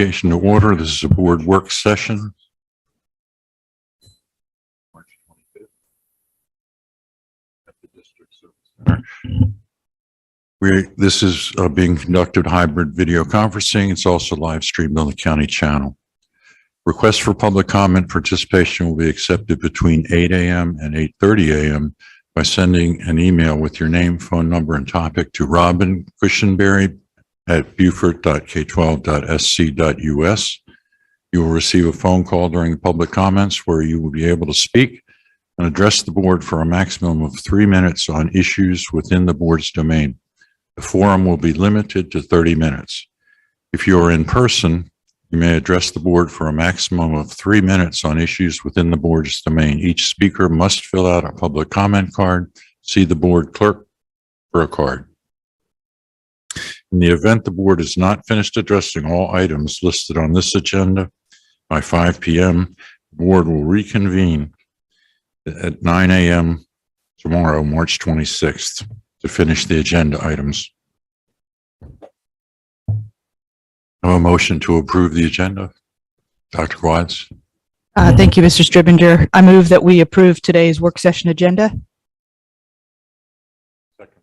Occasion to order. This is a board work session. March 25th at the District Service Center. This is being conducted hybrid video conferencing. It's also live streamed on the county channel. Requests for public comment participation will be accepted between 8 a.m. and 8:30 a.m. by sending an email with your name, phone number, and topic to Robin Cushenberry at beaufort.k12.sc.us. You will receive a phone call during the public comments where you will be able to speak and address the board for a maximum of 3 minutes on issues within the board's domain. The forum will be limited to 30 minutes. If you are in person, you may address the board for a maximum of 3 minutes on issues within the board's domain. Each speaker must fill out a public comment card. See the board clerk for a card. In the event the board is not finished addressing all items listed on this agenda by 5 p.m., the board will reconvene at 9 a.m. tomorrow, March 26th, to finish the agenda items. I have a motion to approve the agenda. Dr. Watts. Thank you, Mr. Stribinger. I move that we approve today's work session agenda. Second.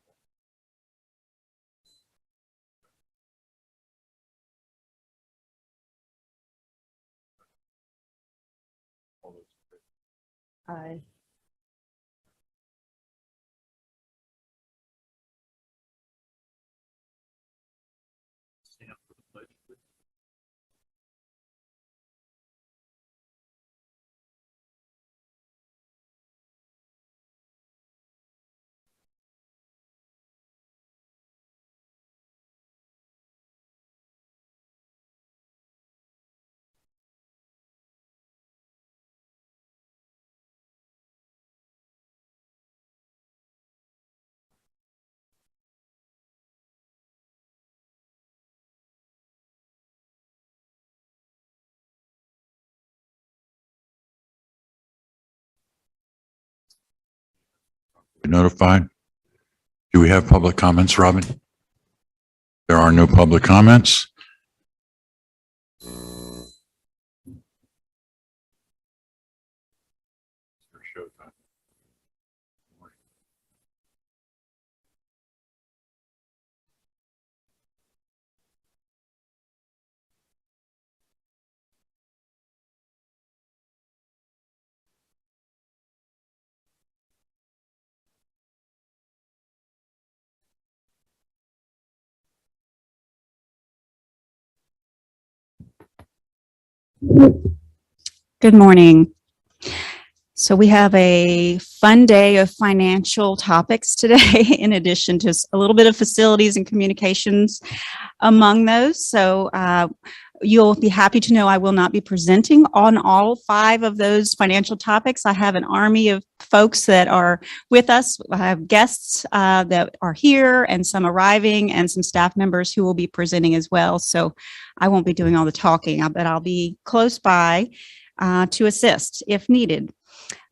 Aye. Notified. Do we have public comments, Robin? There are no public comments. Good morning. So we have a fun day of financial topics today, in addition to a little bit of facilities and communications among those. So you'll be happy to know I will not be presenting on all 5 of those financial topics. I have an army of folks that are with us. I have guests that are here and some arriving and some staff members who will be presenting as well. So I won't be doing all the talking, but I'll be close by to assist if needed.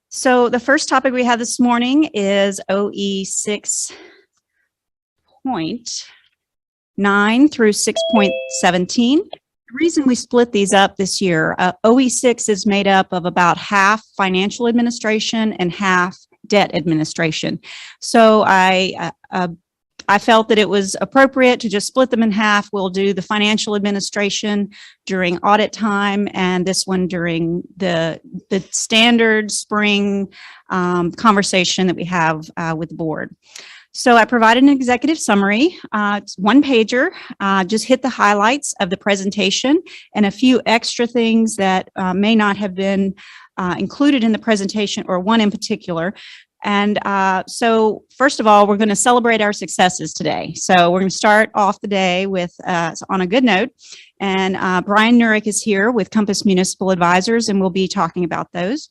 So the first topic we have this morning is OE 6.9 through 6.17. The reason we split these up this year, OE6 is made up of about half financial administration and half debt administration. So I felt that it was appropriate to just split them in half. We'll do the financial administration during audit time and this one during the standard spring conversation that we have with the board. So I provided an executive summary. It's 1 pager, just hit the highlights of the presentation and a few extra things that may not have been included in the presentation, or one in particular. And so first of all, we're going to celebrate our successes today. So we're going to start off the day with on a good note. And Brian Nurick is here with Compass Municipal Advisors, and we'll be talking about those.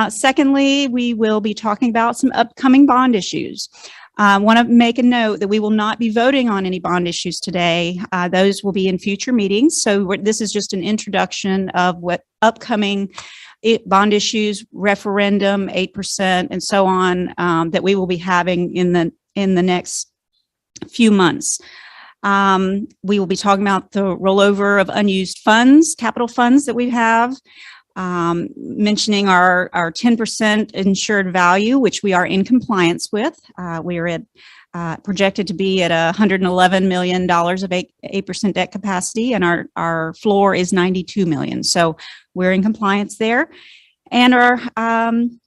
Secondly, we will be talking about some upcoming bond issues. I want to make a note that we will not be voting on any bond issues today. Those will be in future meetings. So this is just an introduction of what upcoming bond issues, referendum, 8%, and so on, that we will be having in the next few months. We will be talking about the rollover of unused funds, capital funds that we have, mentioning our 10% insured value, which we are in compliance with. We are projected to be at $111 million of 8% debt capacity, and our floor is $92 million. So we're in compliance there. And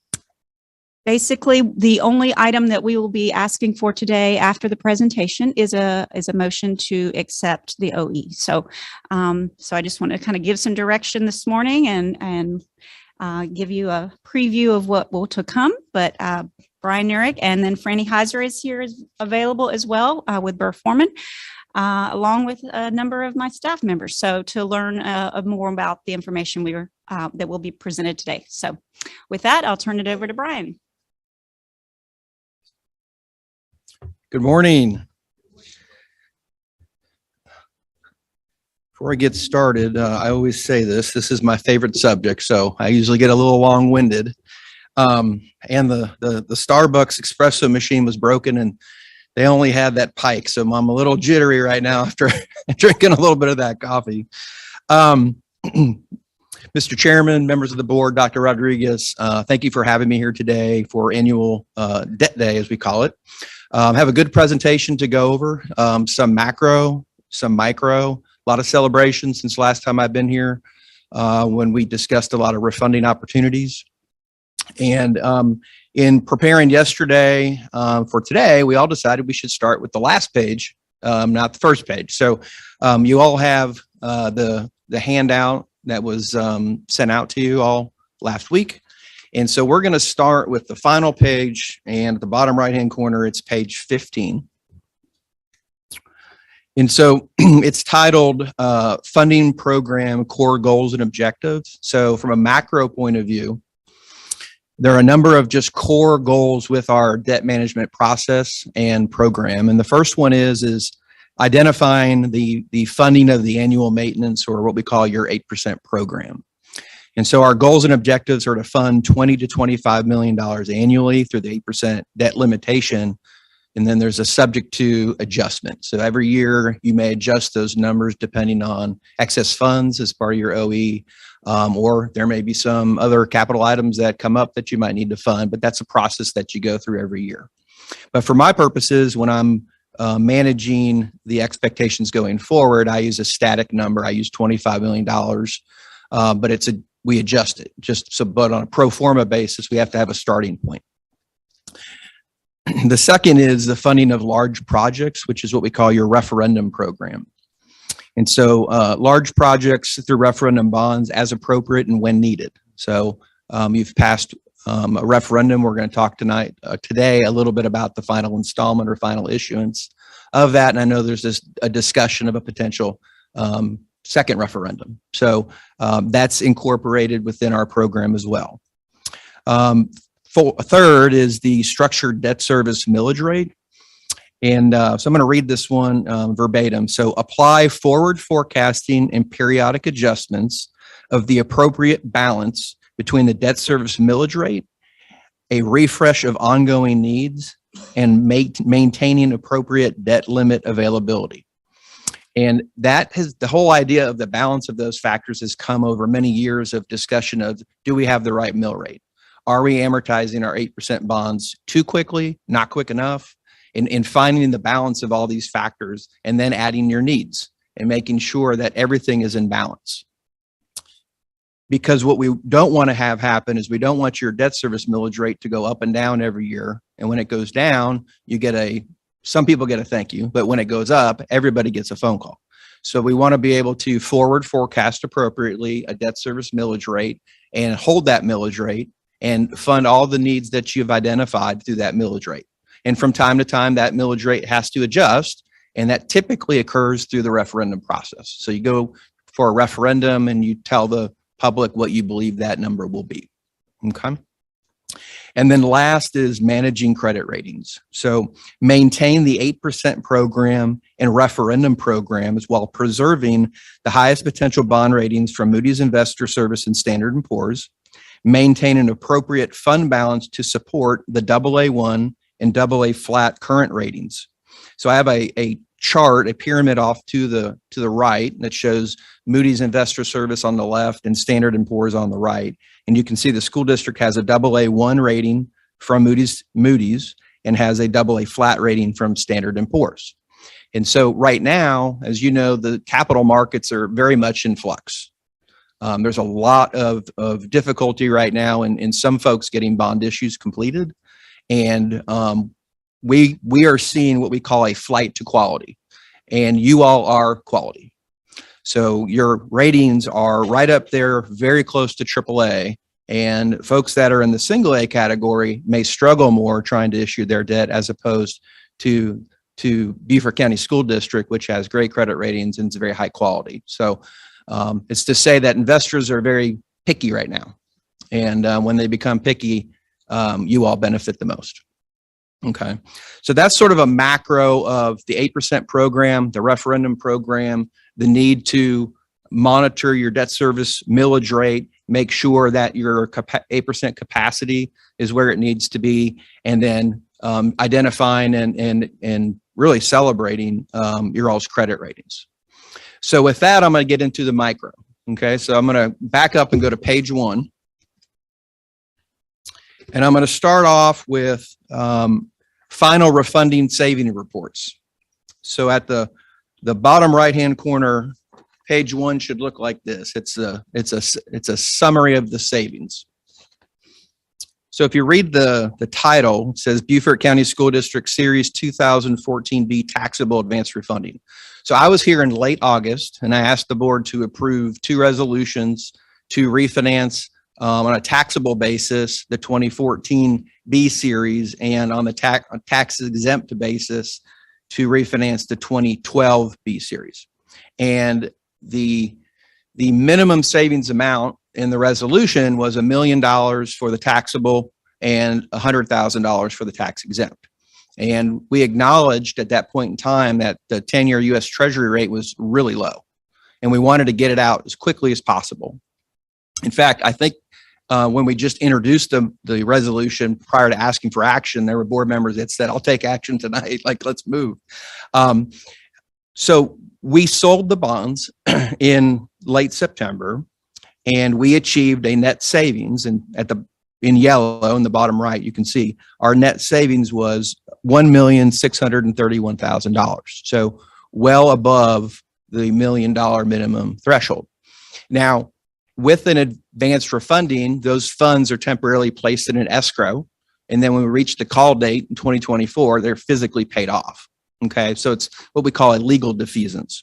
basically, the only item that we will be asking for today after the presentation is a motion to accept the OE. So I just want to kind of give some direction this morning and give you a preview of what will to come. But Brian Nurick and then Franny Heiser is here, is available as well with Burr Foreman, along with a number of my staff members. So to learn more about the information that will be presented today. So with that, I'll turn it over to Brian. Good morning. Before I get started, I always say this is my favorite subject, so I usually get a little long-winded. And the Starbucks espresso machine was broken and they only had that pike, so I'm a little jittery right now after drinking a little bit of that coffee. Mr. Chairman, members of the board, Dr. Rodriguez, thank you for having me here today for annual debt day, as we call it. Have a good presentation to go over, some macro, some micro, a lot of celebrations since last time I've been here when we discussed a lot of refunding opportunities. And in preparing yesterday for today, we all decided we should start with the last page, not the first page. So you all have the handout that was sent out to you all last week. And so we're going to start with the final page, and at the bottom right-hand corner, it's page 15. And so it's titled Funding Program Core Goals and Objectives. So from a macro point of view, there are a number of just core goals with our debt management process and program. And the first one is identifying the funding of the annual maintenance, or what we call your 8% program. And so our goals and objectives are to fund $20 to $25 million annually through the 8% debt limitation. And then there's a subject to adjustment. So every year you may adjust those numbers depending on excess funds as part of your OE, or there may be some other capital items that come up that you might need to fund, but that's a process that you go through every year. But for my purposes, when I'm managing the expectations going forward, I use a static number. I use $25 million, but we adjust it but on a pro forma basis, we have to have a starting point. The second is the funding of large projects, which is what we call your referendum program. And so large projects through referendum bonds as appropriate and when needed. So you've passed a referendum. We're going to talk today a little bit about the final installment or final issuance of that. And I know there's a discussion of a potential second referendum. So that's incorporated within our program as well. Third is the structured debt service millage rate. And so I'm going to read this one verbatim. So apply forward forecasting and periodic adjustments of the appropriate balance between the debt service millage rate, a refresh of ongoing needs, and maintaining appropriate debt limit availability. And that has the whole idea of the balance of those factors has come over many years of discussion of, do we have the right mill rate? Are we amortizing our 8% bonds too quickly, not quick enough? In finding the balance of all these factors and then adding your needs and making sure that everything is in balance. Because what we don't want to have happen is we don't want your debt service millage rate to go up and down every year. And when it goes down, some people get a thank you, but when it goes up, everybody gets a phone call. So we want to be able to forward forecast appropriately a debt service millage rate and hold that millage rate and fund all the needs that you've identified through that millage rate. And from time to time, that millage rate has to adjust, and that typically occurs through the referendum process. So you go for a referendum and you tell the public what you believe that number will be. Okay. And then last is managing credit ratings. So maintain the 8% program and referendum programs while preserving the highest potential bond ratings from Moody's Investor Service and Standard & Poor's. Maintain an appropriate fund balance to support the AA1 and AA flat current ratings. So I have a chart, a pyramid off to the right that shows Moody's Investor Service on the left and Standard & Poor's on the right. And you can see the school district has a AA1 rating from Moody's and has a AA flat rating from Standard & Poor's. And so right now, as you know, the capital markets are very much in flux. There's a lot of difficulty right now in some folks getting bond issues completed. And we are seeing what we call a flight to quality, and you all are quality. So your ratings are right up there, very close to AAA, and folks that are in the single A category may struggle more trying to issue their debt as opposed to Beaufort County School District, which has great credit ratings and it's very high quality. So it's to say that investors are very picky right now. And when they become picky, you all benefit the most. Okay, so that's sort of a macro of the 8% program, the referendum program, the need to monitor your debt service millage rate, make sure that your 8% capacity is where it needs to be, and then identifying and really celebrating your all's credit ratings. So with that, I'm going to get into the micro. Okay, so I'm going to back up and go to page 1. And I'm going to start off with final refunding saving reports. So at the bottom right-hand corner, page 1 should look like this. It's a summary of the savings. So if you read the title, it says Beaufort County School District Series 2014B Taxable Advance Refunding. So I was here in late August and I asked the board to approve 2 resolutions to refinance on a taxable basis, the 2014 B series, and on the tax exempt basis to refinance the 2012 B series. And the minimum savings amount in the resolution was $1 million for the taxable and $100,000 for the tax exempt. And we acknowledged at that point in time that the 10-year U.S. Treasury rate was really low, and we wanted to get it out as quickly as possible. In fact, I think when we just introduced the resolution prior to asking for action, there were board members that said, I'll take action tonight, like, let's move. So we sold the bonds in late September, and we achieved a net savings. And in yellow in the bottom right, you can see our net savings was $1,631,000. So well above the $1 million minimum threshold. Now, with an advanced refunding, those funds are temporarily placed in an escrow. And then when we reach the call date in 2024, they're physically paid off. Okay, so it's what we call a legal defeasance.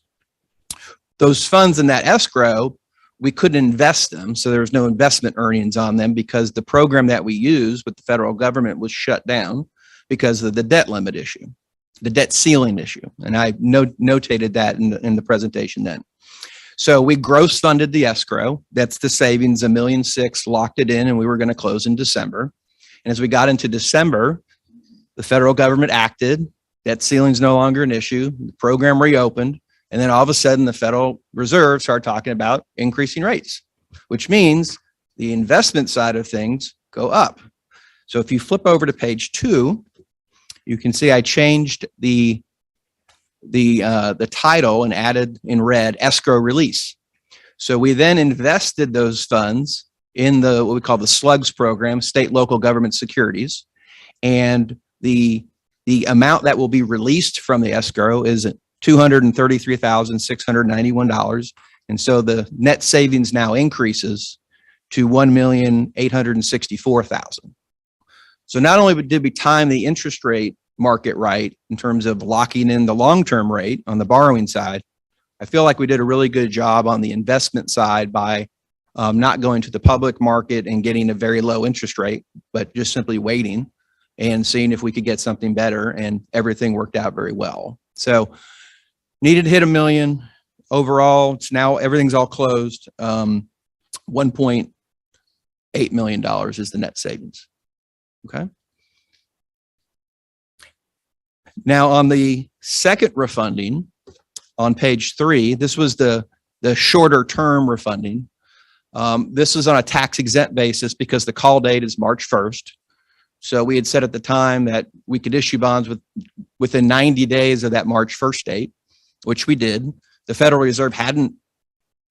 Those funds in that escrow, we couldn't invest them. So there was no investment earnings on them because the program that we used with the federal government was shut down because of the debt limit issue, the debt ceiling issue. And I notated that in the presentation then. So we gross funded the escrow. That's the savings, $1.6 million, locked it in, and we were going to close in December. And as we got into December, the federal government acted. Debt ceiling's no longer an issue. The program reopened. And then all of a sudden, the Federal Reserve started talking about increasing rates, which means the investment side of things go up. So if you flip over to page 2, you can see I changed the title and added in red Escrow Release. So we then invested those funds in what we call the SLUGS program, state local government securities, and the amount that will be released from the escrow is $233,691, and so the net savings now increases to $1,864,000. So not only did we time the interest rate market right in terms of locking in the long-term rate on the borrowing side, I feel like we did a really good job on the investment side by not going to the public market and getting a very low interest rate, but just simply waiting and seeing if we could get something better, and everything worked out very well. So needed to hit $1 million overall. It's now everything's all closed. $1.8 million is the net savings. Okay. Now on the second refunding on page 3, this was the shorter term refunding. This was on a tax exempt basis because the call date is March 1st. So we had said at the time that we could issue bonds within 90 days of that March 1st date, which we did. The Federal Reserve hadn't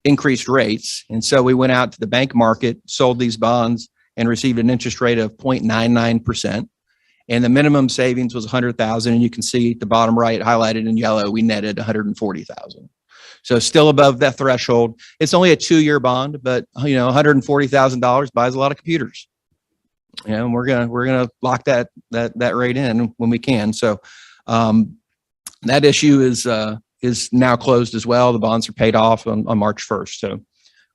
increased rates. And so we went out to the bank market, sold these bonds, and received an interest rate of 0.99%. And the minimum savings was 100,000. And you can see at the bottom right highlighted in yellow, we netted 140,000. So still above that threshold. It's only a 2-year bond, but $140,000 buys a lot of computers. And we're gonna lock that rate in when we can. So that issue is now closed as well. The bonds are paid off on March 1st. So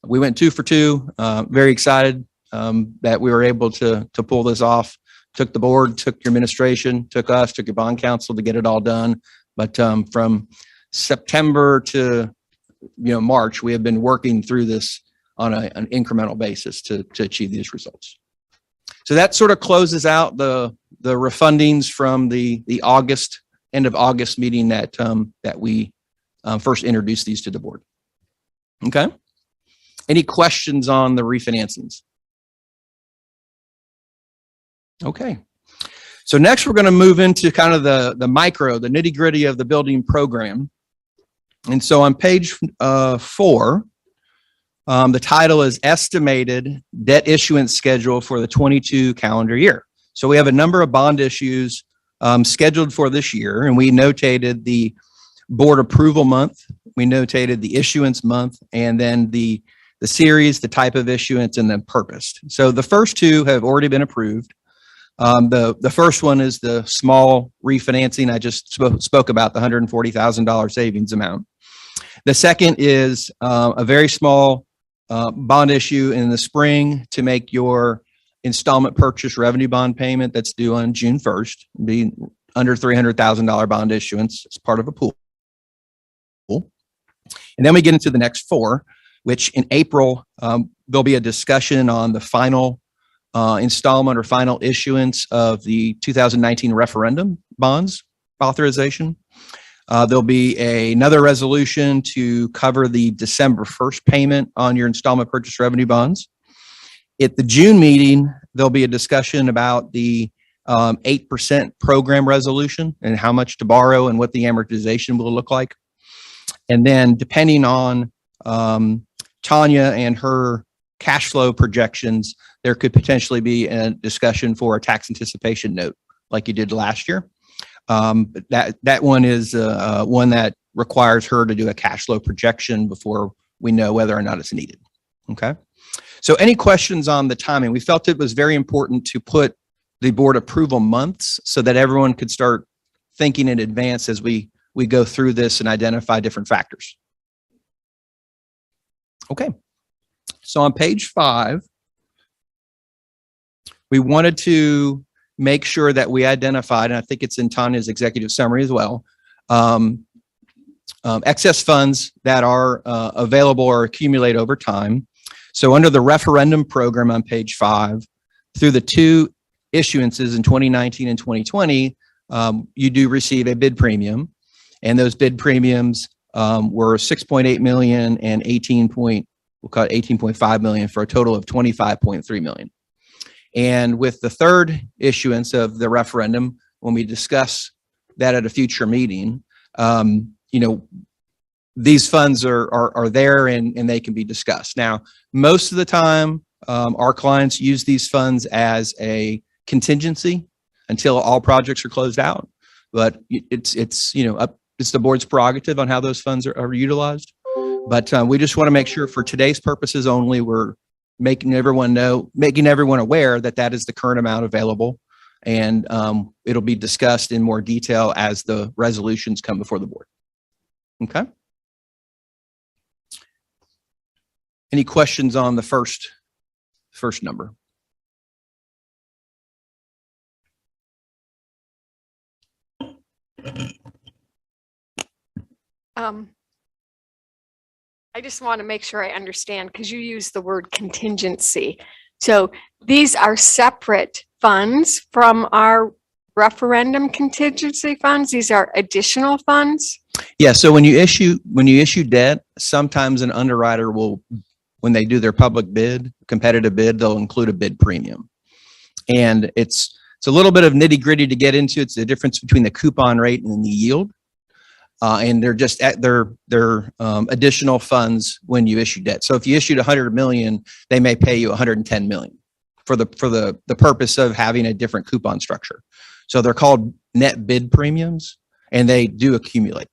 we went 2 for 2. Very excited that we were able to pull this off. Took the board, took your administration, took us, took your bond counsel to get it all done. But from September to March, we have been working through this on an incremental basis to achieve these results. So that sort of closes out the refundings from the end of August meeting that we first introduced these to the board. Okay. Any questions on the refinancings? Okay. So next we're going to move into kind of the nitty gritty of the building program. And so on page 4, the title is Estimated Debt Issuance Schedule for the 22 calendar year. So we have a number of bond issues scheduled for this year, and we notated the board approval month, we notated the issuance month, and then the series, the type of issuance, and then purposed. So the first 2 have already been approved. The first one is the small refinancing. I just spoke about the $140,000 savings amount. The second is a very small bond issue in the spring to make your installment purchase revenue bond payment that's due on June 1st, be under $300,000 bond issuance as part of a pool. And then we get into the next 4, which in April, there'll be a discussion on the final installment or final issuance of the 2019 referendum bonds authorization. There'll be another resolution to cover the December 1st payment on your installment purchase revenue bonds. At the June meeting, there'll be a discussion about the 8% program resolution and how much to borrow and what the amortization will look like. And then depending on Tanya and her cash flow projections, there could potentially be a discussion for a tax anticipation note like you did last year. That one is one that requires her to do a cash flow projection before we know whether or not it's needed. Okay. So any questions on the timing? We felt it was very important to put the board approval months so that everyone could start thinking in advance as we go through this and identify different factors. Okay. So on page 5, we wanted to make sure that we identified, and I think it's in Tanya's executive summary as well, excess funds that are available or accumulate over time. So under the referendum program on page 5, through the 2 issuances in 2019 and 2020, you do receive a bid premium, and those bid premiums were 6.8 million and 18.5 million for a total of 25.3 million. And with the third issuance of the referendum, when we discuss that at a future meeting, these funds are there and they can be discussed. Now, most of the time, our clients use these funds as a contingency until all projects are closed out. But it's the board's prerogative on how those funds are utilized. But we just want to make sure for today's purposes only, we're making everyone aware that that is the current amount available, and it'll be discussed in more detail as the resolutions come before the board. Okay. Any questions on the first number? I just want to make sure I understand, because you use the word contingency. So these are separate funds from our referendum contingency funds. These are additional funds. Yeah. So when you issue debt, sometimes an underwriter will, when they do their public bid, competitive bid, they'll include a bid premium. And it's It's a little bit of nitty gritty to get into. It's the difference between the coupon rate and the yield. And they're just they're additional funds when you issue debt. So if you issued 100 million, they may pay you 110 million for the purpose of having a different coupon structure. So they're called net bid premiums, and they do accumulate.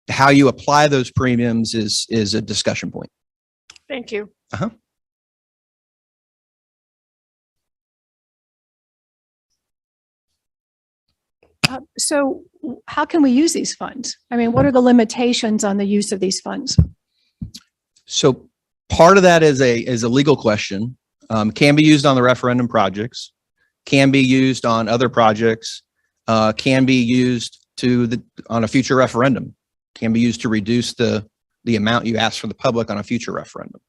How you apply those premiums is a discussion point. Thank you. So how can we use these funds? I mean, what are the limitations on the use of these funds? So part of that is a legal question. Can be used on the referendum projects, can be used on other projects, can be used on a future referendum, can be used to reduce the amount you ask for the public on a future referendum.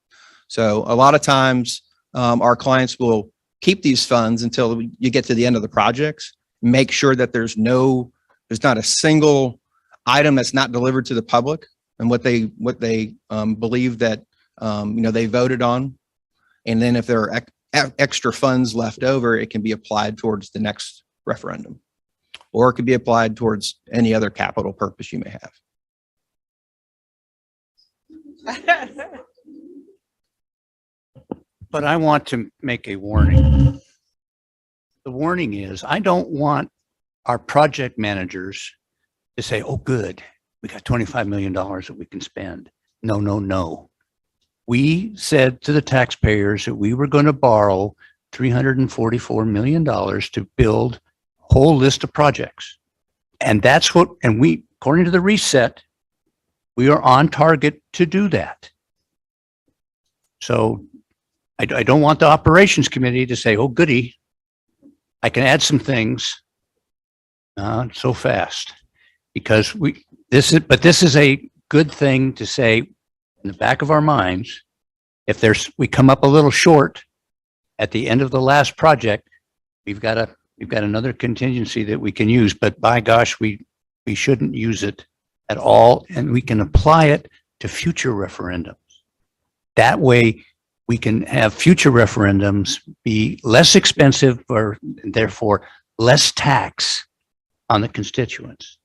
So a lot of times our clients will keep these funds until you get to the end of the projects, make sure that there's not a single item that's not delivered to the public and what they believe that they voted on. And then if there are extra funds left over, it can be applied towards the next referendum, or it could be applied towards any other capital purpose you may have. But I want to make a warning. The warning is, I don't want our project managers to say, oh, good, we got $25 million that we can spend. No, no, no. We said to the taxpayers that we were going to borrow $344 million to build a whole list of projects. And we, according to the reset, we are on target to do that. So I don't want the operations committee to say, oh, goody, I can add some things so fast, because this is a good thing to say in the back of our minds. If we come up a little short at the end of the last project, we've got another contingency that we can use, but by gosh, we shouldn't use it at all. And we can apply it to future referendums. That way we can have future referendums be less expensive, or therefore less tax on the constituents.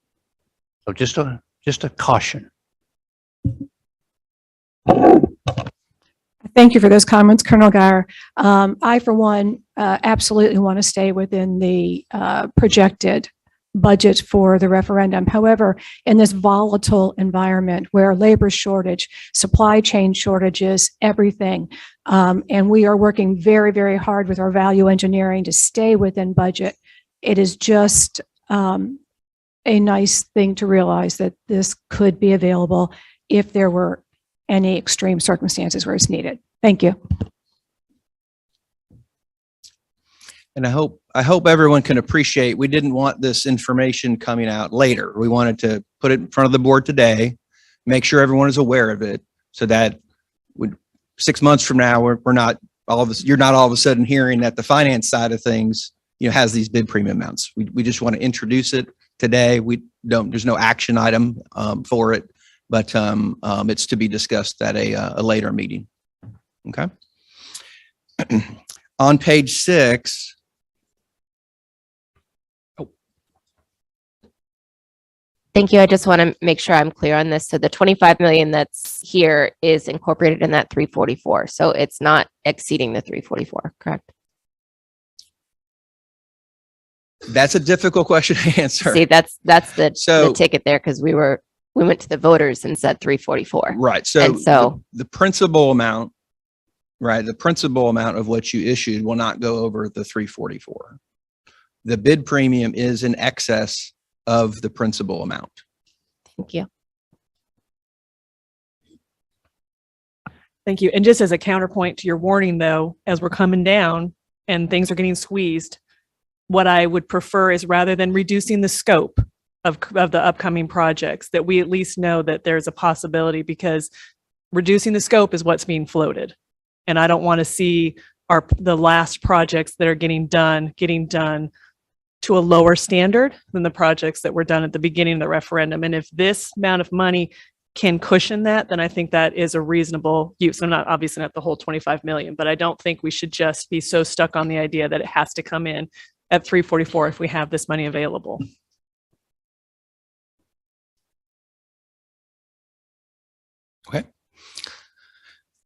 So just a caution. Thank you for those comments, Colonel Geyer. I, for one, absolutely want to stay within the projected budget for the referendum. However, in this volatile environment where labor shortage, supply chain shortages, everything, and we are working very, very hard with our value engineering to stay within budget, it is just a nice thing to realize that this could be available if there were any extreme circumstances where it's needed. Thank you. And I hope everyone can appreciate, we didn't want this information coming out later. We wanted to put it in front of the board today, make sure everyone is aware of it, so that 6 months from now, you're not all of a sudden hearing that the finance side of things, has these bid premium amounts. We just want to introduce it today. There's no action item for it, but it's to be discussed at a later meeting. Okay. On page 6. Thank you. I just want to make sure I'm clear on this. So the 25 million that's here is incorporated in that 344. So it's not exceeding the 344, correct? That's a difficult question to answer. See, that's the ticket there, because we went to the voters and said 344. Right. So the principal amount, right? The principal amount of what you issued will not go over the 344. The bid premium is in excess of the principal amount. Thank you. Thank you. And just as a counterpoint to your warning, though, as we're coming down and things are getting squeezed, what I would prefer is, rather than reducing the scope of the upcoming projects, that we at least know that there's a possibility, because reducing the scope is what's being floated. And I don't want to see the last projects that are getting done to a lower standard than the projects that were done at the beginning of the referendum. And if this amount of money can cushion that, then I think that is a reasonable use. I'm not obviously not the whole 25 million, but I don't think we should just be so stuck on the idea that it has to come in at 344 if we have this money available. Okay.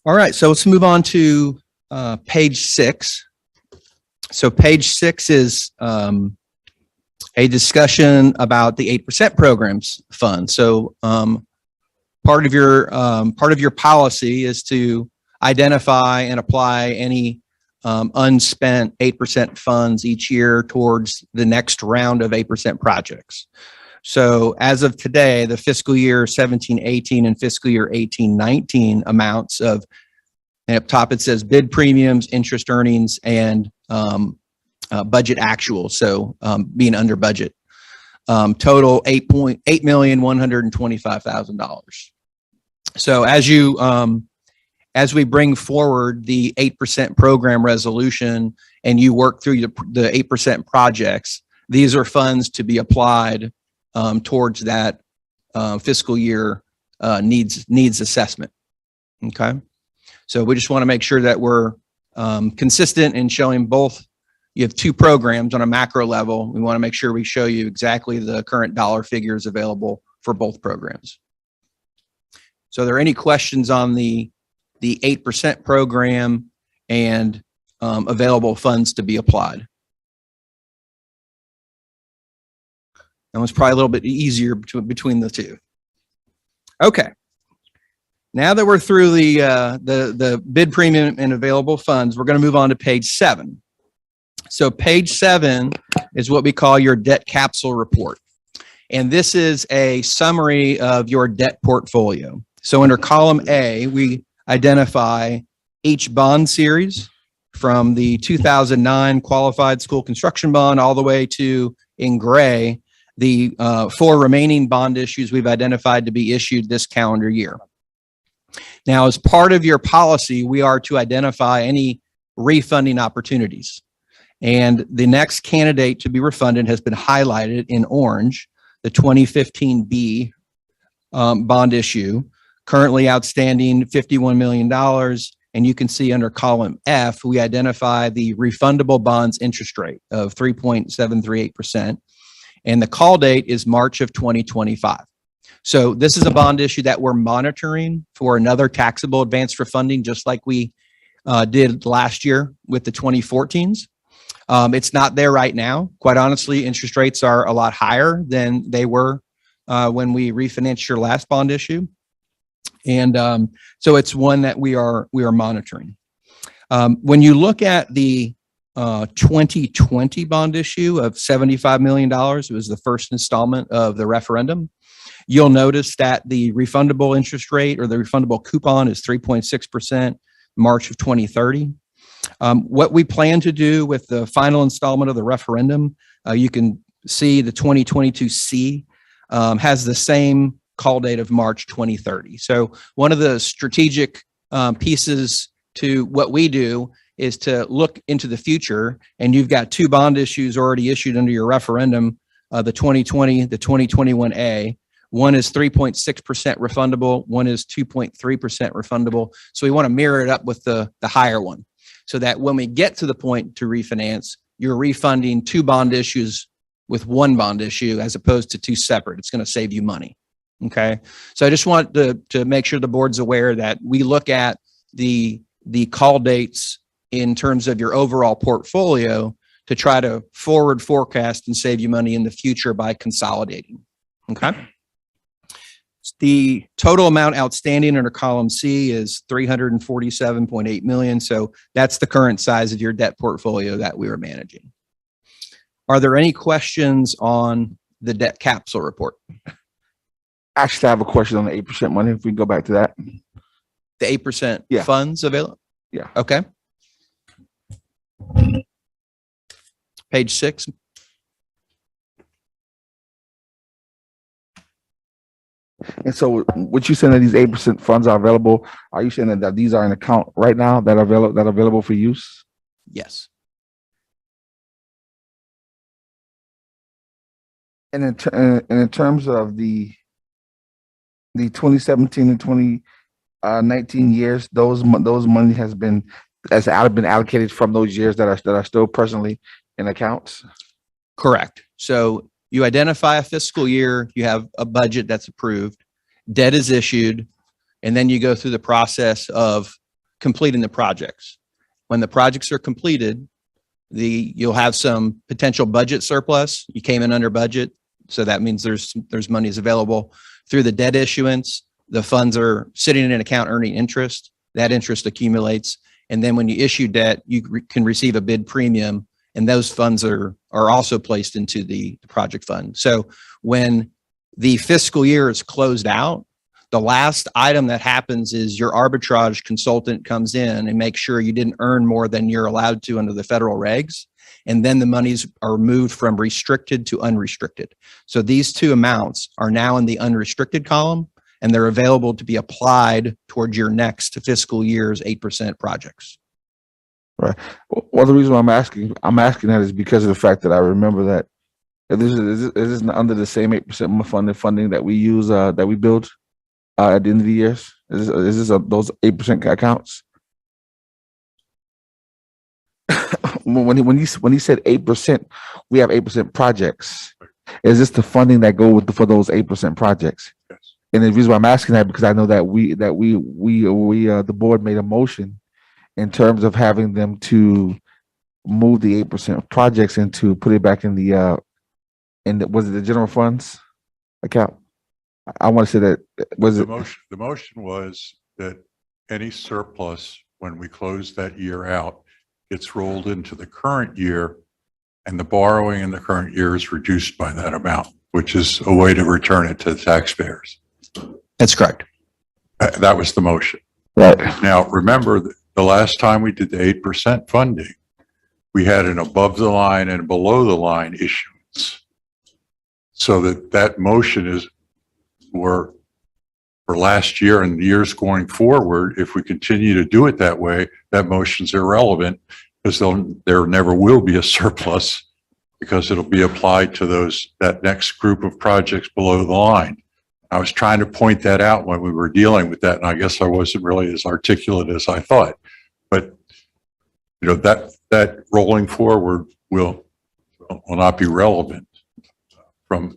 All right, so let's move on to page 6. So page 6 is a discussion about the 8% programs fund. So part of your policy is to identify and apply any unspent 8% funds each year towards the next round of 8% projects. So as of today, the fiscal year 17-18 and fiscal year 18-19 amounts of, and up top it says bid premiums, interest earnings, and budget actual. So being under budget. Total $8,125,000. So as we bring forward the 8% program resolution and you work through the 8% projects, these are funds to be applied towards that fiscal year needs assessment. Okay. So we just want to make sure that we're consistent in showing both. You have two programs on a macro level. We want to make sure we show you exactly the current dollar figures available for both programs. So are there any questions on the 8% program and available funds to be applied? That one's probably a little bit easier between the two. Okay. Now that we're through the bid premium and available funds, we're going to move on to page 7. So page 7 is what we call your debt capsule report. And this is a summary of your debt portfolio. So under column A, we identify each bond series from the 2009 qualified school construction bond all the way to, in gray, the 4 remaining bond issues we've identified to be issued this calendar year. Now, as part of your policy, we are to identify any refunding opportunities. And the next candidate to be refunded has been highlighted in orange, the 2015 B bond issue, currently outstanding $51 million. And you can see under column F, we identify the refundable bonds interest rate of 3.738%. And the call date is March of 2025. So this is a bond issue that we're monitoring for another taxable advance refunding, just like we did last year with the 2014s. It's not there right now. Quite honestly, interest rates are a lot higher than they were when we refinanced your last bond issue. And so it's one that we are monitoring. When you look at the 2020 bond issue of $75 million, it was the first installment of the referendum. You'll notice that the refundable interest rate or the refundable coupon is 3.6% March of 2030. What we plan to do with the final installment of the referendum, you can see the 2022 C has the same call date of March 2030. So one of the strategic pieces to what we do is to look into the future, and you've got 2 bond issues already issued under your referendum, the 2020, the 2021A. One is 3.6% refundable, one is 2.3% refundable. So we want to mirror it up with the higher one, so that when we get to the point to refinance, you're refunding 2 bond issues with 1 bond issue as opposed to 2 separate. It's going to save you money. Okay. So I just want to make sure the board's aware that we look at the call dates in terms of your overall portfolio to try to forward forecast and save you money in the future by consolidating. Okay. The total amount outstanding under column C is $347.8 million. So that's the current size of your debt portfolio that we are managing. Are there any questions on the debt capsule report? Actually, I have a question on the 8% money. If we go back to that. The 8% Yeah. funds available? Yeah. Okay. Page 6. And so what you saying that these 8% funds are available, are you saying that these are in account right now that are available for use? Yes. And in terms of the 2017 and 2019 years, those money has been allocated from those years that are still presently in accounts? Correct. So you identify a fiscal year, you have a budget that's approved, debt is issued, and then you go through the process of completing the projects. When the projects are completed, you'll have some potential budget surplus. You came in under budget, so that means there's monies available through the debt issuance. The funds are sitting in an account earning interest. That interest accumulates, and then when you issue debt, you can receive a bid premium, and those funds are also placed into the project fund. So when the fiscal year is closed out, the last item that happens is your arbitrage consultant comes in and makes sure you didn't earn more than you're allowed to under the federal regs. And then the monies are moved from restricted to unrestricted. So these two amounts are now in the unrestricted column, and they're available to be applied towards your next fiscal year's 8% projects. Right. Well, the reason why I'm asking that is because of the fact that I remember that is this under the same 8% funding that we use, that we build at the end of the years? Is this those 8% accounts? when he said 8%, we have 8% projects. Is this the funding that go with for those 8% projects? Yes. And the reason why I'm asking that, because I know that the board made a motion in terms of having them to move the 8% projects into put it back in the was it the general funds account? I want to say that was it. The motion was that any surplus when we close that year out gets rolled into the current year, and the borrowing in the current year is reduced by that amount, which is a way to return it to the taxpayers. That's correct. That was the motion. Right. Now, remember the last time we did the 8% funding, we had an above the line and below the line issuance. So that motion is for last year and years going forward. If we continue to do it that way, that motion's irrelevant, because there never will be a surplus, because it'll be applied to that next group of projects below the line. I was trying to point that out when we were dealing with that, and I guess I wasn't really as articulate as I thought. But that rolling forward will not be relevant from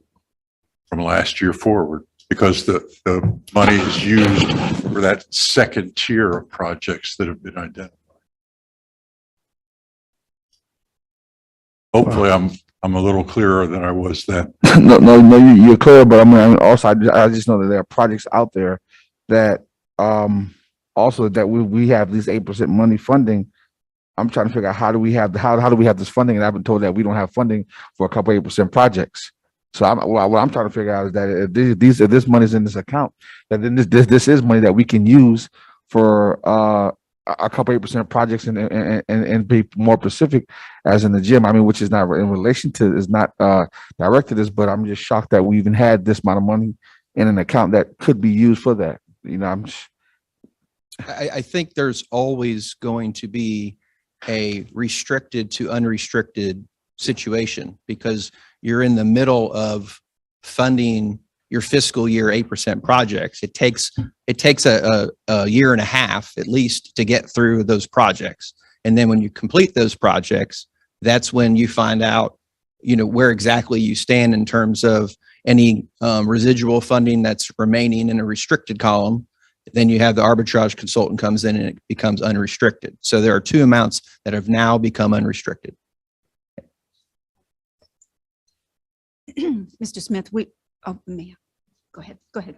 last year forward, because the money is used for that second tier of projects that have been identified. Hopefully, I'm a little clearer than I was then. No, you're clear, but I mean, also I just know that there are projects out there that also that we have this 8% money funding. I'm trying to figure out how do we have this funding, and I've been told that we don't have funding for a couple 8% projects. So what I'm trying to figure out is that if this money's in this account, that then this is money that we can use for a couple 8% projects and be more specific, as in the gym. I mean, which is not in relation to, is not directed to this, but I'm just shocked that we even had this amount of money in an account that could be used for that. I think there's always going to be a restricted to unrestricted situation, because you're in the middle of funding your fiscal year 8% projects. It takes a year and a half at least to get through those projects. And then when you complete those projects, that's when you find out, where exactly you stand in terms of any residual funding that's remaining in a restricted column. Then you have the arbitrage consultant comes in and it becomes unrestricted. So there are two amounts that have now become unrestricted. Mr. Smith, Mia, go ahead. Okay.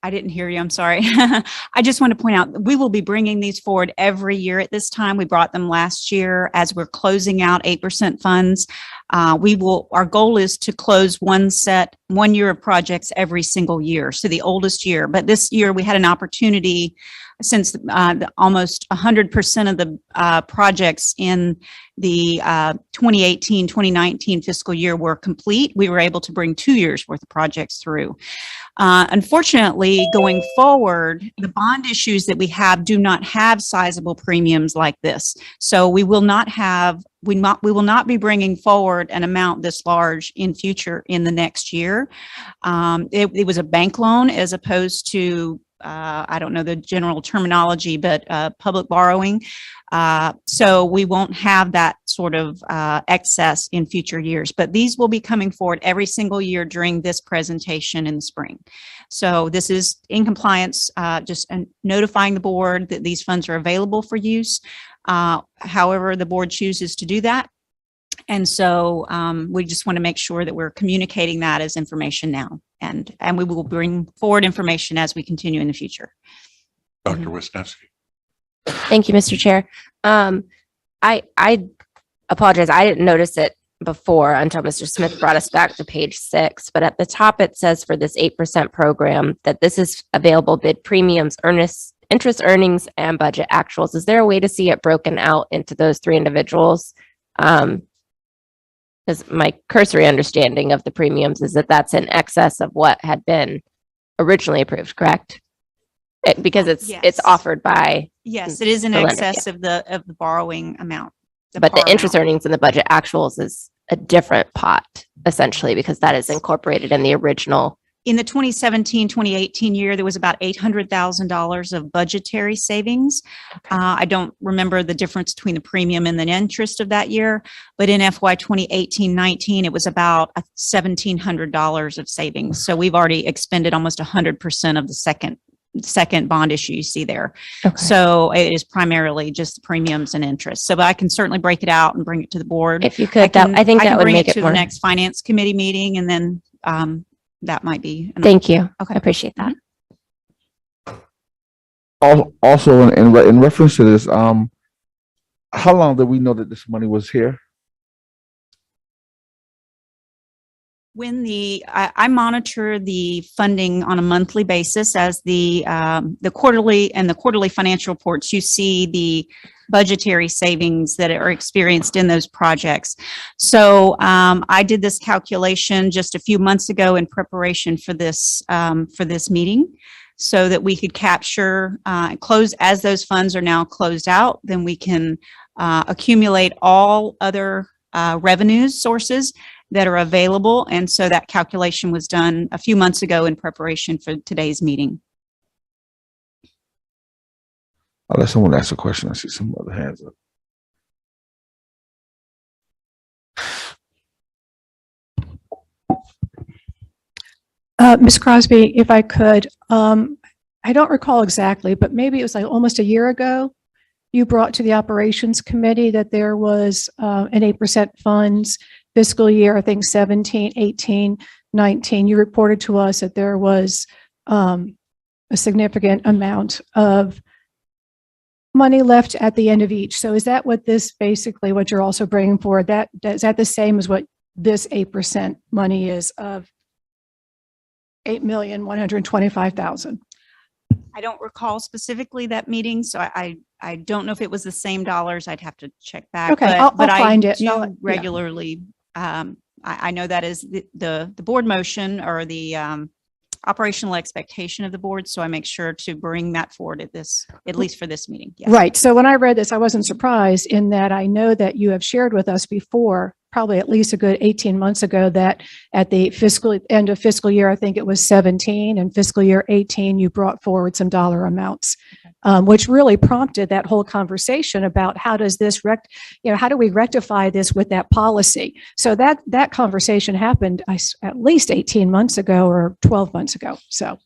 I didn't hear you. I'm sorry. I just want to point out, we will be bringing these forward every year at this time. We brought them last year as we're closing out 8% funds. Our goal is to close one year of projects every single year. So the oldest year, but this year we had an opportunity, since almost 100% of the projects in the 2018, 2019 fiscal year were complete. We were able to bring 2 years worth of projects through. Unfortunately, going forward, the bond issues that we have do not have sizable premiums like this. So we will not be bringing forward an amount this large in the next year. It was a bank loan as opposed to I don't know the general terminology, but public borrowing. So we won't have that sort of excess in future years, but these will be coming forward every single year during this presentation in the spring. So this is in compliance, just notifying the board that these funds are available for use. However, the board chooses to do that. And so we just want to make sure that we're communicating that as information now. And we will bring forward information as we continue in the future. Dr. Wisniewski. Thank you, Mr. Chair. I apologize. I didn't notice it before until Mr. Smith brought us back to page 6. But at the top, it says for this 8% program that this is available bid premiums, interest earnings, and budget actuals. Is there a way to see it broken out into those 3 individuals? Because my cursory understanding of the premiums is that that's in excess of what had been originally approved, correct? Because it's Yes. offered by, Yes, it is in the lender, excess of the borrowing amount. but the par interest amount. earnings and the budget actuals is a different pot essentially, because that is incorporated in the original. In the 2017, 2018 year, there was about $800,000 of budgetary savings. I don't remember the difference between the premium and the interest of that year, but in FY 2018-19, it was about $1,700 of savings. So we've already expended almost 100% of the second bond issue you see there. So it is primarily just the premiums and interest. So but I can certainly break it out and bring it to the board. If you could, I think that would bring make it to more. the next finance committee meeting, and then that might be. Thank you. Okay. I appreciate that. Also, in reference to this, how long did we know that this money was here? When I monitor the funding on a monthly basis as the quarterly financial reports, you see the budgetary savings that are experienced in those projects. So I did this calculation just a few months ago in preparation for this meeting, so that we could capture close as those funds are now closed out. Then we can accumulate all other revenue sources that are available. And so that calculation was done a few months ago in preparation for today's meeting. I'll let someone ask a question. I see some other hands up. Ms. Crosby, if I could, I don't recall exactly, but maybe it was like almost a year ago, you brought to the operations committee that there was an 8% funds fiscal year, I think 17, 18, 19. You reported to us that there was a significant amount of money left at the end of each. So is that what this basically, what you're also bringing forward? Is that the same as what this 8% money is of $8,125,000? I don't recall specifically that meeting, so I don't know if it was the same dollars. I'd have to check back. Okay, but, I'll but find I it. do No, yeah. regularly. I know that is the board motion, or the operational expectation of the board. So I make sure to bring that forward at least for this meeting. Yes. Right. So when I read this, I wasn't surprised, in that I know that you have shared with us before, probably at least a good 18 months ago, that at the end of fiscal year, I think it was 17, and fiscal year 18, you brought forward some dollar amounts, which really prompted that whole conversation about how does this how do we rectify this with that policy? So that conversation happened at least 18 months ago or 12 months ago. So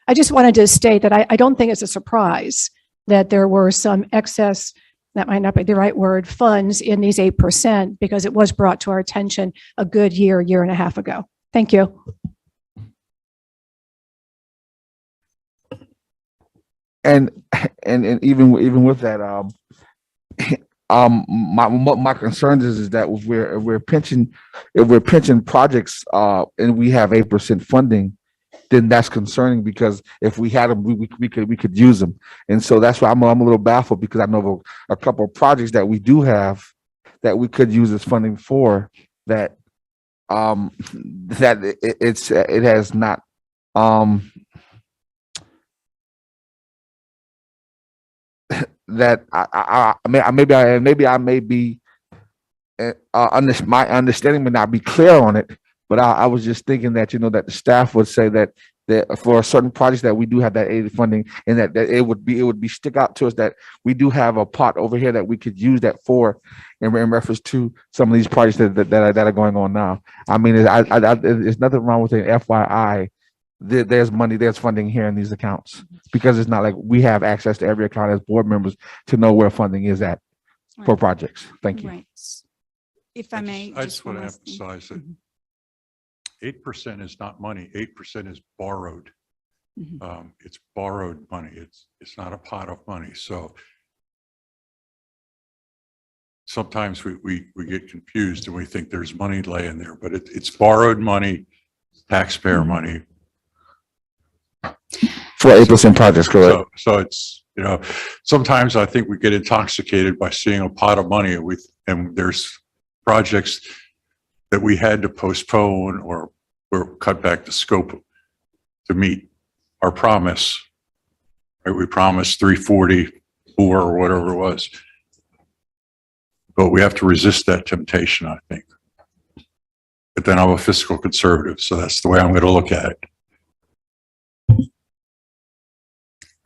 I just wanted to state that I don't think it's a surprise that there were some excess, that might not be the right word, funds in these 8%, because it was brought to our attention a good year and a half ago. Thank you. And even with that, my concern is that if we're pinching projects and we have 8% funding, then that's concerning, because if we had them, we could use them. And so that's why I'm a little baffled, because I know of a couple of projects that we do have that we could use this funding for, that it has not that maybe I may be my understanding may not be clear on it, but I was just thinking that that the staff would say that that for certain projects that we do have that aid funding, and that it would be stick out to us that we do have a pot over here that we could use that for in reference to some of these projects that are going on now. I mean, there's nothing wrong with an FYI. There's money, there's funding here in these accounts, because it's not like we have access to every account as board members to know where funding is at for projects. Thank you. Right. If I may. I just want to one last thing. emphasize that Mhm. 8% is not money. 8% is borrowed. Mhm. It's borrowed money. It's not a pot of money. So sometimes we get confused and we think there's money laying there, but it's borrowed money, taxpayer money. For 8% projects, correct? So it's, sometimes I think we get intoxicated by seeing a pot of money and there's projects that we had to postpone or cut back the scope to meet our promise. Right? We promised 344 or whatever it was. But we have to resist that temptation, I think. But then I'm a fiscal conservative, so that's the way I'm going to look at it.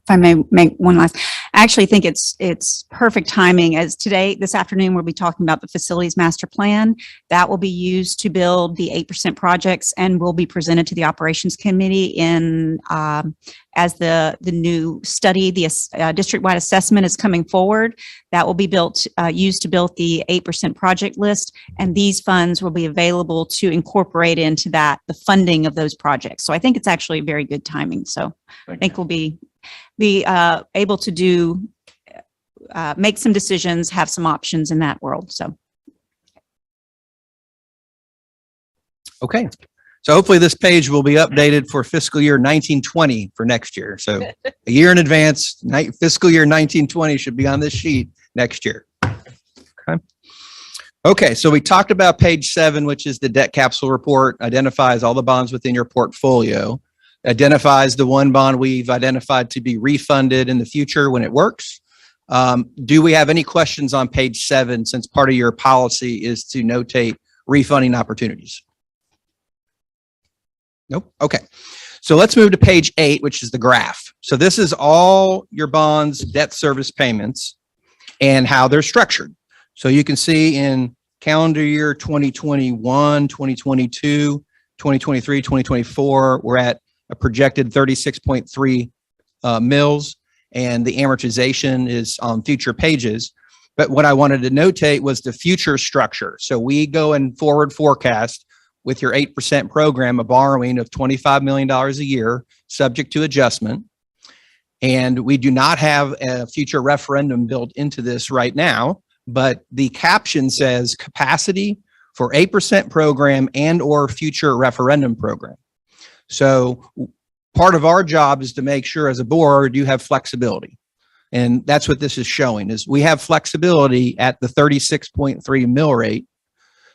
If I may make one last, I actually think it's perfect timing, as this afternoon, we'll be talking about the facilities master plan. That will be used to build the 8% projects and will be presented to the operations committee as the new study, the district-wide assessment is coming forward. That will be used to build the 8% project list, and these funds will be available to incorporate into the funding of those projects. So I think it's actually very good timing. So I think we'll be able to make some decisions, have some options in that world. So. Okay. So hopefully this page will be updated for fiscal year 1920 for next year. So a year in advance, fiscal year 1920 should be on this sheet next year. Okay. Okay. So we talked about page 7, which is the debt capsule report, identifies all the bonds within your portfolio, identifies the one bond we've identified to be refunded in the future when it works. Do we have any questions on page 7, since part of your policy is to notate refunding opportunities? Nope. Okay. So let's move to page 8, which is the graph. So this is all your bonds, debt service payments, and how they're structured. So you can see in calendar year 2021, 2022, 2023, 2024, we're at a projected 36.3 mils, and the amortization is on future pages. But what I wanted to notate was the future structure. So we go and forward forecast with your 8% program, a borrowing of $25 million a year, subject to adjustment. And we do not have a future referendum built into this right now, but the caption says capacity for 8% program and or future referendum program. So part of our job is to make sure as a board you have flexibility. And that's what this is showing, is we have flexibility at the 36.3 mil rate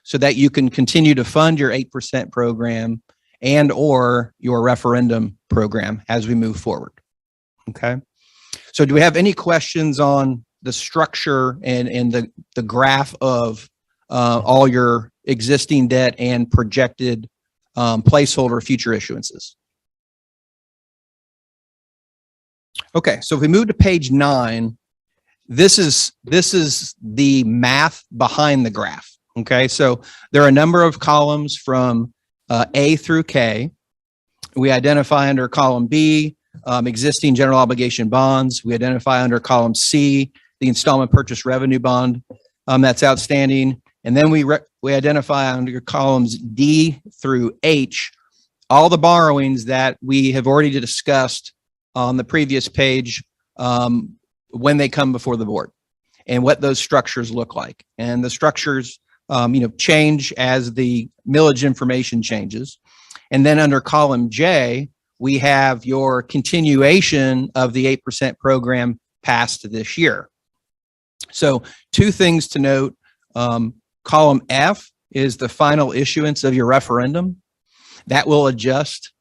so that you can continue to fund your 8% program and or your referendum program as we move forward. Okay. So do we have any questions on the structure and the graph of all your existing debt and projected placeholder future issuances? Okay, so if we move to page 9, this is the math behind the graph. Okay, so there are a number of columns from A through K. We identify under column B existing general obligation bonds. We identify under column C the installment purchase revenue bond that's outstanding, and then we identify under columns D through H all the borrowings that we have already discussed on the previous page when they come before the board, and what those structures look like. And the structures change as the millage information changes. And then under column J, we have your continuation of the 8% program past this year. So 2 things to note. Column F is the final issuance of your referendum. That will adjust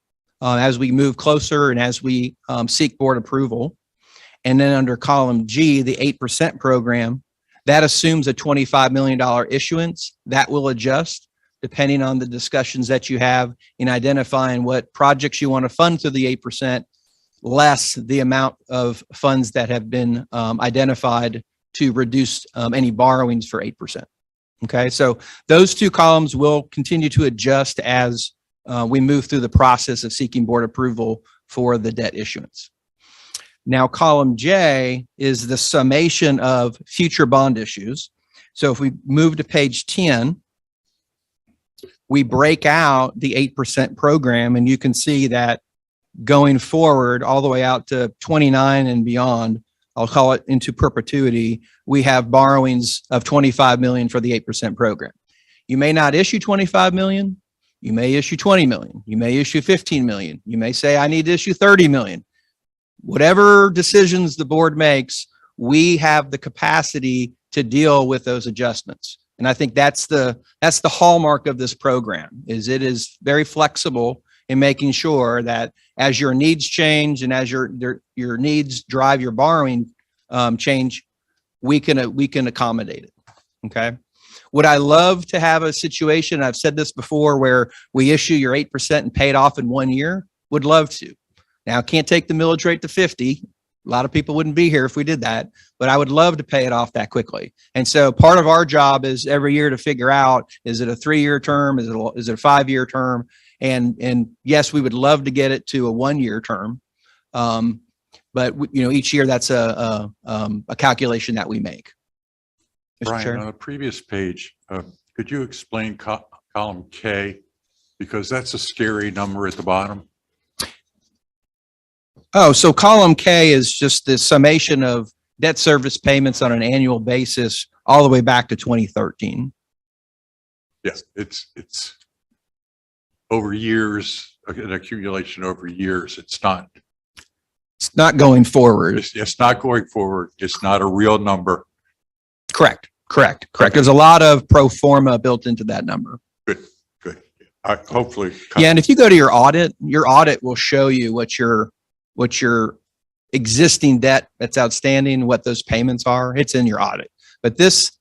as we move closer and as we seek board approval. And then under column G, the 8% program, that assumes a $25 million issuance. That will adjust depending on the discussions that you have in identifying what projects you want to fund through the 8%, less the amount of funds that have been identified to reduce any borrowings for 8%. Okay, so those two columns will continue to adjust as we move through the process of seeking board approval for the debt issuance. Now, column J is the summation of future bond issues. So if we move to page 10, we break out the 8% program, and you can see that going forward all the way out to 29 and beyond, I'll call it into perpetuity, we have borrowings of 25 million for the 8% program. You may not issue 25 million. You may issue 20 million. You may issue 15 million. You may say, I need to issue 30 million. Whatever decisions the board makes, we have the capacity to deal with those adjustments. And I think that's the hallmark of this program, is it is very flexible in making sure that as your needs change and as your needs drive your borrowing change, we can accommodate it. Okay. Would I love to have a situation, I've said this before, where we issue your 8% and pay it off in 1 year? Would love to. Now, can't take the millage rate to 50. A lot of people wouldn't be here if we did that, but I would love to pay it off that quickly. And so part of our job is every year to figure out, is it a 3-year term? Is it a 5-year term? And yes, we would love to get it to a 1-year term. But each year that's a calculation that we make. Mr. Brian, Chair? on the previous page, could you explain column K? Because that's a scary number at the bottom. Oh, so column K is just the summation of debt service payments on an annual basis all the way back to 2013. Yes, it's over years, an accumulation over years. It's not going forward. It's not going forward. It's not a real number. Correct. Okay. There's a lot of pro forma built into that number. Good. Hopefully. Yeah, and if you go to your audit will show you what your existing debt that's outstanding, what those payments are. It's in your audit. But this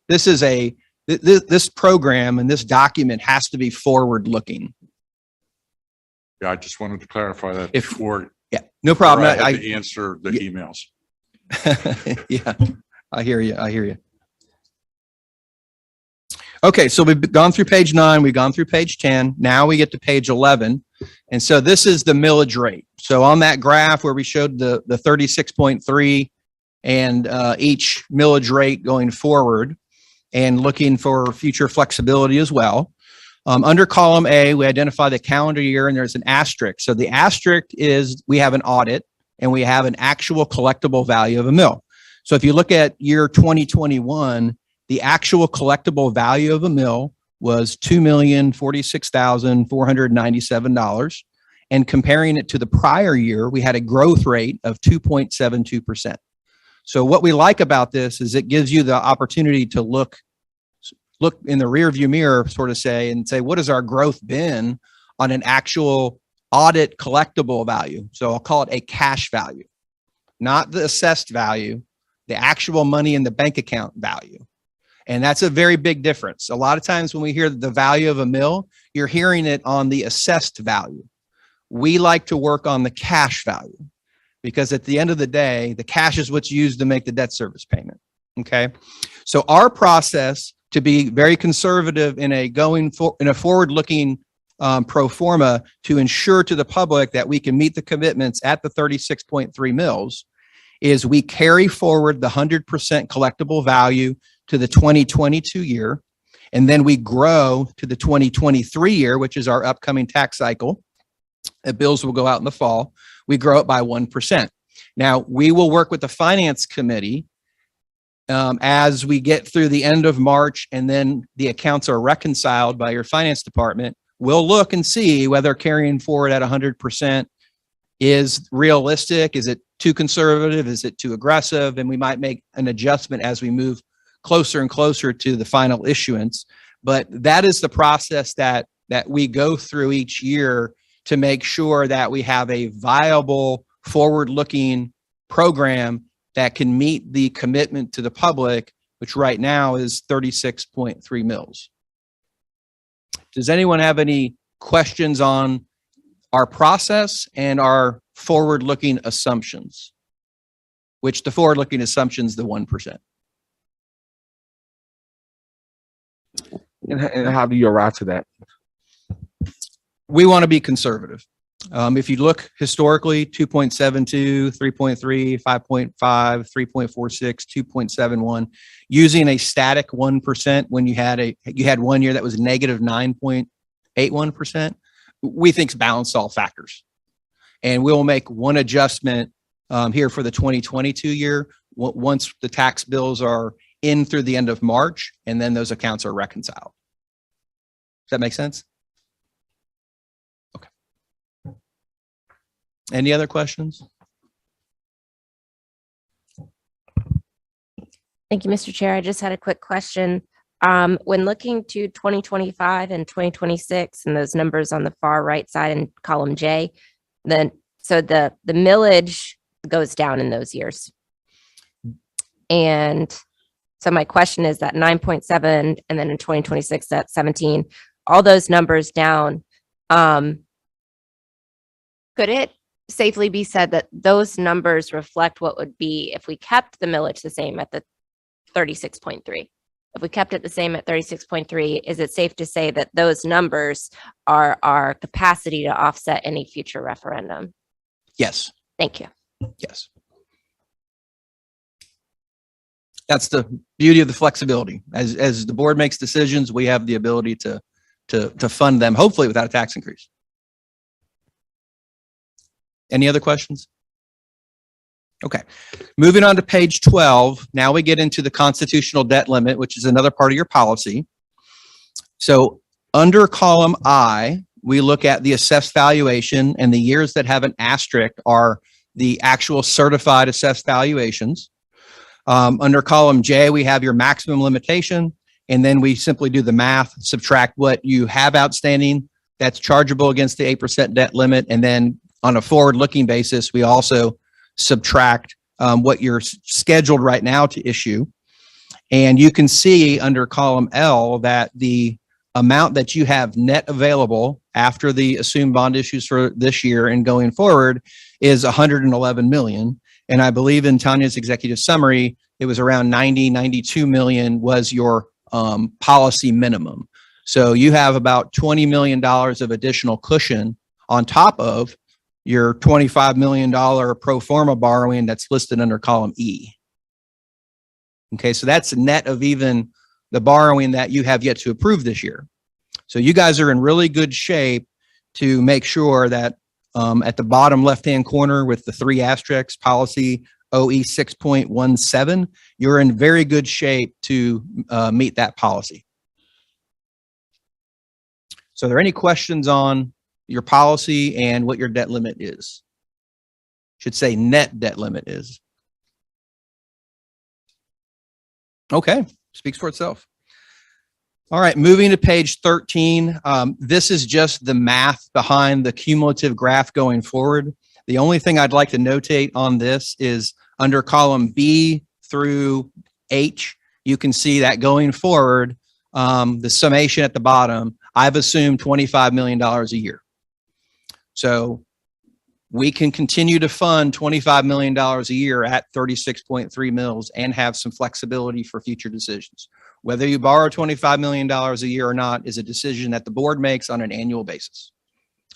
program and this document has to be forward looking. Yeah, I just wanted to clarify that If- before. Yeah, no problem. I had to answer the emails. Yeah, I hear you. Okay, so we've gone through page 9, we've gone through page 10. Now we get to page 11. And so this is the millage rate. So on that graph where we showed the 36.3 and each millage rate going forward and looking for future flexibility as well. Under column A, we identify the calendar year and there's an asterisk. So the asterisk is we have an audit and we have an actual collectible value of a mill. So if you look at year 2021, the actual collectible value of a mill was $2,046,497. And comparing it to the prior year, we had a growth rate of 2.72%. So what we like about this is it gives you the opportunity to look in the rear view mirror, sort of say, what has our growth been on an actual audit collectible value? So I'll call it a cash value, not the assessed value, the actual money in the bank account value. And that's a very big difference. A lot of times when we hear the value of a mill, you're hearing it on the assessed value. We like to work on the cash value because at the end of the day, the cash is what's used to make the debt service payment. Okay. So our process to be very conservative in a forward-looking pro forma to ensure to the public that we can meet the commitments at the 36.3 mils is we carry forward the 100% collectible value to the 2022 year. And then we grow to the 2023 year, which is our upcoming tax cycle. The bills will go out in the fall. We grow it by 1%. Now, we will work with the finance committee as we get through the end of March and then the accounts are reconciled by your finance department. We'll look and see whether carrying forward at 100% is realistic. Is it too conservative? Is it too aggressive? And we might make an adjustment as we move closer and closer to the final issuance. But that is the process that we go through each year to make sure that we have a viable forward-looking program that can meet the commitment to the public, which right now is 36.3 mils. Does anyone have any questions on our process and our forward-looking assumptions? Which the forward-looking assumptions, the 1%. And how do you arrive to that? We want to be conservative. If you look historically, 2.72, 3.3, 5.5, 3.46, 2.71, using a static 1% when you had 1 year that was negative 9.81%, we think's balanced all factors. And we'll make one adjustment here for the 2022 year once the tax bills are in through the end of March, and then those accounts are reconciled. Does that make sense? Okay. Any other questions? Thank you, Mr. Chair. I just had a quick question. When looking to 2025 and 2026 and those numbers on the far right side in column J, so the millage goes down in those years. And so my question is that 9.7 and then in 2026 at 17, all those numbers down. Could it safely be said that those numbers reflect what would be if we kept the millage the same at the 36.3? If we kept it the same at 36.3, is it safe to say that those numbers are our capacity to offset any future referendum? Yes. Thank you. Yes. That's the beauty of the flexibility. As the board makes decisions, we have the ability to fund them, hopefully without a tax increase. Any other questions? Okay. Moving on to page 12. Now we get into the constitutional debt limit, which is another part of your policy. So under column I, we look at the assessed valuation, and the years that have an asterisk are the actual certified assessed valuations. Under column J, we have your maximum limitation, and then we simply do the math, subtract what you have outstanding that's chargeable against the 8% debt limit. And then on a forward-looking basis, we also subtract what you're scheduled right now to issue. And you can see under column L that the amount that you have net available after the assumed bond issues for this year and going forward is 111 million. And I believe in Tanya's executive summary, it was around 92 million was your policy minimum. So you have about $20 million of additional cushion on top of your $25 million pro forma borrowing that's listed under column E. Okay, so that's net of even the borrowing that you have yet to approve this year. So you guys are in really good shape to make sure that at the bottom left-hand corner with the 3 asterisks, policy OE 6.17, you're in very good shape to meet that policy. So are there any questions on your policy and what your debt limit is? Should say net debt limit is. Okay, speaks for itself. All right, moving to page 13. This is just the math behind the cumulative graph going forward. The only thing I'd like to notate on this is under column B through H, you can see that going forward, the summation at the bottom, I've assumed $25 million a year. So we can continue to fund $25 million a year at 36.3 mils and have some flexibility for future decisions. Whether you borrow $25 million a year or not is a decision that the board makes on an annual basis.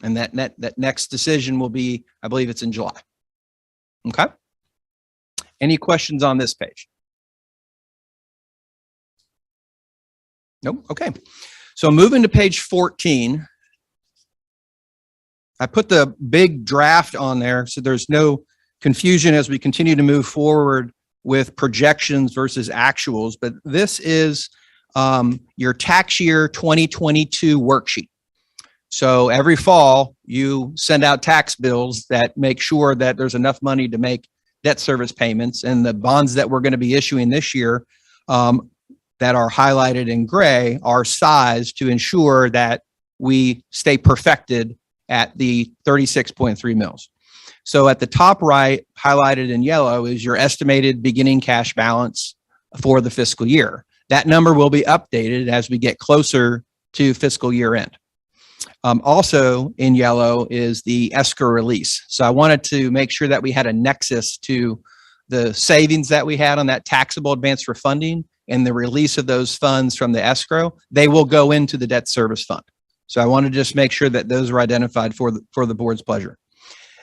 And that next decision will be, I believe it's in July. Okay. Any questions on this page? Nope. Okay. So moving to page 14, I put the big draft on there so there's no confusion as we continue to move forward with projections versus actuals, but this is your tax year 2022 worksheet. So every fall you send out tax bills that make sure that there's enough money to make debt service payments, and the bonds that we're going to be issuing this year that are highlighted in gray are sized to ensure that we stay perfected at the 36.3 mils. So at the top right, highlighted in yellow, is your estimated beginning cash balance for the fiscal year. That number will be updated as we get closer to fiscal year end. Also in yellow is the escrow release. So I wanted to make sure that we had a nexus to the savings that we had on that taxable advance refunding and the release of those funds from the escrow. They will go into the debt service fund. So I want to just make sure that those are identified for the board's pleasure.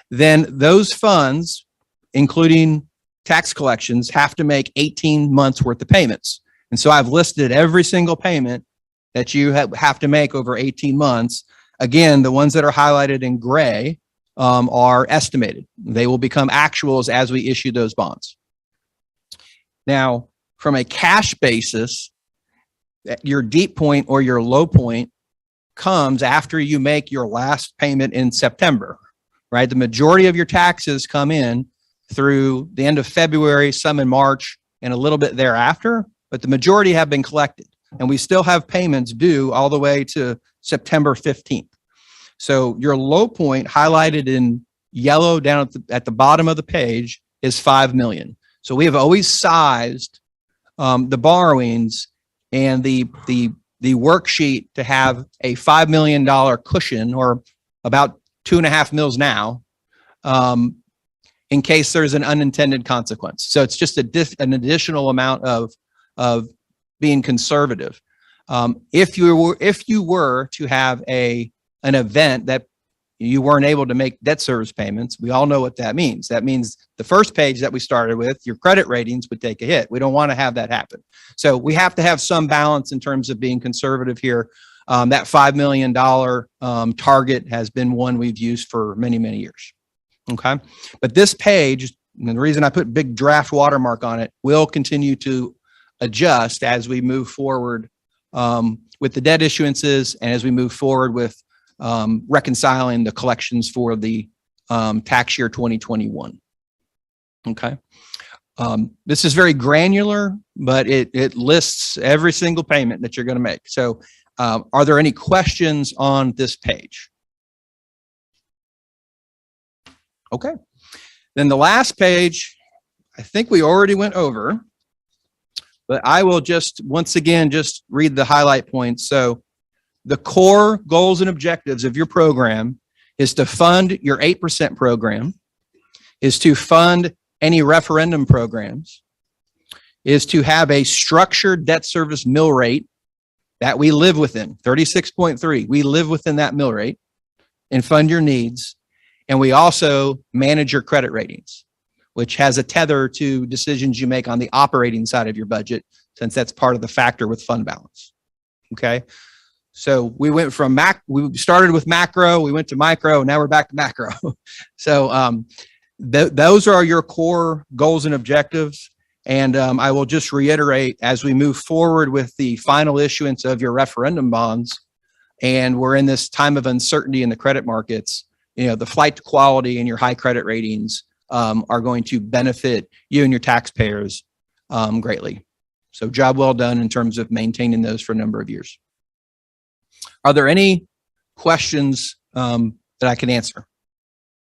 Then those funds, including tax collections, have to make 18 months worth of payments. And so I've listed every single payment that you have to make over 18 months. Again, the ones that are highlighted in gray are estimated. They will become actuals as we issue those bonds. Now, from a cash basis, your deep point or your low point comes after you make your last payment in September, right? The majority of your taxes come in through the end of February, some in March, and a little bit thereafter, but the majority have been collected. And we still have payments due all the way to September 15th. So your low point highlighted in yellow down at the bottom of the page is 5 million. So we have always sized the borrowings and the worksheet to have a $5 million cushion, or about 2.5 mils now, in case there's an unintended consequence. So it's just an additional amount of being conservative. If you were to have an event that you weren't able to make debt service payments, we all know what that means. That means the first page that we started with, your credit ratings would take a hit. We don't want to have that happen. So we have to have some balance in terms of being conservative here. That $5 million target has been one we've used for many, many years. Okay. But this page, and the reason I put big draft watermark on it, will continue to adjust as we move forward with the debt issuances and as we move forward with reconciling the collections for the tax year 2021. Okay. This is very granular, but it lists every single payment that you're going to make. So are there any questions on this page? Okay. Then the last page, I think we already went over, but I will just, once again, just read the highlight points. So the core goals and objectives of your program is to fund your 8% program, is to fund any referendum programs, is to have a structured debt service mill rate that we live within, 36.3. We live within that mill rate and fund your needs. And we also manage your credit ratings, which has a tether to decisions you make on the operating side of your budget, since that's part of the factor with fund balance. Okay. So we went from we started with macro, we went to micro, now we're back to macro. So those are your core goals and objectives. And I will just reiterate, as we move forward with the final issuance of your referendum bonds, and we're in this time of uncertainty in the credit markets, you know, the flight to quality and your high credit ratings are going to benefit you and your taxpayers greatly. So job well done in terms of maintaining those for a number of years. Are there any questions that I can answer?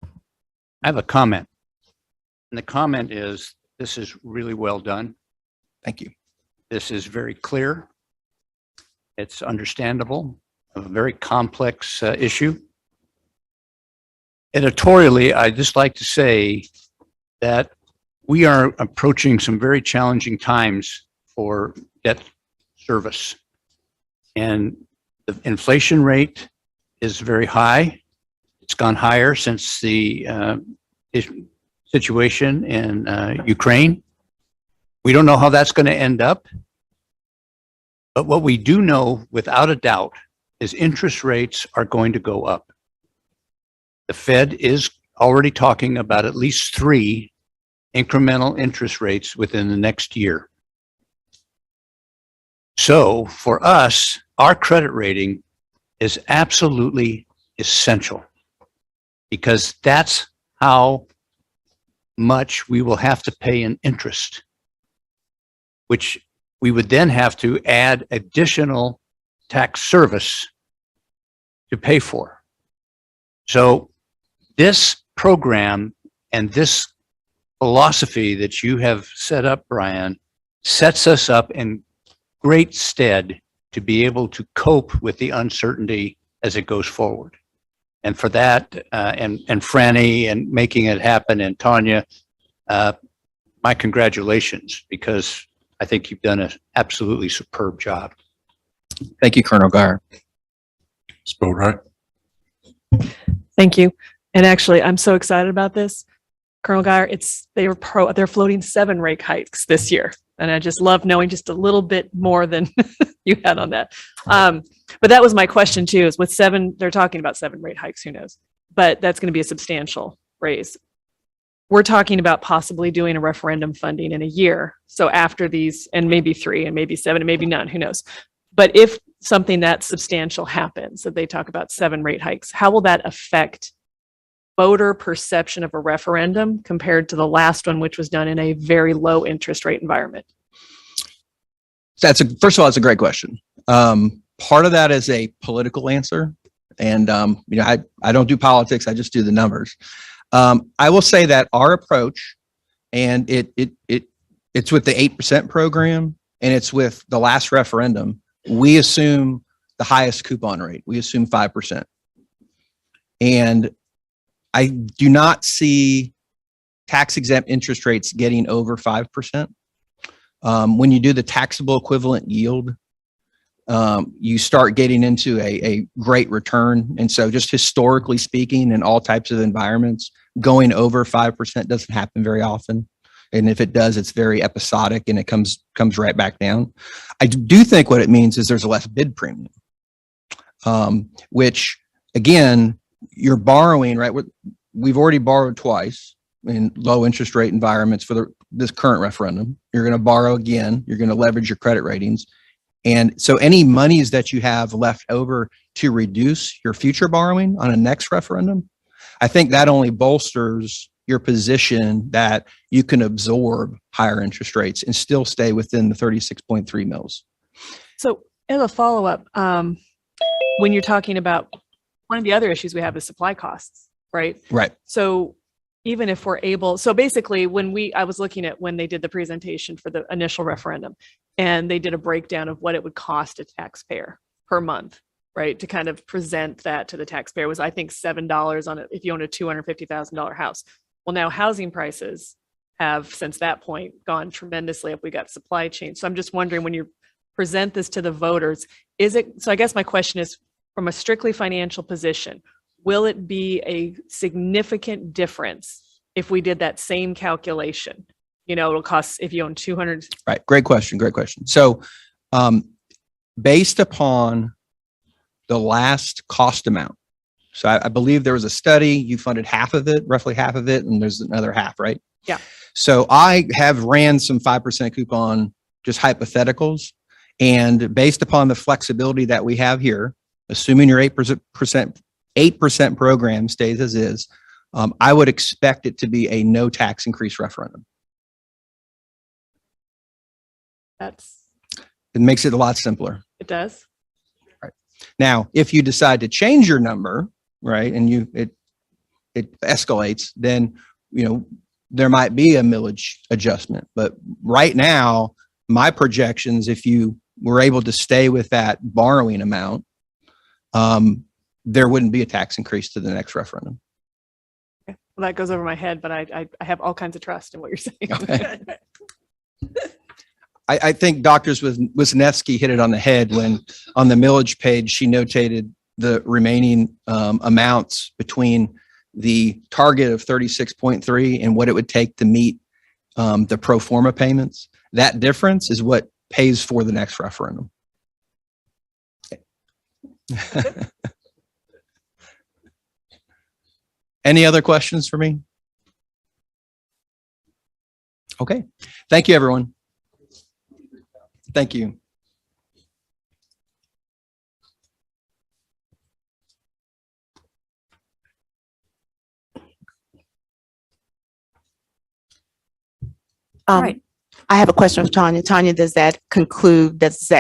I have a comment. And the comment is, this is really well done. Thank you. This is very clear. It's understandable, a very complex issue. Editorially, I'd just like to say that we are approaching some very challenging times for debt service. And the inflation rate is very high. It's gone higher since the situation in Ukraine. We don't know how that's going to end up. But what we do know without a doubt is interest rates are going to go up. The Fed is already talking about at least 3 incremental interest rates within the next year. So for us, our credit rating is absolutely essential, because that's how much we will have to pay in interest, which we would then have to add additional tax service to pay for. So this program and this philosophy that you have set up, Brian, sets us up in great stead to be able to cope with the uncertainty as it goes forward. And for that, and Franny and making it happen, and Tanya, my congratulations, because I think you've done an absolutely superb job. Thank you, Colonel Guyer. Ms. Boatright? Thank you. And actually, I'm so excited about this. Colonel Guyer, they're floating 7 rate hikes this year. And I just love knowing just a little bit more than you had on that. But that was my question too, is with 7, they're talking about 7 rate hikes, who knows? But that's going to be a substantial raise. We're talking about possibly doing a referendum funding in a year. So after these, and maybe 3 and maybe 7 and maybe none, who knows? But if something that substantial happens, that they talk about 7 rate hikes, how will that affect voter perception of a referendum compared to the last one, which was done in a very low interest rate environment? First of all, it's a great question. Part of that is a political answer. And, I don't do politics. I just do the numbers. I will say that our approach, and it's with the 8% program, and it's with the last referendum, we assume the highest coupon rate. We assume 5%. And I do not see tax exempt interest rates getting over 5%. When you do the taxable equivalent yield, you start getting into a great return. And so just historically speaking, in all types of environments, going over 5% doesn't happen very often. And if it does, it's very episodic and it comes right back down. I do think what it means is there's a less bid premium, which again, you're borrowing, right? We've already borrowed twice in low interest rate environments for this current referendum. You're going to borrow again. You're going to leverage your credit ratings. And so any monies that you have left over to reduce your future borrowing on a next referendum, I think that only bolsters your position that you can absorb higher interest rates and still stay within the 36.3 mils. So as a follow-up, when you're talking about one of the other issues we have is supply costs, right? Right. So even if we're able, so basically I was looking at when they did the presentation for the initial referendum, and they did a breakdown of what it would cost a taxpayer per month, right? To kind of present that to the taxpayer was, I think, $7 on it if you own a $250,000 house. Well, now housing prices have since that point gone tremendously up. We got supply chain. So I'm just wondering, when you present this to the voters, so I guess my question is, from a strictly financial position, will it be a significant difference if we did that same calculation? It'll cost, if you own 200. Right. Great question. Great question. So based upon the last cost amount, so I believe there was a study, you funded half of it, roughly half of it, and there's another half, right? Yeah. So I have ran some 5% coupon, just hypotheticals. And based upon the flexibility that we have here, assuming your 8% program stays as is, I would expect it to be a no tax increase referendum. It makes it a lot simpler. It does. Right. Now, if you decide to change your number, right, and it escalates, then there might be a millage adjustment. But right now, my projections, if you were able to stay with that borrowing amount, there wouldn't be a tax increase to the next referendum. Okay. Well, that goes over my head, but I have all kinds of trust in what you're saying. Okay. I think Dr. Wisniewski hit it on the head when on the millage page, she notated the remaining amounts between the target of 36.3 and what it would take to meet the pro forma payments. That difference is what pays for the next referendum. Any other questions for me? Okay. Thank you, everyone. Thank you. Right. I have a question for Tanya. Tanya, does that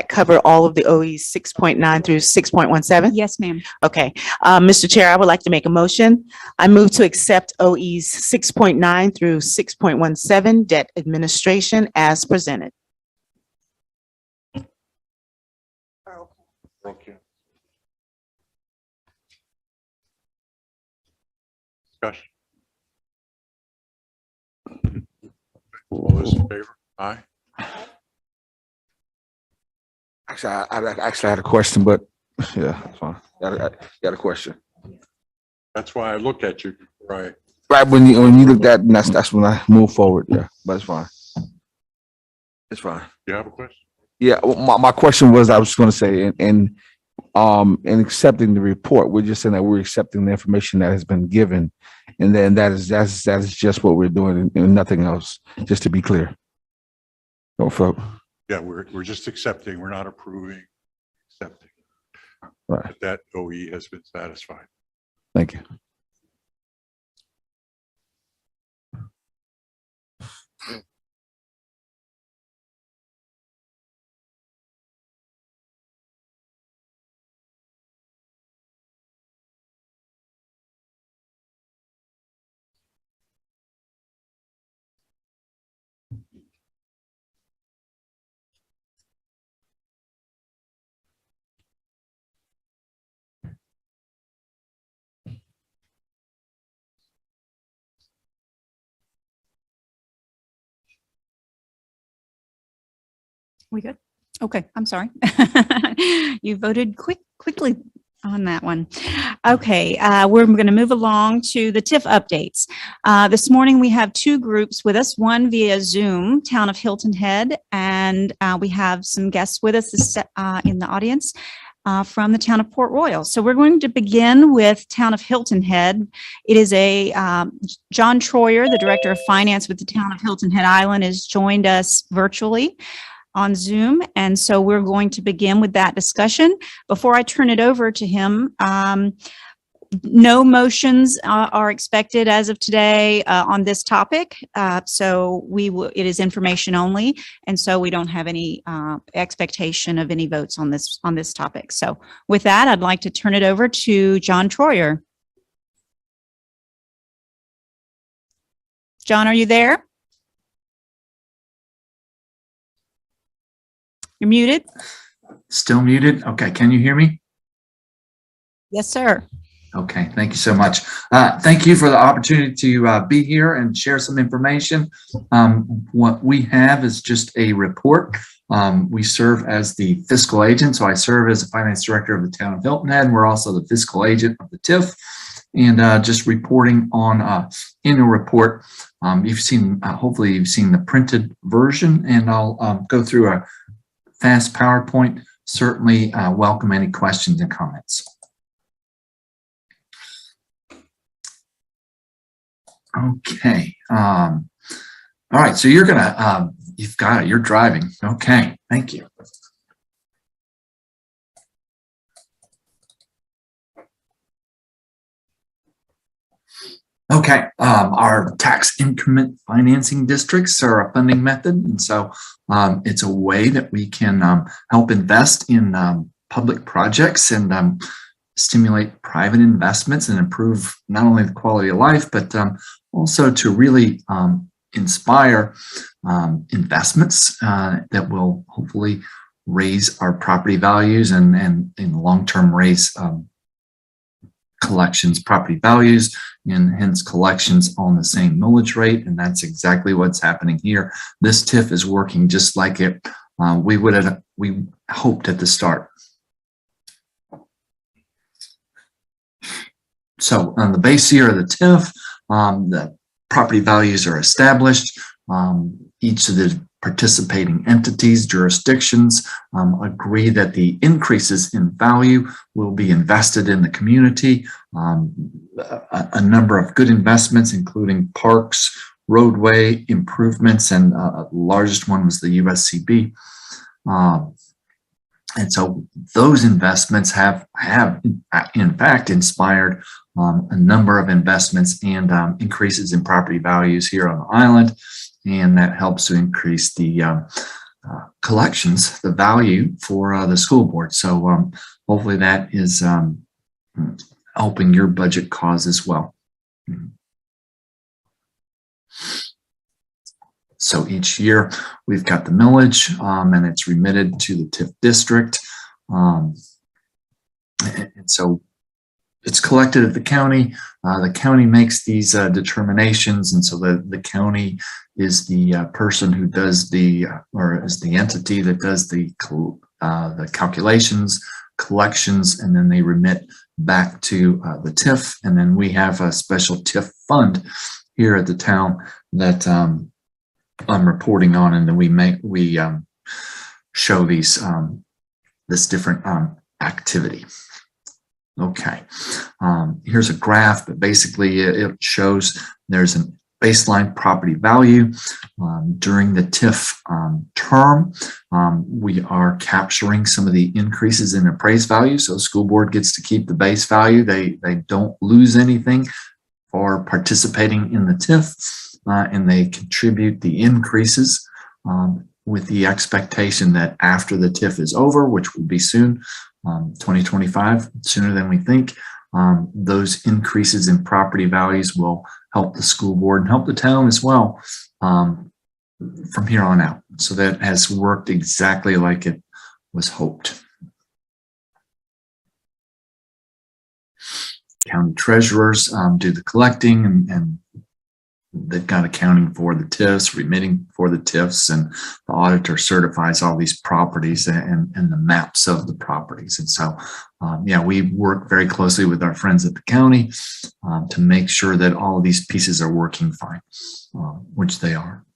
cover all of the OEs 6.9 through 6.17? Yes, ma'am. Okay. Mr. Chair, I would like to make a motion. I move to accept OEs 6.9 through 6.17 debt administration as presented. Discussion. All those in favor? Aye. Actually, I had a question, but yeah, that's fine. Got a question. That's why I looked at you. Right. Right when you looked at, and that's when I move forward. Yeah, but it's fine. It's fine. You have a question? Yeah, well, my question was, I was going to say, in accepting the report, we're just saying that we're accepting the information that has been given, and then that's just what we're doing, and nothing else. Just to be clear. Oh, folks. Yeah, we're just accepting. We're not approving. Accepting. Right. That OE has been satisfied. Thank you. We good? Okay, I'm sorry. You voted quickly on that one. Okay, we're going to move along to the TIF updates. This morning, we have two groups with us, one via Zoom, Town of Hilton Head, and we have some guests with us in the audience from the Town of Port Royal. So we're going to begin with Town of Hilton Head. It is John Troyer, the Director of Finance with the Town of Hilton Head Island, has joined us virtually on Zoom. And so we're going to begin with that discussion. Before I turn it over to him, no motions are expected as of today on this topic. So it is information only. And so we don't have any expectation of any votes on this topic. So with that, I'd like to turn it over to John Troyer. John, are you there? You're muted. Still muted? Okay, can you hear me? Yes, sir. Okay, thank you so much. Thank you for the opportunity to be here and share some information. What we have is just a report. We serve as the fiscal agent, so I serve as the finance director of the Town of Hilton Head, and we're also the fiscal agent of the TIF. And just reporting on in a report, you've seen, hopefully you've seen the printed version, and I'll go through a fast PowerPoint. Certainly welcome any questions and comments. Okay. All right. So you're gonna, you've got it. You're driving. Okay. Thank you. Okay. Our tax increment financing districts are a funding method. And so it's a way that we can help invest in public projects and stimulate private investments and improve not only the quality of life, but also to really inspire investments that will hopefully raise our property values and in the long term raise collections property values and hence collections on the same millage rate. And that's exactly what's happening here. This TIF is working just like it we hoped at the start. So on the base year of the TIF, the property values are established. Each of the participating entities, jurisdictions agree that the increases in value will be invested in the community. A number of good investments, including parks, roadway improvements, and the largest one was the USCB. And so those investments have in fact inspired a number of investments and increases in property values here on the island. And that helps to increase the collections, the value for the school board. So hopefully that is helping your budget cause as well. So each year we've got the millage and it's remitted to the TIF district. And so it's collected at the county. The county makes these determinations, and so the county is the person who does or is the entity that does the calculations, collections, and then they remit back to the TIF. And then we have a special TIF fund here at the town that I'm reporting on, and then we show these this different activity. Okay, here's a graph, but basically it shows there's a baseline property value during the TIF term. We are capturing some of the increases in appraised value, so the school board gets to keep the base value. They don't lose anything for participating in the TIF, and they contribute the increases with the expectation that after the TIF is over, which will be soon, 2025, sooner than we think, those increases in property values will help the school board and help the town as well from here on out. So that has worked exactly like it was hoped. County treasurers do the collecting, and they've got accounting for the TIFs, remitting for the TIFs, and the auditor certifies all these properties and the maps of the properties. And so, yeah, we work very closely with our friends at the county to make sure that all of these pieces are working fine, which they are.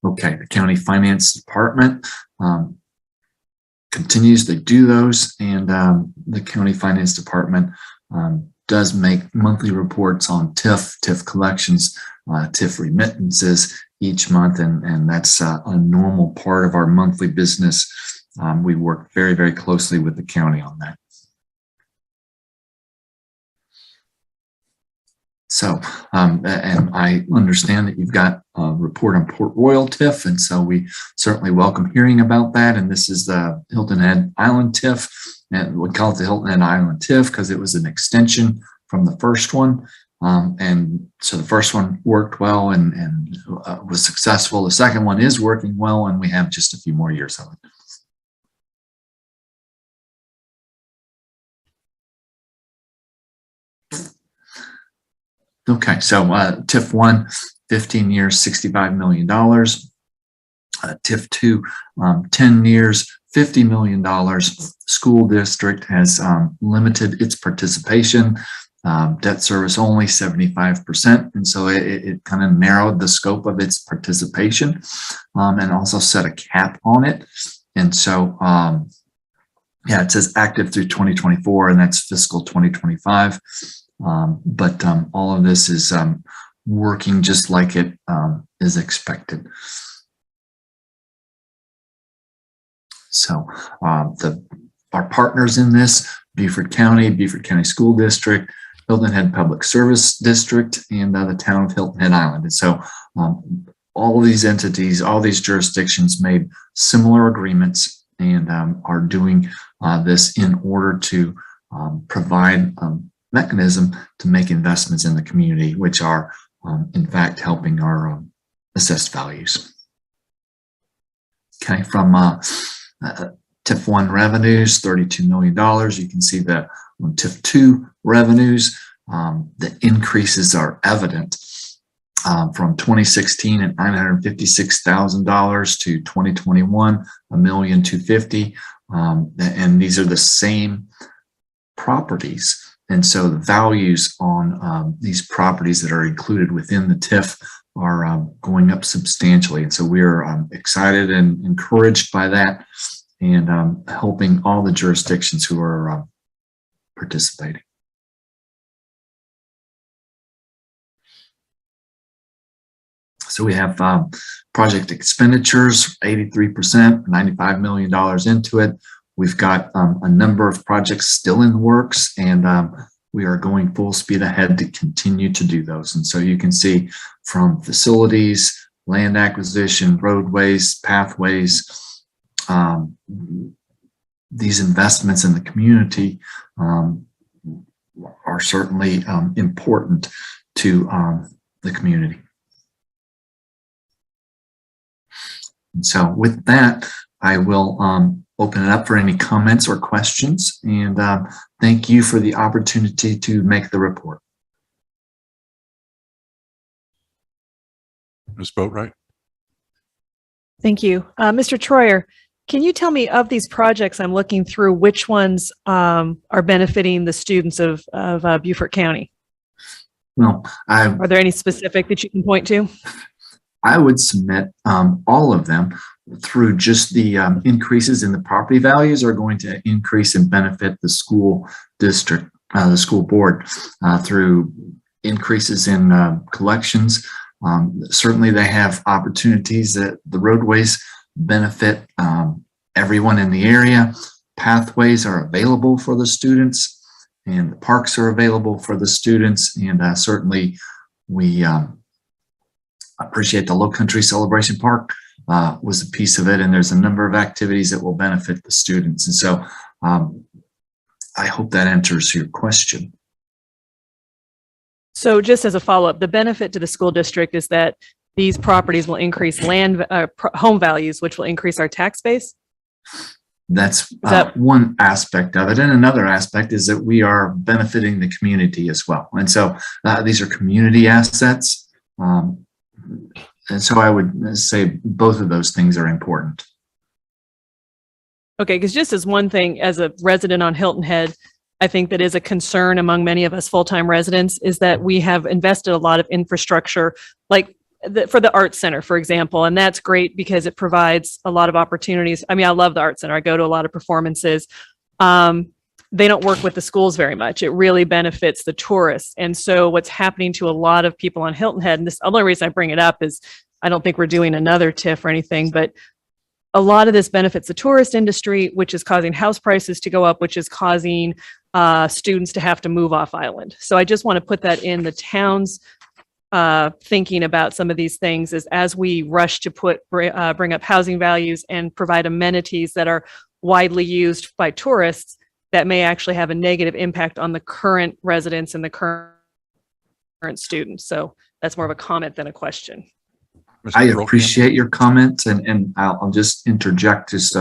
Okay, the county finance department continues to do those, and the county finance department does make monthly reports on TIF collections, TIF remittances each month, and that's a normal part of our monthly business. We work very, very closely with the county on that. So, and I understand that you've got a report on Port Royal TIF, and so we certainly welcome hearing about that. And this is the Hilton Head Island TIF, and we call it the Hilton Head Island TIF because it was an extension from the first one. And so the first one worked well and was successful. The second one is working well, and we have just a few more years of it. Okay, so TIF 1, 15 years, $65 million. TIF 2, 10 years, $50 million. School district has limited its participation, debt service only 75%. And so it kind of narrowed the scope of its participation and also set a cap on it. And so, yeah, it says active through 2024, and that's fiscal 2025. But all of this is working just like it is expected. So our partners in this, Beaufort County School District, Hilton Head Public Service District, and the town of Hilton Head Island. And so all of these entities, all these jurisdictions made similar agreements and are doing this in order to provide mechanism to make investments in the community, which are in fact helping our assessed values. Okay, from TIF 1 revenues, $32 million. You can see that on TIF 2 revenues, the increases are evident from 2016 at $956,000 to 2021, $1,250,000. And these are the same properties. And so the values on these properties that are included within the TIF are going up substantially. And so we're excited and encouraged by that, and helping all the jurisdictions who are participating. So we have project expenditures, 83%, $95 million into it. We've got a number of projects still in the works, and we are going full speed ahead to continue to do those. And so you can see from facilities, land acquisition, roadways, pathways, these investments in the community are certainly important to the community. And so with that, I will open it up for any comments or questions. And thank you for the opportunity to make the report. Ms. Boatright? Thank you. Mr. Troyer, can you tell me of these projects I'm looking through, which ones are benefiting the students of Beaufort County? Well, Are there any specific that you can point to? I would submit all of them through just the increases in the property values are going to increase and benefit the school district, the school board through increases in collections. Certainly they have opportunities that the roadways benefit everyone in the area. Pathways are available for the students and the parks are available for the students. And certainly we appreciate the Low Country Celebration Park was a piece of it. And there's a number of activities that will benefit the students. And so I hope that answers your question. So just as a follow-up, the benefit to the school district is that these properties will increase home values, which will increase our tax base? That's that one aspect of it. And another aspect is that we are benefiting the community as well. And so these are community assets. And so I would say both of those things are important. Okay, because just as one thing, as a resident on Hilton Head, I think that is a concern among many of us full-time residents is that we have invested a lot of infrastructure, like for the Arts Center, for example, and that's great because it provides a lot of opportunities. I mean, I love the Arts Center. I go to a lot of performances. They don't work with the schools very much. It really benefits the tourists. And so what's happening to a lot of people on Hilton Head, and this the only reason I bring it up is I don't think we're doing another TIF or anything, but a lot of this benefits the tourist industry, which is causing house prices to go up, which is causing students to have to move off island. So I just want to put that in the town's thinking about some of these things is as we rush to bring up housing values and provide amenities that are widely used by tourists, that may actually have a negative impact on the current residents and the current students. So that's more of a comment than a question. I appreciate your comments, and I'll just interject just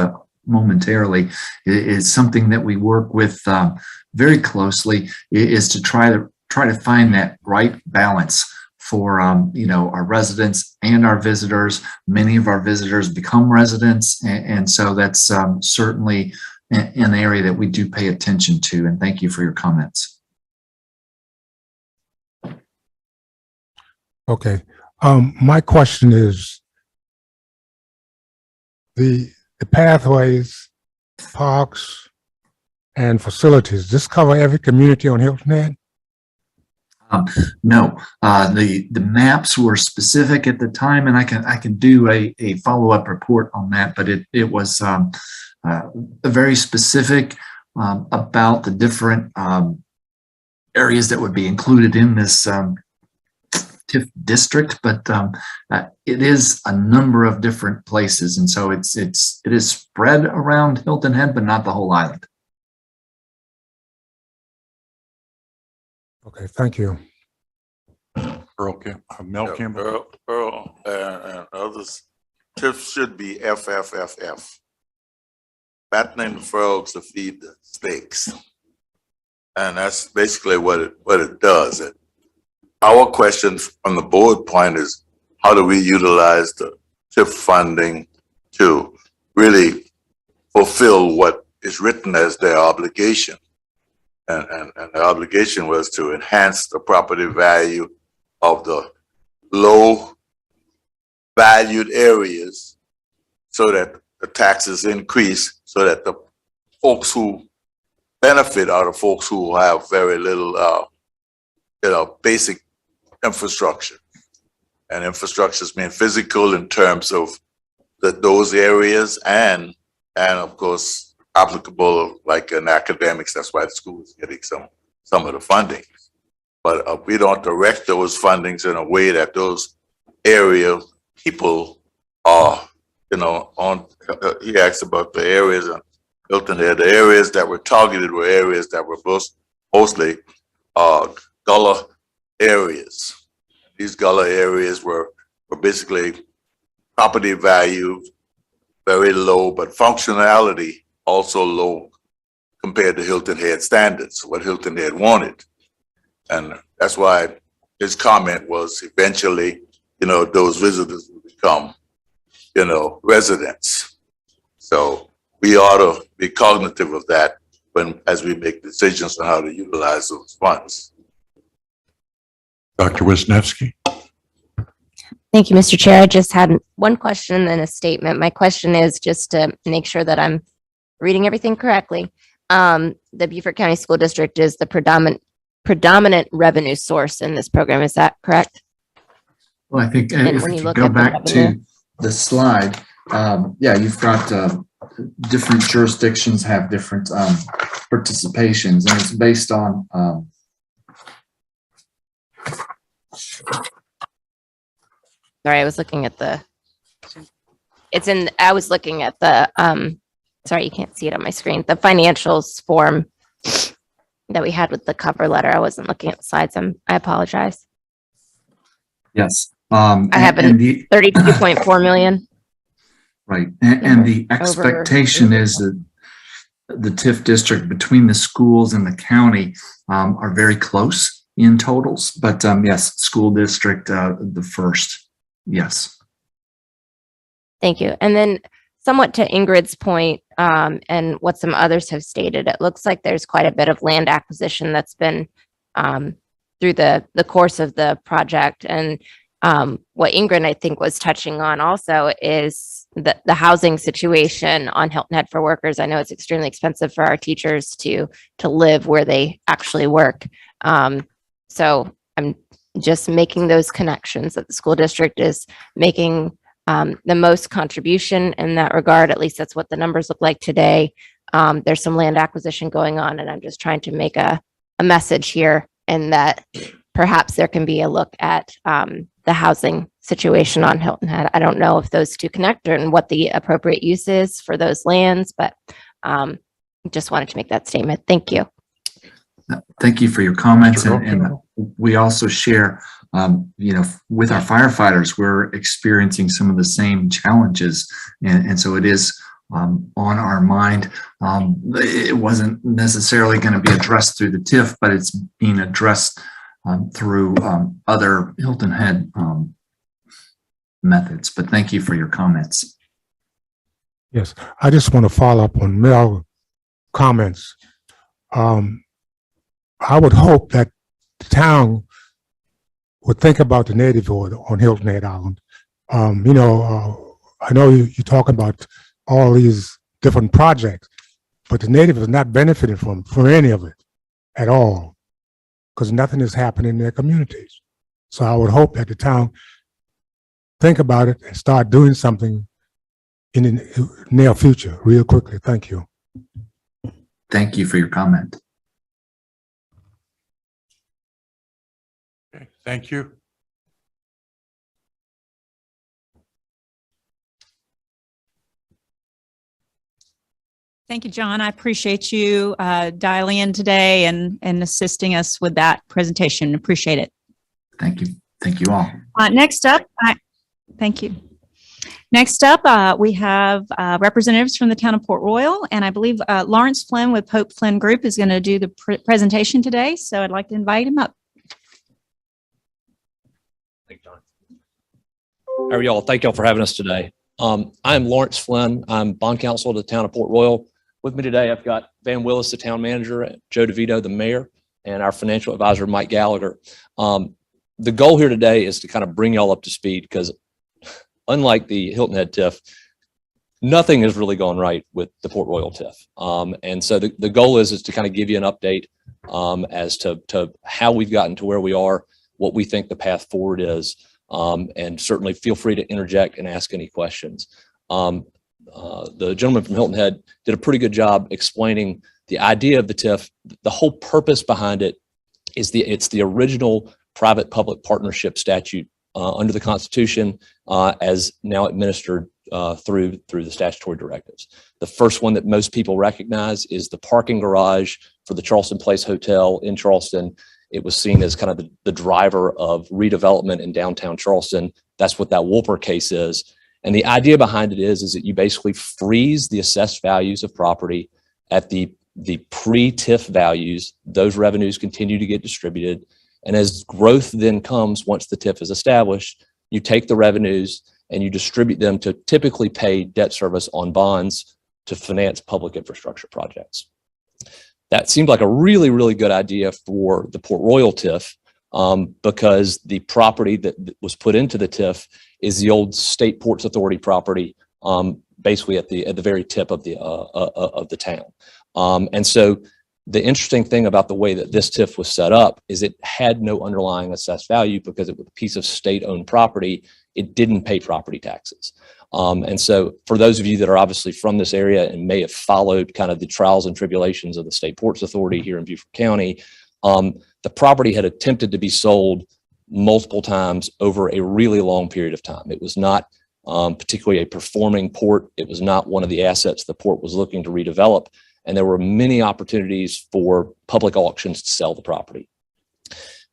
momentarily. It's something that we work with very closely is to try to find that right balance for our residents and our visitors. Many of our visitors become residents, and so that's certainly an area that we do pay attention to. And thank you for your comments. Okay. My question is the pathways, parks, and facilities. Does this cover every community on Hilton Head? No, the maps were specific at the time, and I can do a follow-up report on that, but it was very specific about the different areas that would be included in this TIF district, but it is a number of different places, and so it is spread around Hilton Head, but not the whole island. Okay, thank you. Mel Campbell. Earl and others, TIF should be FFFF. Fattening the frogs to feed the snakes. And that's basically what it does. Our question from the board point is, how do we utilize the TIF funding to really fulfill what is written as their obligation? And the obligation was to enhance the property value of the low valued areas so that the taxes increase, so that the folks who benefit are the folks who have very little, basic infrastructure. And infrastructures mean physical in terms of those areas and of course, applicable like in academics. That's why the school is getting some of the funding. But we don't direct those fundings in a way that those area people are, he asked about the areas in Hilton there. The areas that were targeted were areas that were mostly Gullah areas. These Gullah areas were basically property value very low, but functionality also low compared to Hilton Head standards, what Hilton Head wanted. And that's why his comment was eventually, those visitors will become, residents. So we ought to be cognitive of that as we make decisions on how to utilize those funds. Dr. Wisniewski. Thank you, Mr. Chair. I just had one question and then a statement. My question is just to make sure that I'm reading everything correctly. The Beaufort County School District is the predominant revenue source in this program. Is that correct? Well, I think And if when you you look go at the back to revenue- the slide, you've got different jurisdictions have different participations, and it's based on Sorry, I was looking at the, I was looking at the, sorry, you can't see it on my screen, the financials form that we had with the cover letter. I wasn't looking at the slides. I apologize. yes. I have and the 32.4 million. right, and the Over- expectation is that the TIF district between the schools and the county are very close in totals, but yes, school district the first. Yes. Thank you. And then somewhat to Ingrid's point, and what some others have stated, it looks like there's quite a bit of land acquisition that's been through the course of the project. And what Ingrid, I think, was touching on also is the housing situation on Hilton Head for workers. I know it's extremely expensive for our teachers to live where they actually work. So I'm just making those connections that the school district is making the most contribution in that regard. At least that's what the numbers look like today. There's some land acquisition going on, and I'm just trying to make a message here, and that perhaps there can be a look at the housing situation on Hilton Head. I don't know if those two connect and what the appropriate use is for those lands, but just wanted to make that statement. Thank you. Thank you for your comments, Sure. and we also share, with our firefighters, we're experiencing some of the same challenges, and so it is on our mind. It wasn't necessarily going to be addressed through the TIF, but it's being addressed through other Hilton Head methods. But thank you for your comments. Yes, I just want to follow up on Mel's comments. I would hope that the town would think about the native on Hilton Head Island. I know you're talking about all these different projects, but the native is not benefiting from any of it at all, because nothing is happening in their communities. So I would hope that the town think about it and start doing something in the near future, real quickly. Thank you. Thank you for your comment. Okay, thank you. Thank you, John. I appreciate you dialing in today and assisting us with that presentation. Appreciate it. Thank you. Thank you all. Next up, thank you. Next up, we have representatives from the town of Port Royal, and I believe Lawrence Flynn with Pope Flynn Group is going to do the presentation today. So I'd like to invite him up. Thank you, John. How are y'all? Thank y'all for having us today. I'm Lawrence Flynn. I'm bond counsel of the town of Port Royal. With me today, I've got Van Willis, the town manager, Joe DeVito, the mayor, and our financial advisor, Mike Gallagher. The goal here today is to kind of bring y'all up to speed, because unlike the Hilton Head TIF, nothing has really gone right with the Port Royal TIF. And so the goal is to kind of give you an update as to how we've gotten to where we are, what we think the path forward is, and certainly feel free to interject and ask any questions. The gentleman from Hilton Head did a pretty good job explaining the idea of the TIF. The whole purpose behind it is it's the original private-public partnership statute under the Constitution, as now administered through the statutory directives. The first one that most people recognize is the parking garage for the Charleston Place Hotel in Charleston. It was seen as kind of the driver of redevelopment in downtown Charleston. That's what that Wolper case is. And the idea behind it is that you basically freeze the assessed values of property at the pre-TIF values. Those revenues continue to get distributed. And as growth then comes, once the TIF is established, you take the revenues and you distribute them to typically pay debt service on bonds to finance public infrastructure projects. That seemed like a really, really good idea for the Port Royal TIF, because the property that was put into the TIF is the old State Ports Authority property, basically at the very tip of the town. And so the interesting thing about the way that this TIF was set up is it had no underlying assessed value because it was a piece of state-owned property. It didn't pay property taxes. And so for those of you that are obviously from this area and may have followed kind of the trials and tribulations of the State Ports Authority here in Beaufort County, the property had attempted to be sold multiple times over a really long period of time. It was not particularly a performing port. It was not one of the assets the port was looking to redevelop. And there were many opportunities for public auctions to sell the property.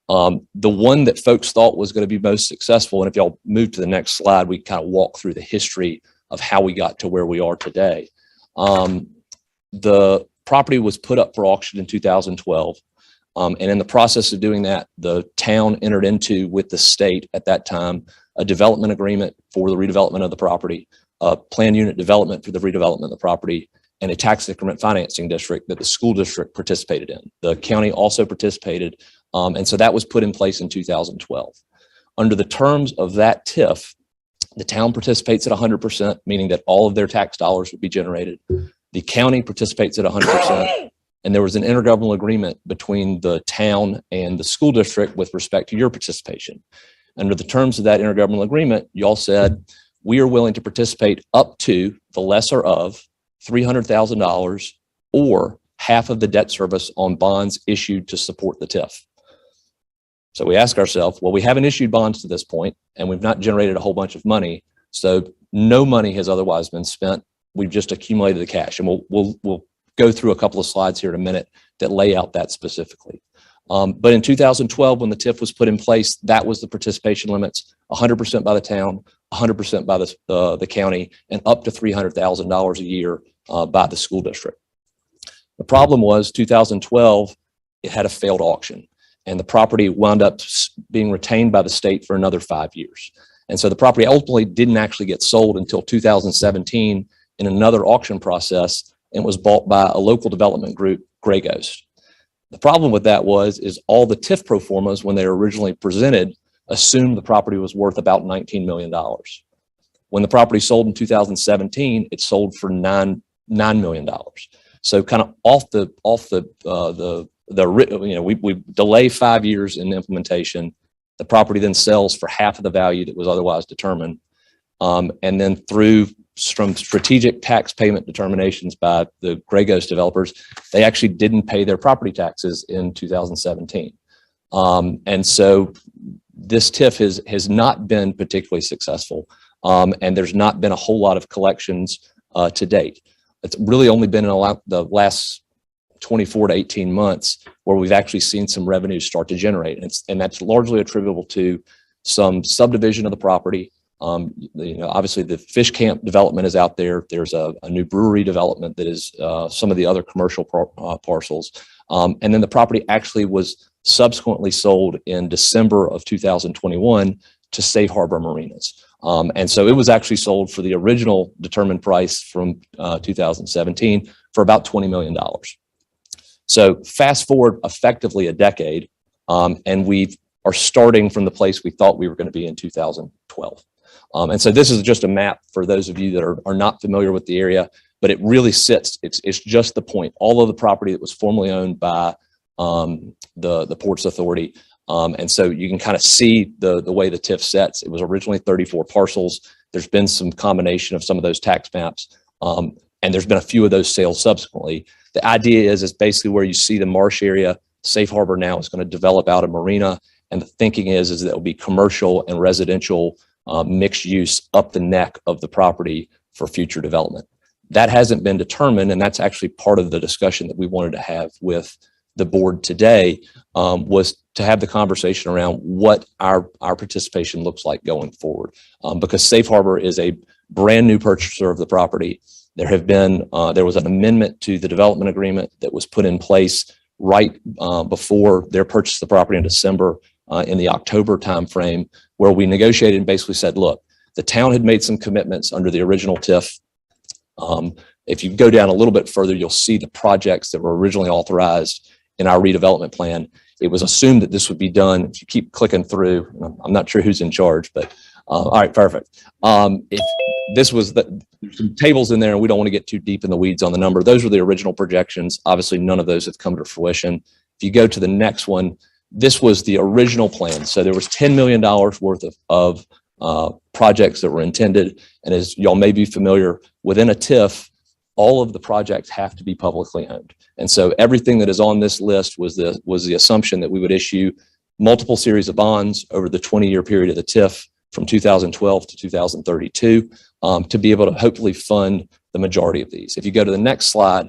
The one that folks thought was going to be most successful, and if y'all move to the next slide, we kind of walk through the history of how we got to where we are today. The property was put up for auction in 2012. And in the process of doing that, the town entered into with the state at that time a development agreement for the redevelopment of the property, a plan unit development for the redevelopment of the property, and a tax increment financing district that the school district participated in. The county also participated. And so that was put in place in 2012. Under the terms of that TIF, the town participates at 100%, meaning that all of their tax dollars would be generated. The county participates at 100%. And there was an intergovernmental agreement between the town and the school district with respect to your participation. Under the terms of that intergovernmental agreement, you all said, we are willing to participate up to the lesser of $300,000 or half of the debt service on bonds issued to support the TIF. So we ask ourselves, well, we haven't issued bonds to this point and we've not generated a whole bunch of money. So no money has otherwise been spent. We've just accumulated the cash, and we'll go through a couple of slides here in a minute that lay out that specifically. But in 2012, when the TIF was put in place, that was the participation limits, 100% by the town, 100% by the county, and up to $300,000 a year by the school district. The problem was 2012, it had a failed auction, and the property wound up being retained by the state for another 5 years. And so the property ultimately didn't actually get sold until 2017 in another auction process, and was bought by a local development group, Gray Ghost. The problem with that is all the TIF pro formas, when they were originally presented, assumed the property was worth about $19 million. When the property sold in 2017, it sold for $9 million. So kind of we delay 5 years in implementation. The property then sells for half of the value that was otherwise determined. And then from strategic tax payment determinations by the Gray Ghost developers, they actually didn't pay their property taxes in 2017. And so this TIF has not been particularly successful. And there's not been a whole lot of collections to date. It's really only been in the last 24 to 18 months where we've actually seen some revenues start to generate. And that's largely attributable to some subdivision of the property. Obviously the fish camp development is out there. There's a new brewery development that is some of the other commercial parcels. And then the property actually was subsequently sold in December of 2021 to Safe Harbor Marinas. And so it was actually sold for the original determined price from 2017 for about $20 million. So fast forward effectively a decade, and we are starting from the place we thought we were going to be in 2012. And so this is just a map for those of you that are not familiar with the area, but it really sits, it's just the point. All of the property that was formerly owned by the Ports Authority. And so you can kind of see the way the TIF sets. It was originally 34 parcels. There's been some combination of some of those tax maps. And there's been a few of those sales subsequently. The idea is basically where you see the marsh area. Safe Harbor now is going to develop out a marina. And the thinking is that it will be commercial and residential mixed use up the neck of the property for future development. That hasn't been determined, and that's actually part of the discussion that we wanted to have with the board today, was to have the conversation around what our participation looks like going forward. Because Safe Harbor is a brand new purchaser of the property. There was an amendment to the development agreement that was put in place right before their purchase of the property in December, in the October timeframe, where we negotiated and basically said, look, the town had made some commitments under the original TIF. If you go down a little bit further, you'll see the projects that were originally authorized in our redevelopment plan. It was assumed that this would be done. If you keep clicking through, I'm not sure who's in charge, but all right, perfect. If this was there's some tables in there, and we don't want to get too deep in the weeds on the number. Those were the original projections. Obviously, none of those have come to fruition. If you go to the next one, this was the original plan. So there was $10 million worth of projects that were intended. And as y'all may be familiar, within a TIF, all of the projects have to be publicly owned. And so everything that is on this list was the assumption that we would issue multiple series of bonds over the 20-year period of the TIF from 2012 to 2032 to be able to hopefully fund the majority of these. If you go to the next slide,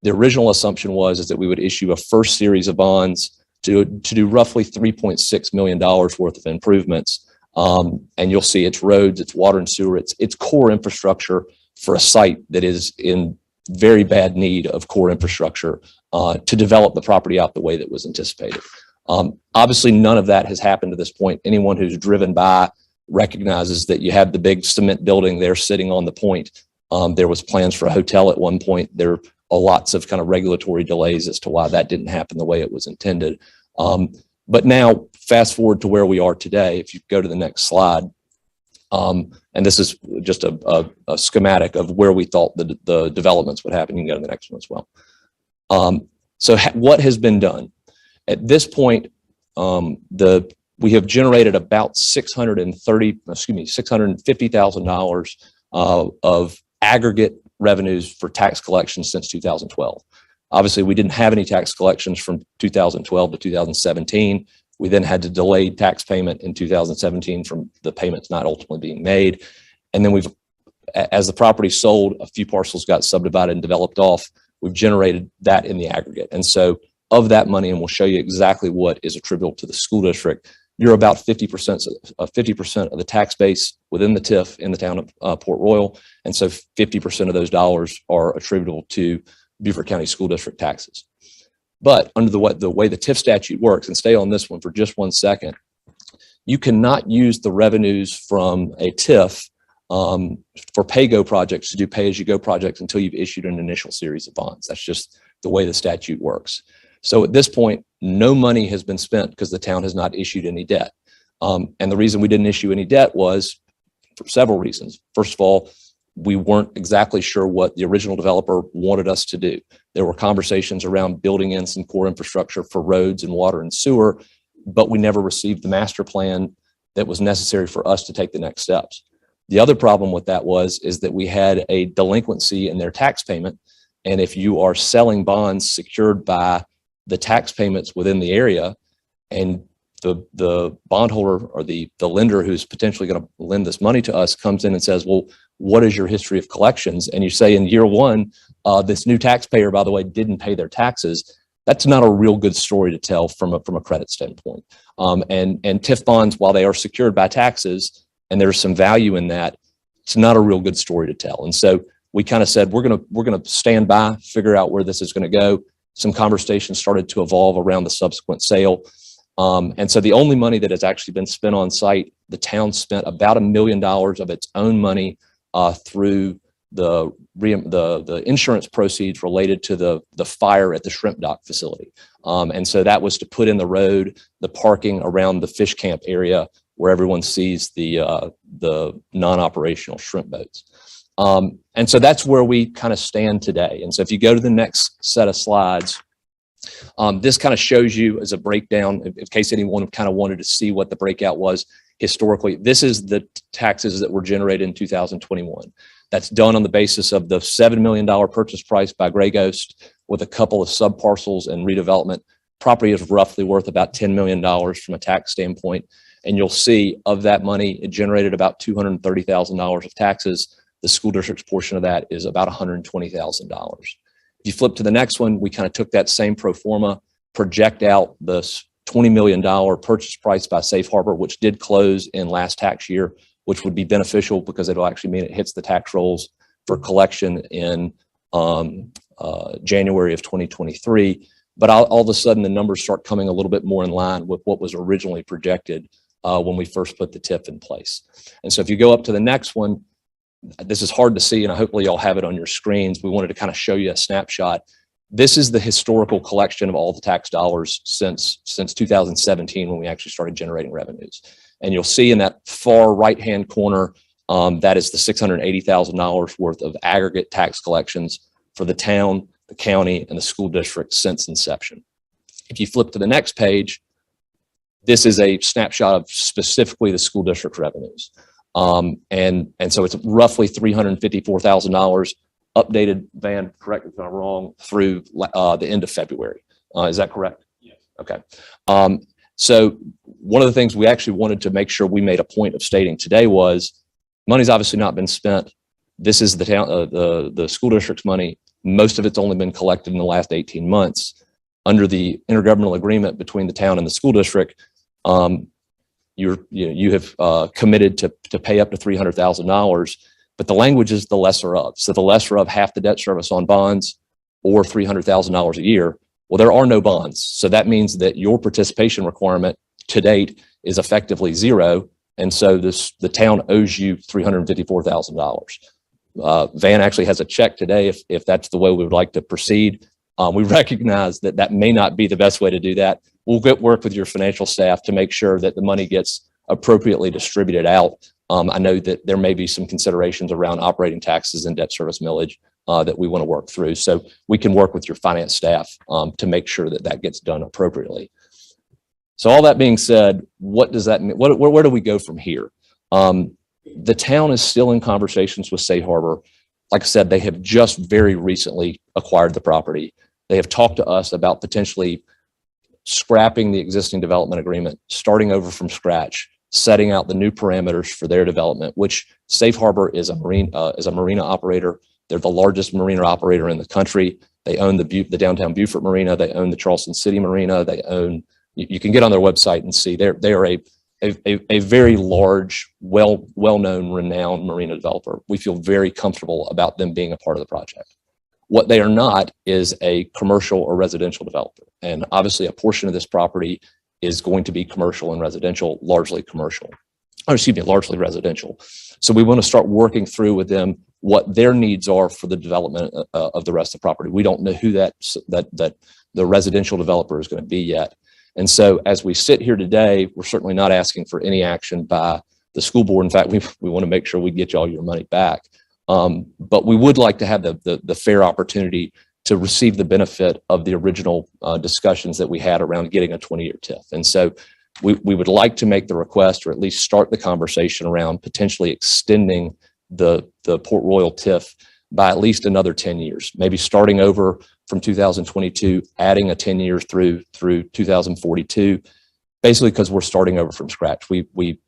the original assumption is that we would issue a first series of bonds to do roughly $3.6 million worth of improvements. And you'll see it's roads, it's water and sewer, it's core infrastructure for a site that is in very bad need of core infrastructure to develop the property out the way that was anticipated. Obviously, none of that has happened to this point. Anyone who's driven by recognizes that you have the big cement building there sitting on the point. There was plans for a hotel at one point. There are lots of kind of regulatory delays as to why that didn't happen the way it was intended. But now, fast forward to where we are today, if you go to the next slide, and this is just a schematic of where we thought the developments would happen. You can go to the next one as well. So what has been done? At this point, we have generated about $650,000 of aggregate revenues for tax collections since 2012. Obviously, we didn't have any tax collections from 2012 to 2017. We then had to delay tax payment in 2017 from the payments not ultimately being made. And then as the property sold, a few parcels got subdivided and developed off. We've generated that in the aggregate. And so of that money, and we'll show you exactly what is attributable to the school district, you're about 50% of the tax base within the TIF in the town of Port Royal. And so 50% of those dollars are attributable to Beaufort County School District taxes. But under the way the TIF statute works, and stay on this one for just 1 second, you cannot use the revenues from a TIF for pay-go projects to do pay-as-you-go projects until you've issued an initial series of bonds. That's just the way the statute works. So at this point, no money has been spent because the town has not issued any debt. And the reason we didn't issue any debt was for several reasons. First of all, we weren't exactly sure what the original developer wanted us to do. There were conversations around building in some core infrastructure for roads and water and sewer, but we never received the master plan that was necessary for us to take the next steps. The other problem with that is that we had a delinquency in their tax payment. And if you are selling bonds secured by the tax payments within the area, and the bondholder or the lender who's potentially going to lend this money to us comes in and says, well, what is your history of collections? And you say in year one, this new taxpayer, by the way, didn't pay their taxes. That's not a real good story to tell from a credit standpoint. And TIF bonds, while they are secured by taxes and there's some value in that, it's not a real good story to tell. And so we kind of said, we're going to stand by, figure out where this is going to go. Some conversations started to evolve around the subsequent sale. And so the only money that has actually been spent on site, the town spent about $1 million of its own money through the insurance proceeds related to the fire at the shrimp dock facility. And so that was to put in the road, the parking around the fish camp area where everyone sees the non-operational shrimp boats. And so that's where we kind of stand today. And so if you go to the next set of slides, this kind of shows you as a breakdown, in case anyone kind of wanted to see what the breakout was historically. This is the taxes that were generated in 2021. That's done on the basis of the $7 million purchase price by Gray Ghost with a couple of sub parcels and redevelopment. Property is roughly worth about $10 million from a tax standpoint. And you'll see of that money, it generated about $230,000 of taxes. The school district's portion of that is about $120,000. If you flip to the next one, we kind of took that same pro forma, project out the $20 million purchase price by Safe Harbor, which did close in last tax year which would be beneficial because it'll actually mean it hits the tax rolls for collection in January of 2023. But all of a sudden, the numbers start coming a little bit more in line with what was originally projected when we first put the TIF in place. And so if you go up to the next one, this is hard to see, and hopefully y'all have it on your screens. We wanted to kind of show you a snapshot. This is the historical collection of all the tax dollars since 2017, when we actually started generating revenues. And you'll see in that far right-hand corner, that is the $680,000 worth of aggregate tax collections for the town, the county, and the school district since inception. If you flip to the next page, this is a snapshot of specifically the school district revenues. And so it's roughly $354,000 updated, Van, correct me if I'm wrong, through the end of February. Is that correct? Yes. Okay. So one of the things we actually wanted to make sure we made a point of stating today was money's obviously not been spent. This is the town, the school district's money. Most of it's only been collected in the last 18 months. Under the intergovernmental agreement between the town and the school district, you have committed to pay up to $300,000, but the language is the lesser of. So the lesser of half the debt service on bonds or $300,000 a year. Well, there are no bonds. So that means that your participation requirement to date is effectively zero. And so the town owes you $354,000. Van actually has a check today if that's the way we would like to proceed. We recognize that may not be the best way to do that. We'll work with your financial staff to make sure that the money gets appropriately distributed out. I know that there may be some considerations around operating taxes and debt service millage that we want to work through. So we can work with your finance staff to make sure that that gets done appropriately. So all that being said, what does that mean? Where do we go from here? The town is still in conversations with Safe Harbor. Like I said, they have just very recently acquired the property. They have talked to us about potentially scrapping the existing development agreement, starting over from scratch, setting out the new parameters for their development, which Safe Harbor is a marina operator. They're the largest marina operator in the country. They own the downtown Beaufort Marina. They own the Charleston City Marina. They own, you can get on their website and see they are a very large, well-known, renowned marina developer. We feel very comfortable about them being a part of the project. What they are not is a commercial or residential developer. And obviously a portion of this property is going to be commercial and residential, largely largely residential. So we want to start working through with them what their needs are for the development of the rest of the property. We don't know who that the residential developer is going to be yet. And so as we sit here today, we're certainly not asking for any action by the school board. In fact, we want to make sure we get you all your money back. But we would like to have the fair opportunity to receive the benefit of the original discussions that we had around getting a 20-year TIF. And so we would like to make the request, or at least start the conversation around potentially extending the Port Royal TIF by at least another 10 years, maybe starting over from 2022, adding a 10 years through 2042, basically because we're starting over from scratch. We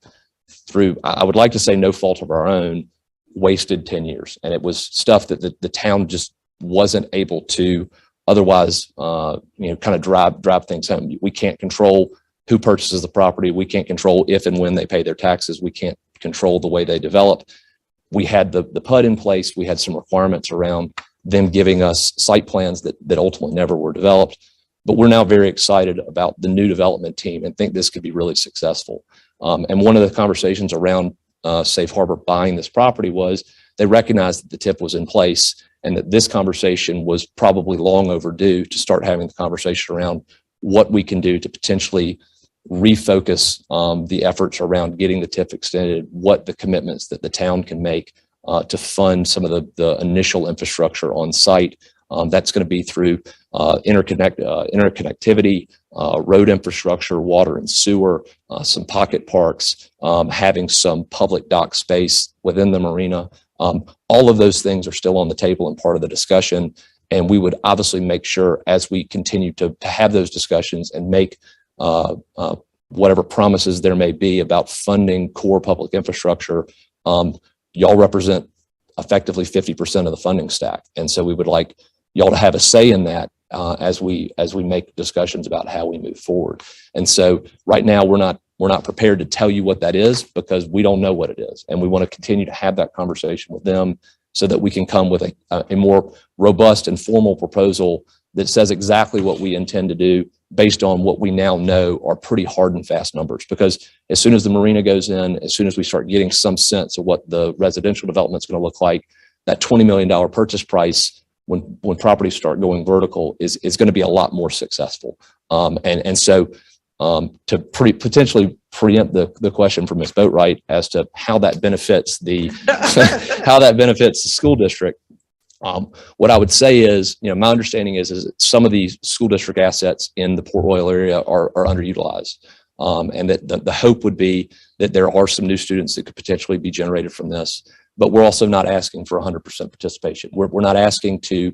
through, I would like to say no fault of our own, wasted 10 years. And it was stuff that the town just wasn't able to otherwise, kind of drive things home. We can't control who purchases the property. We can't control if and when they pay their taxes. We can't control the way they develop. We had the PUD in place. We had some requirements around them giving us site plans that ultimately never were developed. But we're now very excited about the new development team and think this could be really successful. And one of the conversations around Safe Harbor buying this property was they recognized that the TIF was in place and that this conversation was probably long overdue to start having the conversation around what we can do to potentially refocus the efforts around getting the TIF extended, what the commitments that the town can make to fund some of the initial infrastructure on site. That's going to be through interconnectivity, road infrastructure, water and sewer, some pocket parks, having some public dock space within the marina. All of those things are still on the table and part of the discussion. And we would obviously make sure as we continue to have those discussions and make whatever promises there may be about funding core public infrastructure, y'all represent effectively 50% of the funding stack. And so we would like y'all to have a say in that as we make discussions about how we move forward. And so right now we're not We're not prepared to tell you what that is because we don't know what it is. And we want to continue to have that conversation with them so that we can come with a more robust and formal proposal that says exactly what we intend to do based on what we now know are pretty hard and fast numbers. Because as soon as the marina goes in, as soon as we start getting some sense of what the residential development is going to look like, that $20 million purchase price, when properties start going vertical, is going to be a lot more successful. So to potentially preempt the question from Ms. Boatwright as to how that benefits the how that benefits the school district. What I would say is, my understanding is that some of these school district assets in the Port Royal area are underutilized. And that the hope would be that there are some new students that could potentially be generated from this. But we're also not asking for 100% participation. We're not asking to,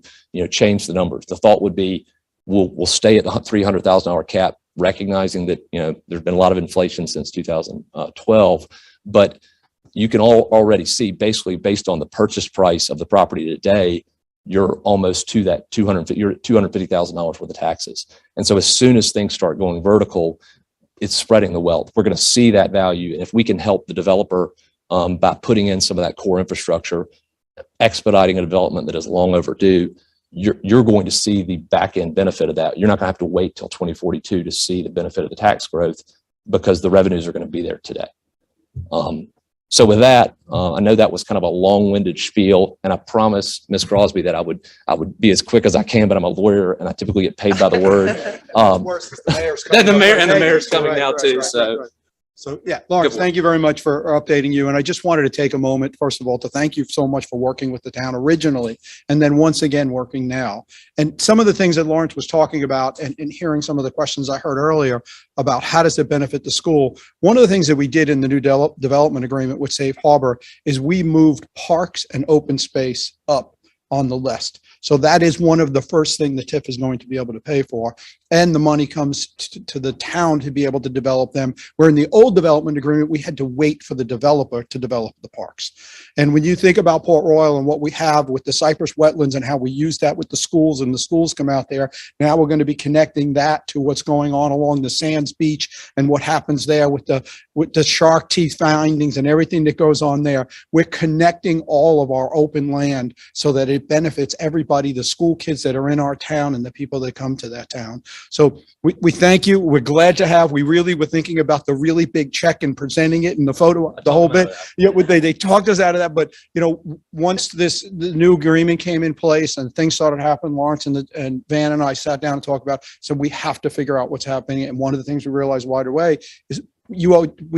change the numbers. The thought would be we'll stay at the $300,000 cap, recognizing that, there's been a lot of inflation since 2012, but you can already see, basically based on the purchase price of the property today, you're almost to that you're at $250,000 worth of taxes. And so as soon as things start going vertical, it's spreading the wealth. We're going to see that value. And if we can help the developer by putting in some of that core infrastructure, expediting a development that is long overdue, you're going to see the back end benefit of that. You're not going to have to wait till 2042 to see the benefit of the tax growth because the revenues are going to be there today. So with that, I know that was kind of a long-winded spiel, and I promised Ms. Crosby that I would be as quick as I can, but I'm a lawyer and I typically get paid by the word. The mayor's coming now too. So yeah, Lawrence, thank you very much for updating you. And I just wanted to take a moment, first of all, to thank you so much for working with the town originally, and then once again, working now. And some of the things that Lawrence was talking about and hearing some of the questions I heard earlier about how does it benefit the school. One of the things that we did in the new development agreement with Safe Harbor is we moved parks and open space up on the list. So that is one of the first thing the TIF is going to be able to pay for. And the money comes to the town to be able to develop them. Where in the old development agreement, we had to wait for the developer to develop the parks. And when you think about Port Royal and what we have with the Cypress wetlands and how we use that with the schools and the schools come out there, now we're going to be connecting that to what's going on along the Sands Beach and what happens there with the shark teeth findings and everything that goes on there. We're connecting all of our open land so that it benefits everybody, the school kids that are in our town and the people that come to that town. So we thank you. We're glad to have, we really were thinking about the really big check and presenting it in the photo, the whole bit. Yeah, they talked us out of that. But, once the new agreement came in place and things started happening, Lawrence and Van and I sat down and talked about, so we have to figure out what's happening. And one of the things we realized right away is we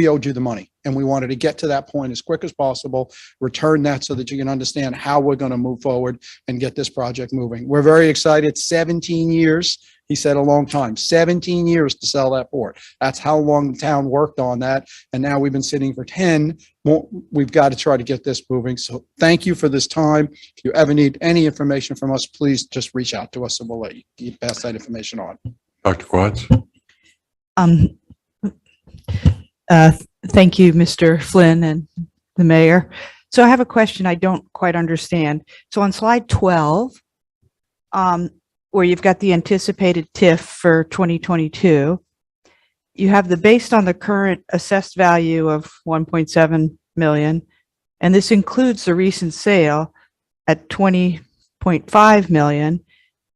owed you the money, and we wanted to get to that point as quick as possible, return that so that you can understand how we're going to move forward and get this project moving. We're very excited. 17 years. He said a long time, 17 years to sell that port. That's how long the town worked on that. And now we've been sitting for 10. We've got to try to get this moving. So thank you for this time. If you ever need any information from us, please just reach out to us and we'll let you pass that information on. Dr. Quads? Thank you, Mr. Flynn and the mayor. So I have a question I don't quite understand. So on slide 12, where you've got the anticipated TIF for 2022, you have the based on the current assessed value of 1.7 million, and this includes the recent sale at 20.5 million.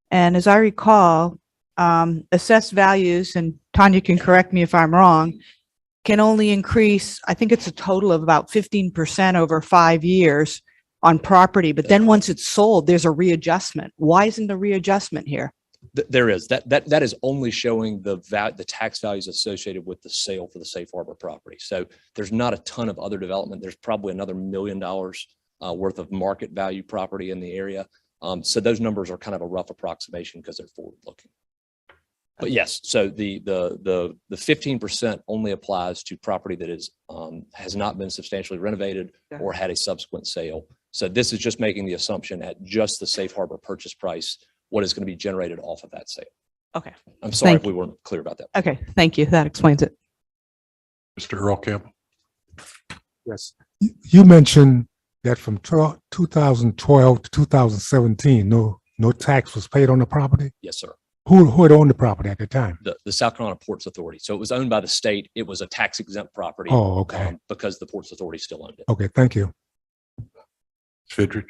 And as I recall, assessed values, and Tanya can correct me if I'm wrong, can only increase, I think it's a total of about 15% over 5 years on property. But then once it's sold, there's a readjustment. Why isn't a readjustment here? There is. That is only showing the tax values associated with the sale for the Safe Harbor property. So there's not a ton of other development. There's probably another $1 million worth of market value property in the area. So those numbers are kind of a rough approximation because they're forward looking. But yes, so the 15% only applies to property that is has not been substantially renovated or had a subsequent sale. So this is just making the assumption at just the Safe Harbor purchase price, what is going to be generated off of that sale. Okay. I'm sorry if we weren't clear about that. Okay, thank you. That explains it. Mr. Earl Campbell? Yes. You mentioned that from 2012 to 2017, no tax was paid on the property? Yes, sir. Who had owned the property at the time? The South Carolina Ports Authority. So it was owned by the state. It was a tax exempt property. Oh, okay. Because the Ports Authority still owned it. Okay, thank you. Fidrich?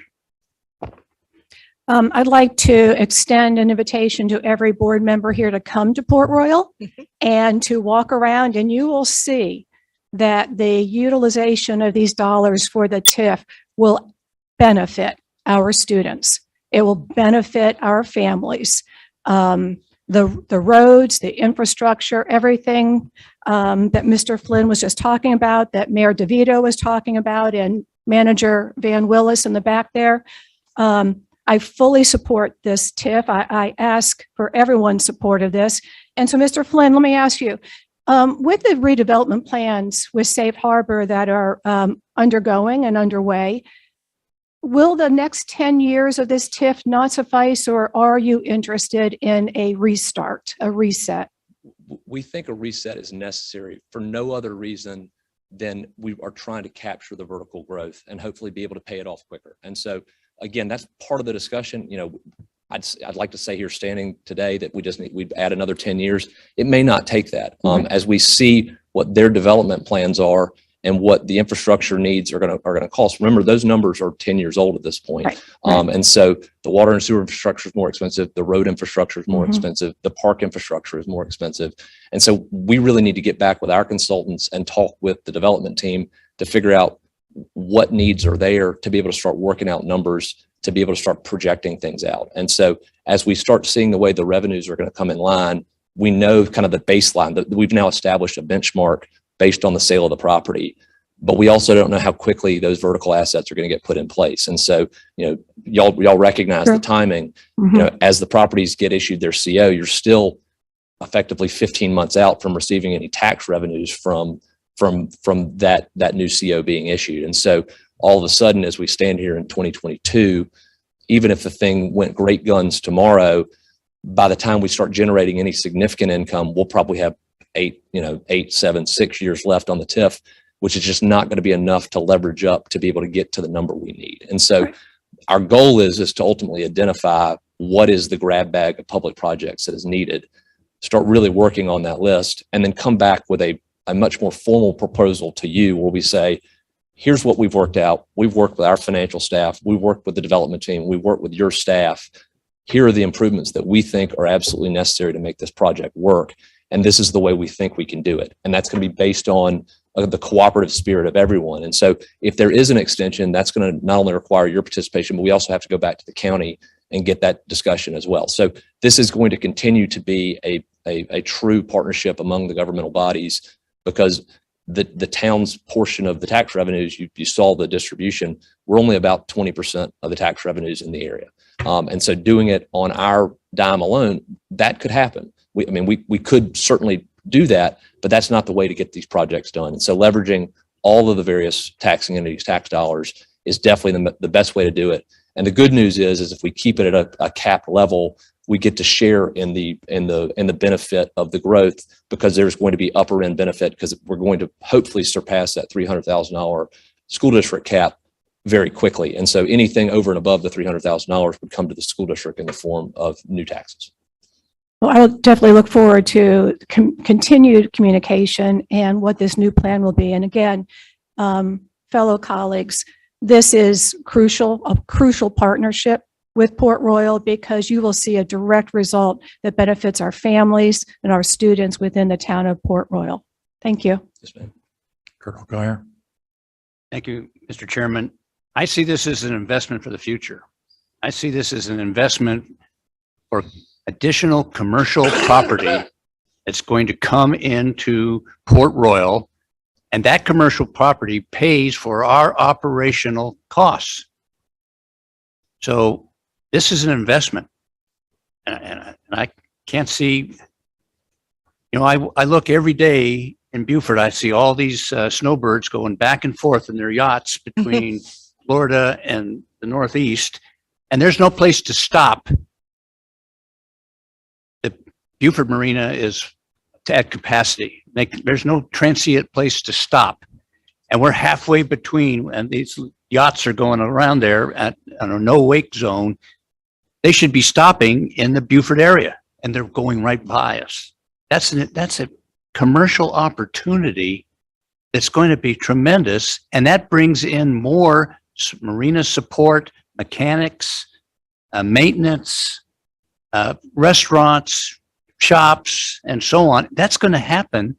I'd like to extend an invitation to every board member here to come to Port Royal and to walk around, and you will see that the utilization of these dollars for the TIF will benefit our students. It will benefit our families. The roads, the infrastructure, everything that Mr. Flynn was just talking about, that Mayor DeVito was talking about, and Manager Van Willis in the back there. I fully support this TIF. I ask for everyone's support of this. And so, Mr. Flynn, let me ask you, with the redevelopment plans with Safe Harbor that are undergoing and underway, will the next 10 years of this TIF not suffice, or are you interested in a restart, a reset? We think a reset is necessary for no other reason than we are trying to capture the vertical growth and hopefully be able to pay it off quicker. And so, again, that's part of the discussion. You know, I'd like to say here standing today that we'd add another 10 years. It may not take that. As we see what their development plans are and what the infrastructure needs are going to cost. Remember, those numbers are 10 years old at this point. Right. And so the water and sewer infrastructure is more expensive. The road infrastructure is more expensive. The park infrastructure is more expensive. And so we really need to get back with our consultants and talk with the development team to figure out what needs are there to be able to start working out numbers, to be able to start projecting things out. And so as we start seeing the way the revenues are going to come in line, we know kind of the baseline that we've now established a benchmark based on the sale of the property, but we also don't know how quickly those vertical assets are going to get put in place. And so, you know, y'all recognize the timing, you know, as the properties get issued their CO, you're still effectively 15 months out from receiving any tax revenues from that new CO being issued. And so all of a sudden, as we stand here in 2022, even if the thing went great guns tomorrow, by the time we start generating any significant income, we'll probably have 6 years left on the TIF, which is just not going to be enough to leverage up to be able to get to the number we need. And so our goal is to ultimately identify what is the grab bag of public projects that is needed, start really working on that list, and then come back with a much more formal proposal to you where we say, here's what we've worked out. We've worked with our financial staff. We've worked with the development team. We've worked with your staff. Here are the improvements that we think are absolutely necessary to make this project work. And this is the way we think we can do it. And that's going to be based on the cooperative spirit of everyone. And so if there is an extension, that's going to not only require your participation, but we also have to go back to the county and get that discussion as well. So this is going to continue to be a true partnership among the governmental bodies, because the town's portion of the tax revenues, you saw the distribution, we're only about 20% of the tax revenues in the area. And so doing it on our dime alone, that could happen. We could certainly do that, but that's not the way to get these projects done. And so leveraging all of the various taxing entities, tax dollars, is definitely the best way to do it. And the good news is if we keep it at a cap level, we get to share in the benefit of the growth, because there's going to be upper end benefit, because we're going to hopefully surpass that $300,000 school district cap very quickly. And so anything over and above the $300,000 would come to the school district in the form of new taxes. Well, I will definitely look forward to continued communication and what this new plan will be. And again, fellow colleagues, this is a crucial partnership with Port Royal, because you will see a direct result that benefits our families and our students within the town of Port Royal. Thank you. Yes, ma'am. Colonel Guyer? Thank you, Mr. Chairman. I see this as an investment for the future. I see this as an investment for additional commercial property that's going to come into Port Royal, and that commercial property pays for our operational costs. So this is an investment, and I can't see, I look every day in Beaufort, I see all these snowbirds going back and forth in their yachts between Florida and the Northeast, and there's no place to stop. The Beaufort Marina is at capacity. There's no transient place to stop, and we're halfway between, and these yachts are going around there at a no wake zone. They should be stopping in the Beaufort area, and they're going right by us. That's a commercial opportunity that's going to be tremendous. And that brings in more marina support, mechanics, maintenance, restaurants, shops, and so on. That's going to happen.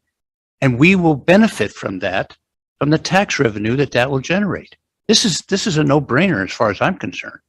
And we will benefit from that, from the tax revenue that will generate. This is a no-brainer as far as I'm concerned.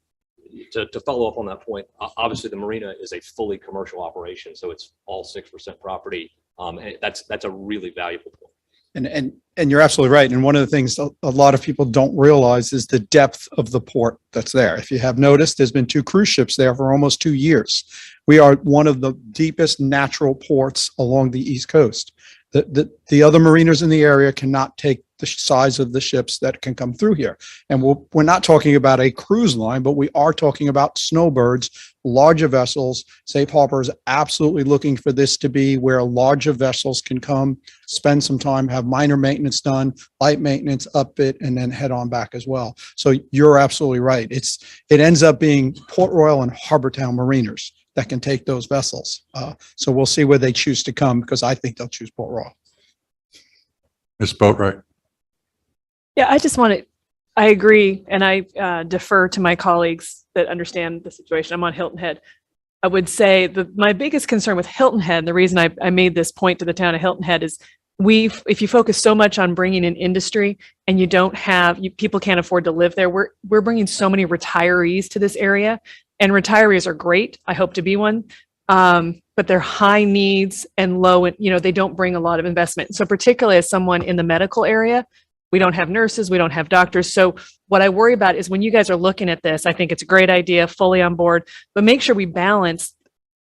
To follow up on that point, obviously the marina is a fully commercial operation, so it's all 6% property. And that's a really valuable point. And you're absolutely right. And one of the things a lot of people don't realize is the depth of the port that's there. If you have noticed, there's been 2 cruise ships there for almost 2 years. We are one of the deepest natural ports along the East Coast. The other marinas in the area cannot take the size of the ships that can come through here. And we're not talking about a cruise line, but we are talking about snowbirds, larger vessels. Safe Harbor is absolutely looking for this to be where larger vessels can come, spend some time, have minor maintenance done, light maintenance, upfit, and then head on back as well. So you're absolutely right. It ends up being Port Royal and Harbortown marinas that can take those vessels. So we'll see where they choose to come, because I think they'll choose Port Royal. Ms. Boatright. Yeah, I agree. And I defer to my colleagues that understand the situation. I'm on Hilton Head. I would say my biggest concern with Hilton Head, and the reason I made this point to the town of Hilton Head, is if you focus so much on bringing in industry and you don't have, people can't afford to live there. We're bringing so many retirees to this area, and retirees are great. I hope to be one. But they're high needs and low, they don't bring a lot of investment. So particularly as someone in the medical area, we don't have nurses, we don't have doctors. So what I worry about is when you guys are looking at this, I think it's a great idea, fully on board, but make sure we balance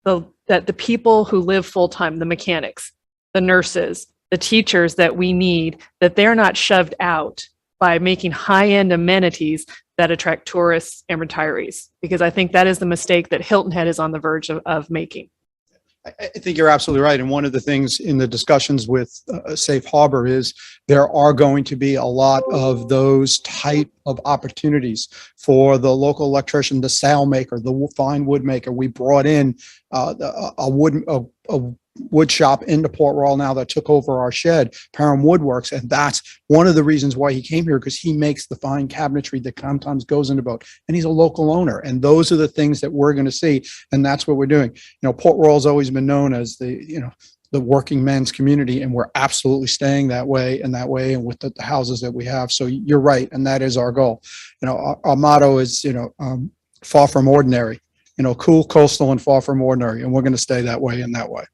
that the people who live full-time, the mechanics, the nurses, the teachers that we need, that they're not shoved out by making high-end amenities that attract tourists and retirees, because I think that is the mistake that Hilton Head is on the verge of making. I think you're absolutely right. And one of the things in the discussions with Safe Harbor is there are going to be a lot of those type of opportunities for the local electrician, the sail maker, the fine wood maker. We brought in a wood shop into Port Royal now that took over our shed, Parham Woodworks, and that's one of the reasons why he came here, because he makes the fine cabinetry that sometimes goes in the boat, and he's a local owner. And those are the things that we're going to see, and that's what we're doing. Port Royal's always been known as the working men's community, and we're absolutely staying that way and with the houses that we have. So you're right, and that is our goal. Our motto is far from ordinary, cool, coastal, and far from ordinary, and we're going to stay that way and that way.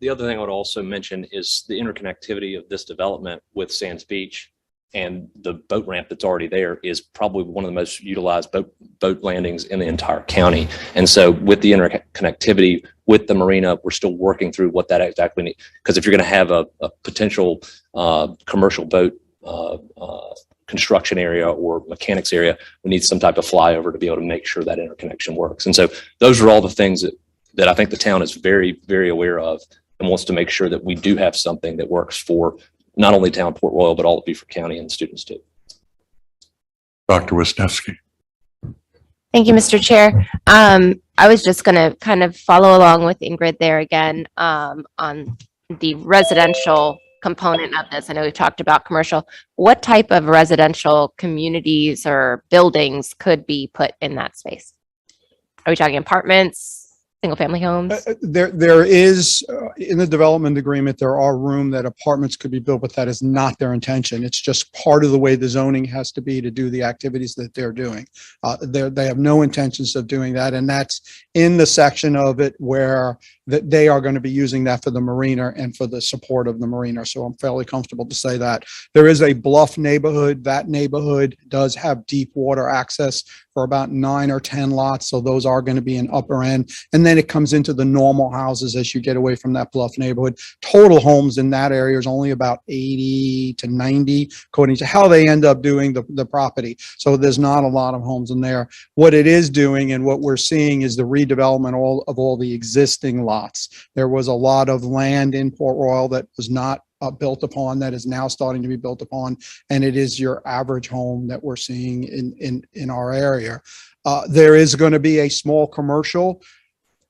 The other thing I would also mention is the interconnectivity of this development with Sands Beach, and the boat ramp that's already there is probably one of the most utilized boat landings in the entire county. And so with the interconnectivity with the marina, we're still working through what that exactly needs. Because if you're going to have a potential commercial boat construction area or mechanics area, we need some type of flyover to be able to make sure that interconnection works. And so those are all the things that I think the town is very, very aware of and wants to make sure that we do have something that works for not only town Port Royal, but all of Beaufort County and students too. Dr. Wisniewski. Thank you, Mr. Chair. I was just going to kind of follow along with Ingrid there again on the residential component of this. I know we've talked about commercial. What type of residential communities or buildings could be put in that space? Are we talking apartments? Single family homes? There is in the development agreement, there are room that apartments could be built, but that is not their intention. It's just part of the way the zoning has to be to do the activities that they're doing. They have no intentions of doing that. And that's in the section of it where that they are going to be using that for the marina and for the support of the marina. So I'm fairly comfortable to say that. There is a bluff neighborhood. That neighborhood does have deep water access for about 9 or 10 lots. So those are going to be an upper end. And then it comes into the normal houses as you get away from that bluff neighborhood. Total homes in that area is only about 80 to 90, according to how they end up doing the property. So there's not a lot of homes in there. What it is doing and what we're seeing is the redevelopment of all the existing lots. There was a lot of land in Port Royal that was not built upon that is now starting to be built upon, and it is your average home that we're seeing in our area. There is going to be a small commercial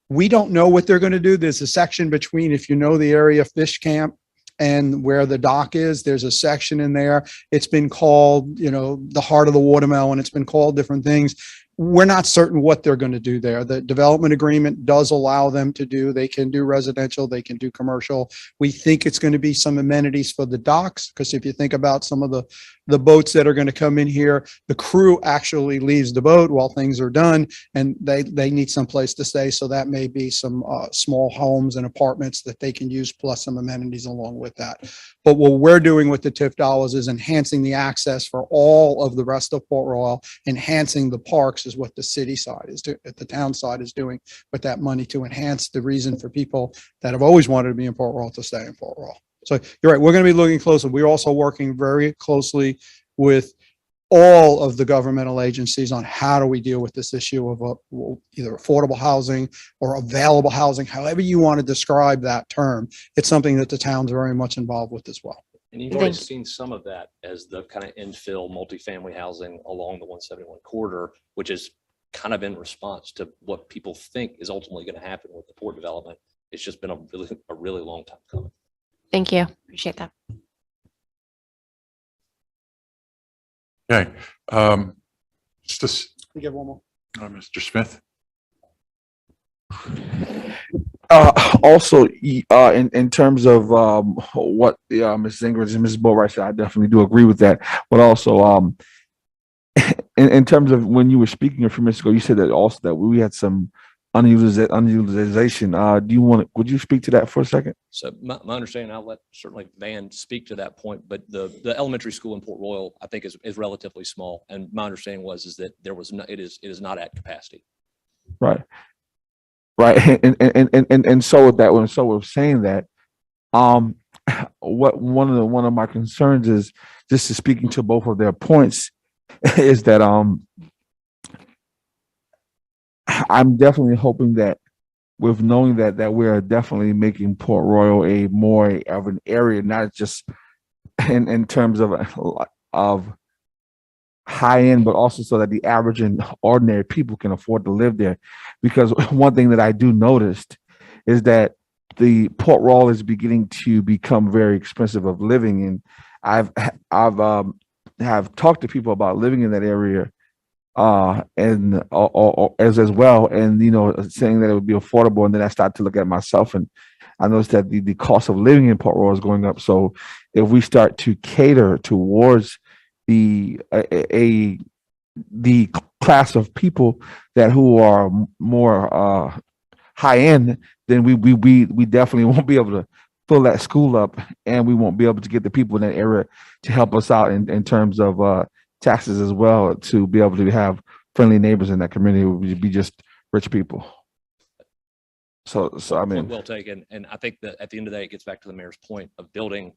We don't know what they're going to do. There's a section between, if you know the area, Fish Camp and where the dock is, there's a section in there. It's been called, you know, the heart of the watermelon. It's been called different things. We're not certain what they're going to do there. The development agreement does allow them to do, they can do residential, they can do commercial. We think it's going to be some amenities for the docks, because if you think about some of the boats that are going to come in here, the crew actually leaves the boat while things are done, and they need some place to stay. So that may be some small homes and apartments that they can use, plus some amenities along with that. But what we're doing with the TIF dollars is enhancing the access for all of the rest of Port Royal, enhancing the parks is what the city side is doing, the town side is doing with that money, to enhance the reason for people that have always wanted to be in Port Royal to stay in Port Royal. So you're right, we're going to be looking closely. We're also working very closely with all of the governmental agencies on how do we deal with this issue of either affordable housing or available housing, however you want to describe that term. It's something that the town's very much involved with as well. And you've already seen some of that as the kind of infill multifamily housing along the 171 corridor, which is kind of in response to what people think is ultimately going to happen with the port development. It's just been a really long time coming. Thank you. Appreciate that. Okay. Just We get one more. Mr. Smith. Also, in terms of what Ms. Ingrid and Ms. Boatwright said, I definitely do agree with that. But also, in terms of when you were speaking a few minutes ago, you said that also that we had some unutilization. Would you speak to that for a second? So my understanding, I'll let certainly Van speak to that point, but the elementary school in Port Royal, I think is relatively small. And my understanding is that there was no, it is not at capacity. Right. Right. And so with that, so we're saying that, what one of my concerns is, just to speaking to both of their points, is that, I'm definitely hoping that, with knowing that we're definitely making Port Royal a more of an area, not just in terms of high end, but also so that the average and ordinary people can afford to live there. Because one thing that I do notice is that the Port Royal is beginning to become very expensive of living, and I've have talked to people about living in that area, and as well, and saying that it would be affordable. And then I started to look at myself, and I noticed that the cost of living in Port Royal is going up. So if we start to cater towards the class of people who are more high end, then we definitely won't be able to fill that school up, and we won't be able to get the people in that area to help us out in terms of taxes as well, to be able to have friendly neighbors in that community. It would be just rich people. So I mean, Well taken. And I think that at the end of the day, it gets back to the mayor's point of building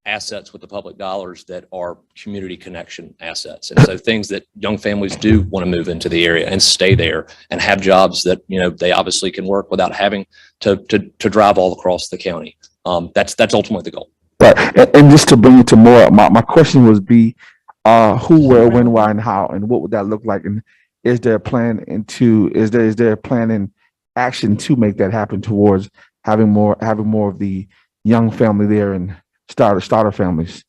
assets with the public dollars that are community connection assets. And so things that young families do want to move into the area and stay there and have jobs that, they obviously can work without having to drive all across the county. That's ultimately the goal. Right. And just to bring it to more, my question would be, who, where, when, why, and how, and what would that look like? And is there a plan is there a plan in action to make that happen towards having more of the young family there and starter families?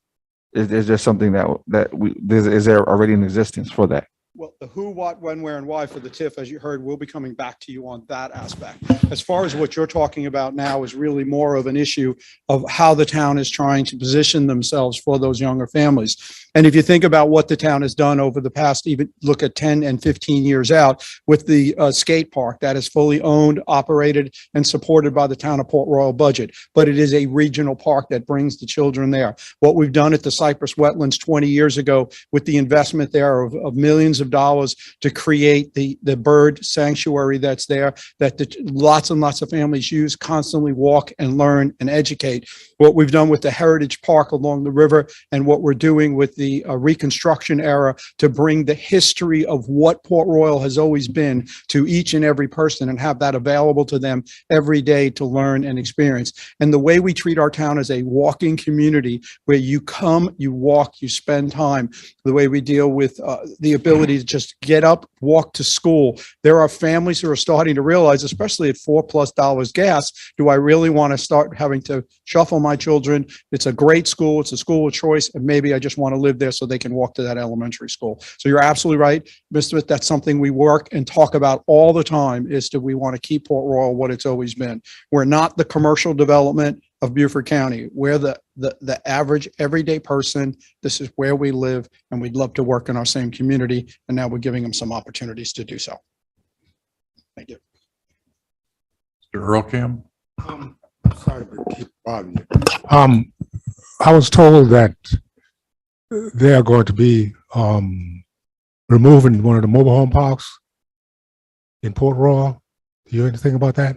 Is there something is there already in existence for that? Well, the who, what, when, where, and why for the TIF, as you heard, we'll be coming back to you on that aspect. As far as what you're talking about now is really more of an issue of how the town is trying to position themselves for those younger families. And if you think about what the town has done over the past, even look at 10 and 15 years out, with the skate park that is fully owned, operated, and supported by the town of Port Royal budget, but it is a regional park that brings the children there. What we've done at the Cypress Wetlands 20 years ago with the investment there of millions of dollars to create the bird sanctuary that's there, that lots and lots of families use, constantly walk and learn and educate. What we've done with the Heritage Park along the river, and what we're doing with the Reconstruction era to bring the history of what Port Royal has always been to each and every person, and have that available to them every day to learn and experience. And the way we treat our town as a walking community, where you come, you walk, you spend time, the way we deal with the ability to just get up, walk to school. There are families who are starting to realize, especially at $4+ gas, do I really want to start having to shuffle my children? It's a great school. It's a school of choice. And maybe I just want to live there so they can walk to that elementary school. So you're absolutely right, Mr. Smith. That's something we work and talk about all the time, is that we want to keep Port Royal what it's always been. We're not the commercial development of Beaufort County. We're the average everyday person. This is where we live, and we'd love to work in our same community. And now we're giving them some opportunities to do so. Thank you. Mr. Earlcam? Sorry to keep bothering you. I was told that they are going to be removing one of the mobile home parks in Port Royal. Do you know anything about that?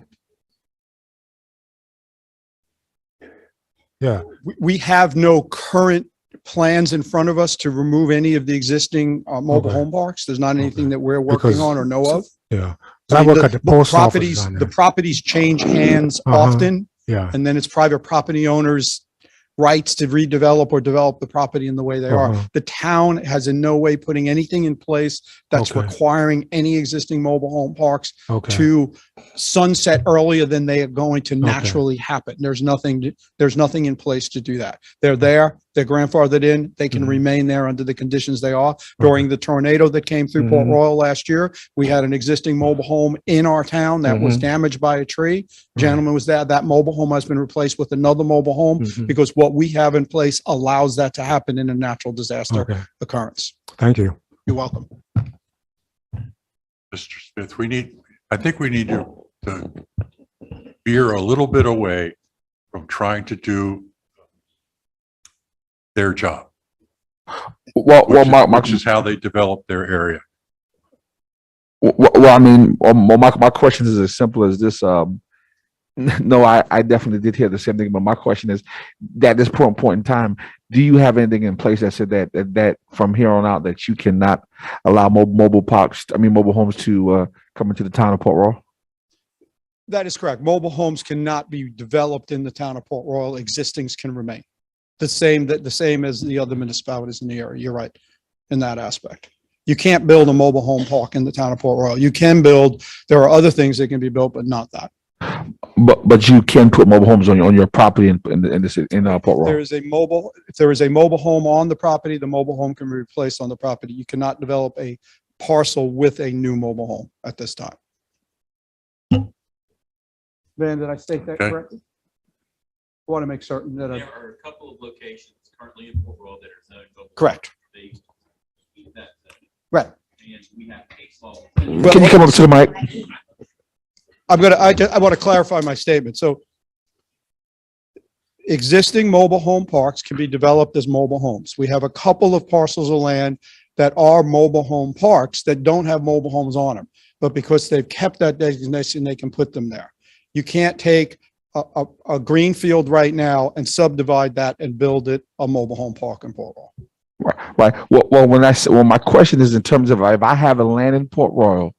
Yeah. We have no current plans in front of us to remove any of the existing mobile home parks. There's not anything that we're working on or know of. Yeah. But I work at the post office Properties, on the there. properties change hands often, Yeah. and then it's private property owners' rights to redevelop or develop the property in the way they are. The town has in no way putting anything in place that's Okay. requiring any existing mobile home parks Okay. to sunset earlier than they are going to naturally happen. There's nothing in place to do that. They're there, they're grandfathered in, they can remain there under the conditions they are. During the tornado that came through Port Royal last year, we had an existing mobile home in our town that was damaged by a tree. Gentleman was there. That mobile home has been replaced with another mobile home because what we have in place allows that to happen in a natural disaster Okay. occurrence. Thank you. You're welcome. Mr. Smith, I think we need to veer a little bit away from trying to do their job, which is how they develop their area. Well, I mean, my question is as simple as this. No, I definitely did hear the same thing, but my question is, at this point in time, do you have anything in place that said that from here on out that you cannot allow mobile homes to come into the town of Port Royal? That is correct. Mobile homes cannot be developed in the town of Port Royal. Existings can remain the same as the other municipalities in the area. You're right in that aspect. You can't build a mobile home park in the town of Port Royal. You can build, there are other things that can be built, but not that. But you can put mobile homes on your property in Port Royal. If there is a mobile home on the property, the mobile home can be replaced on the property. You cannot develop a parcel with a new mobile home at this time. Van, did I state that correctly? I want to make certain that there are a couple of locations currently in Port Royal that are zoned mobile. Correct. They used to keep that zone. Right. And we have case law. Can you come up to the mic? I want to clarify my statement. So existing mobile home parks can be developed as mobile homes. We have a couple of parcels of land that are mobile home parks that don't have mobile homes on them, but because they've kept that designation, they can put them there. You can't take a green field right now and subdivide that and build it a mobile home park in Port Royal. Right. Well, my question is in terms of if I have a land in Port Royal,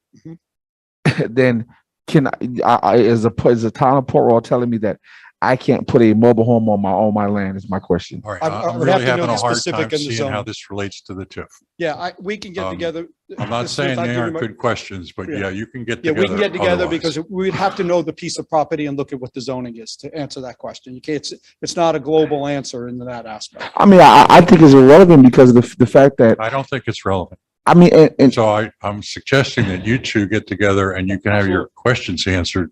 then can I is the town of Port Royal telling me that I can't put a mobile home on my land? Is my question. All right. I I'm would have really to having know a the hard specific time in the seeing how zone. this relates to the TIF. Yeah, we can get together. I'm not saying they aren't good questions, but yeah, you can get together. Yeah, we can get together otherwise. because we'd have to know the piece of property and look at what the zoning is to answer that question. You can't, it's not a global answer in that aspect. I mean, I think it's irrelevant because of the fact that I don't think it's relevant. I mean, so I'm suggesting that you two get together and you can have your questions answered.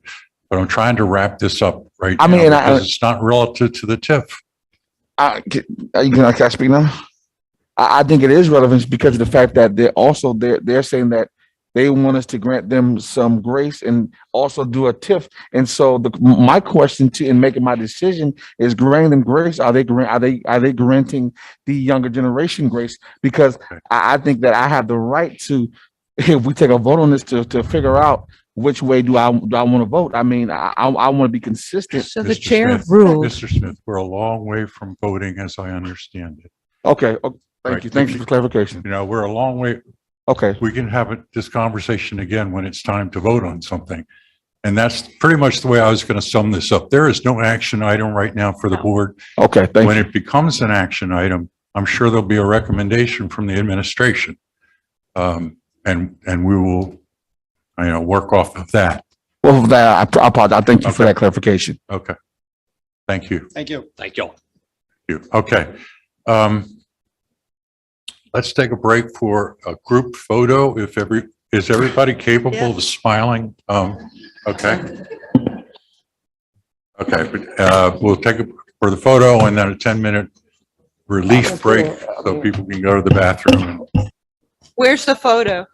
But I'm trying to wrap this up right now because it's not relative to the TIF. Can I speak now? I think it is relevant because of the fact that they're saying that they want us to grant them some grace and also do a TIF. And so my question in making my decision is granting them grace. Are they granting the younger generation grace? Because I think that I have the right to, if we take a vote on this, to figure out which way do I want to vote. I mean, I want to be consistent. So the chair ruled. Mr. Smith, we're a long way from voting as I understand it. Okay. Thank you. Thank you for clarification. You know, we're a long way. Okay. We can have this conversation again when it's time to vote on something. And that's pretty much the way I was going to sum this up. There is no action item right now for the board. Okay. When it becomes an action item, I'm sure there'll be a recommendation from the administration. and we will, work off of that. Well, that, I apologize. Thank you for that clarification. Okay. Thank you. Thank you. Thank y'all. Okay. Let's take a break for a group photo. Is everybody capable of smiling? Okay. Okay, but we'll take for the photo and then a 10-minute relief break so people can go to the bathroom. Where's the photo?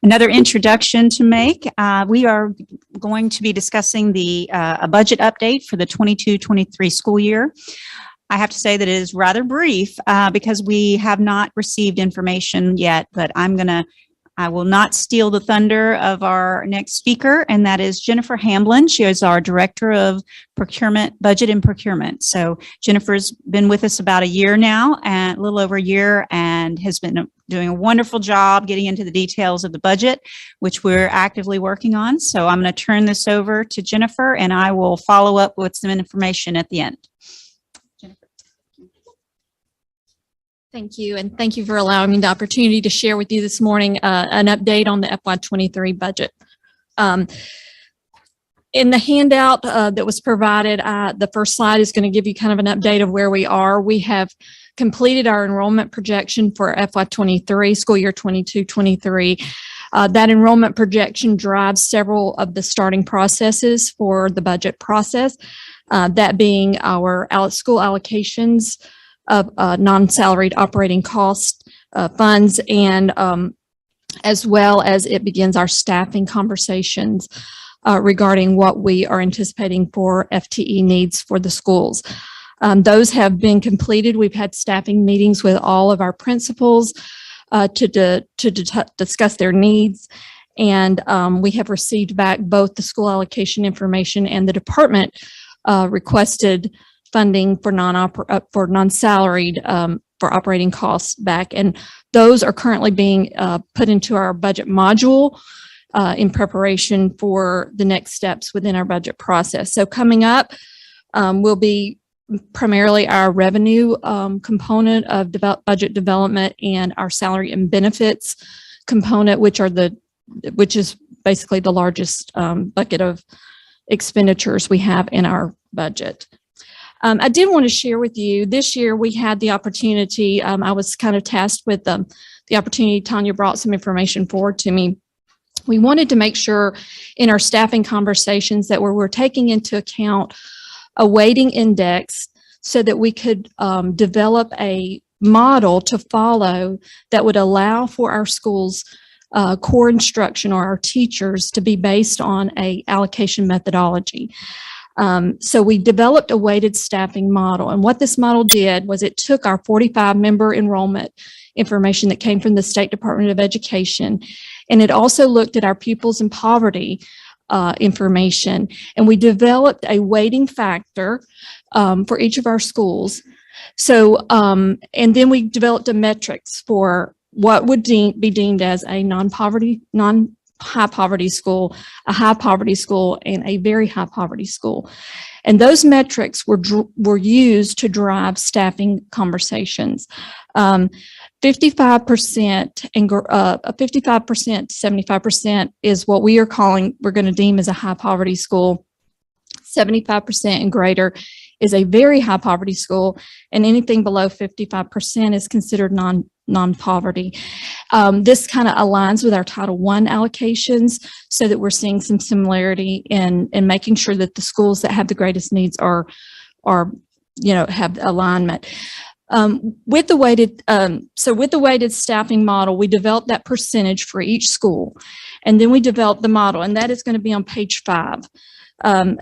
Another introduction to make. We are going to be discussing a budget update for the 22-23 school year. I have to say that it is rather brief because we have not received information yet, but I will not steal the thunder of our next speaker, and that is Jennifer Hamblin. She is our Director of Procurement, Budget and Procurement. So Jennifer's been with us about a year now, and a little over a year, and has been doing a wonderful job getting into the details of the budget, which we're actively working on. So I'm going to turn this over to Jennifer, and I will follow up with some information at the end. Thank you, and thank you for allowing me the opportunity to share with you this morning an update on the FY23 budget. In the handout that was provided, the first slide is going to give you kind of an update of where we are. We have completed our enrollment projection for FY23, school year 22-23. That enrollment projection drives several of the starting processes for the budget process, that being our school allocations of non-salaried operating cost funds, and as well as it begins our staffing conversations regarding what we are anticipating for FTE needs for the schools. Those have been completed. We've had staffing meetings with all of our principals to discuss their needs, and we have received back both the school allocation information and the department requested funding for non-salaried for operating costs back, and those are currently being put into our budget module in preparation for the next steps within our budget process. So coming up will be primarily our revenue component of budget development and our salary and benefits component, which is basically the largest bucket of expenditures we have in our budget. I did want to share with you, this year we had the opportunity, I was kind of tasked with the opportunity, Tanya brought some information forward to me. We wanted to make sure in our staffing conversations that we're taking into account a weighting index so that we could develop a model to follow that would allow for our schools' core instruction or our teachers to be based on a allocation methodology. So we developed a weighted staffing model, and what this model did was it took our 45-member enrollment information that came from the State Department of Education, and it also looked at our pupils in poverty information, and we developed a weighting factor for each of our schools. So, and then we developed a metrics for what would be deemed as a high poverty school, a high poverty school, and a very high poverty school. And those metrics were used to drive staffing conversations. 55% and 55% to 75% is what we're going to deem as a high poverty school. 75% and greater is a very high poverty school, and anything below 55% is considered non-poverty. This kind of aligns with our Title I allocations so that we're seeing some similarity in making sure that the schools that have the greatest needs are have alignment. With the weighted staffing model, we developed that percentage for each school, and then we developed the model, and that is going to be on page 5,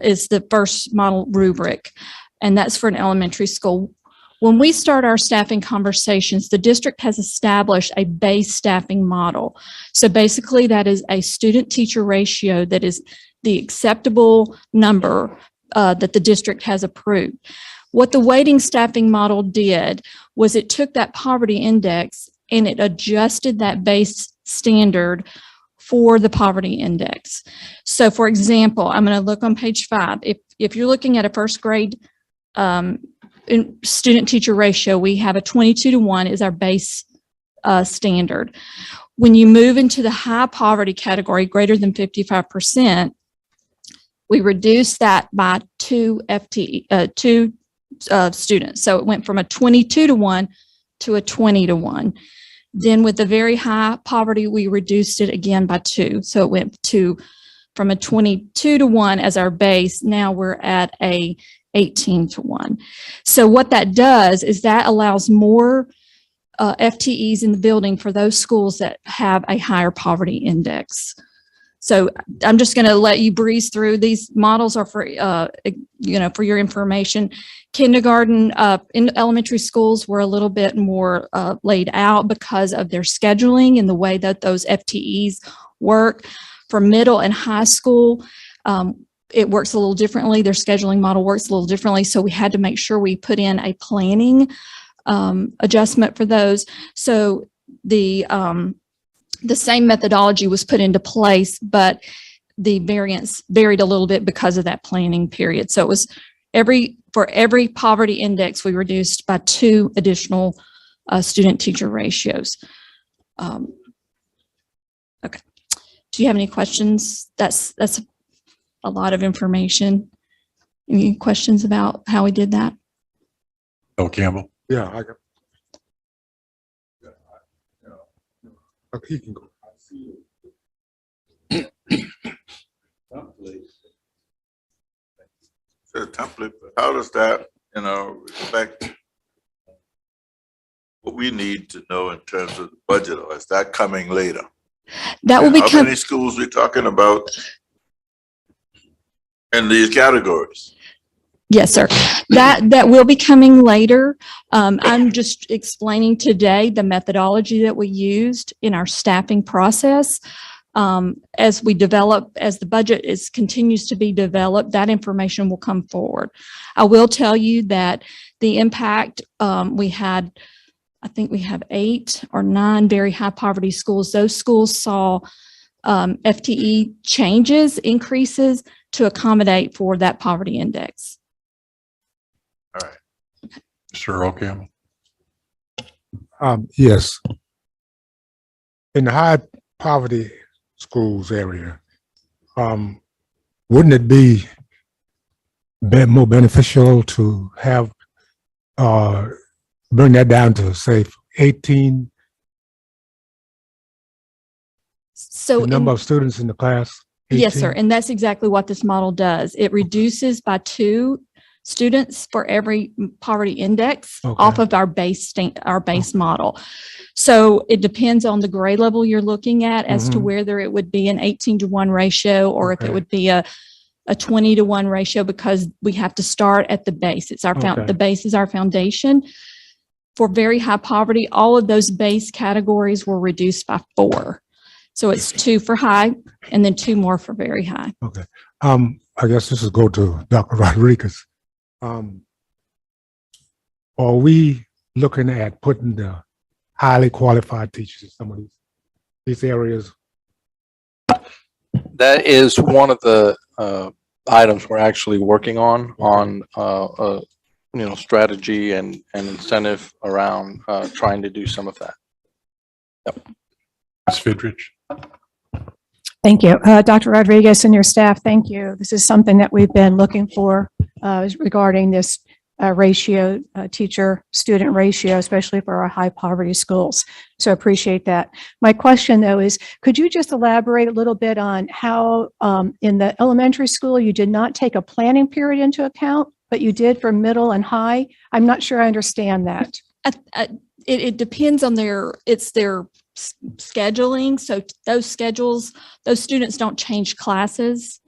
is the first model rubric, and that's for an elementary school. When we start our staffing conversations, the district has established a base staffing model. So basically that is a student-teacher ratio that is the acceptable number that the district has approved. What the weighting staffing model did was it took that poverty index and it adjusted that base standard for the poverty index. So for example, I'm going to look on page 5. If you're looking at a first grade in student-teacher ratio, we have a 22-to-1 is our base standard. When you move into the high poverty category, greater than 55%, we reduce that by 2 students. So it went from a 22-to-1 to a 20-to-1. Then with the very high poverty, we reduced it again by 2. So it went from a 22-to-1 as our base. Now we're at a 18-to-1. So what that does is that allows more FTEs in the building for those schools that have a higher poverty index. So I'm just going to let you breeze through. These models are for, for your information. Kindergarten, in elementary schools were a little bit more laid out because of their scheduling and the way that those FTEs work. For middle and high school, it works a little differently. Their scheduling model works a little differently. So we had to make sure we put in a planning adjustment for those. So the same methodology was put into place, but the variance varied a little bit because of that planning period. So it was for every poverty index, we reduced by 2 additional student teacher ratios. Okay. Do you have any questions? That's a lot of information. Any questions about how we did that? Bill Campbell. Yeah, I got. Okay, he can go. The template, but how does that, reflect what we need to know in terms of the budget, or is that coming later? That will How become. many schools we talking about in these categories? Yes, sir. That will be coming later. I'm just explaining today the methodology that we used in our staffing process. As the budget continues to be developed, that information will come forward. I will tell you that the impact, I think we have 8 or 9 very high poverty schools. Those schools saw FTE increases to accommodate for that poverty index. All right. Mr. Earl Campbell. Yes. In the high poverty schools area, wouldn't it be more beneficial to have bring that down to say 18? So the number of students in the class? 18? Yes, sir. And that's exactly what this model does. It reduces by 2 students for every poverty index off of our base model. So it depends on the grade level you're looking at as to whether it would be an 18-to-1 ratio or if it would be a 20-to-1 ratio, because we have to start at the base. It's our the base is our foundation. For very high poverty, all of those base categories were reduced by 4. So it's 2 for high and then 2 more for very high. Okay. I guess this is go to Dr. Rodriguez. Are we looking at putting the highly qualified teachers in some of these areas? That is one of the items we're actually working on strategy and incentive around trying to do some of that. Yep. Ms. Fidrich. Thank you. Dr. Rodriguez and your staff, thank you. This is something that we've been looking for regarding this ratio, teacher-student ratio, especially for our high poverty schools. So appreciate that. My question, though, is could you just elaborate a little bit on how in the elementary school you did not take a planning period into account, but you did for middle and high? I'm not sure I understand that. It depends on their scheduling. So those students don't change classes.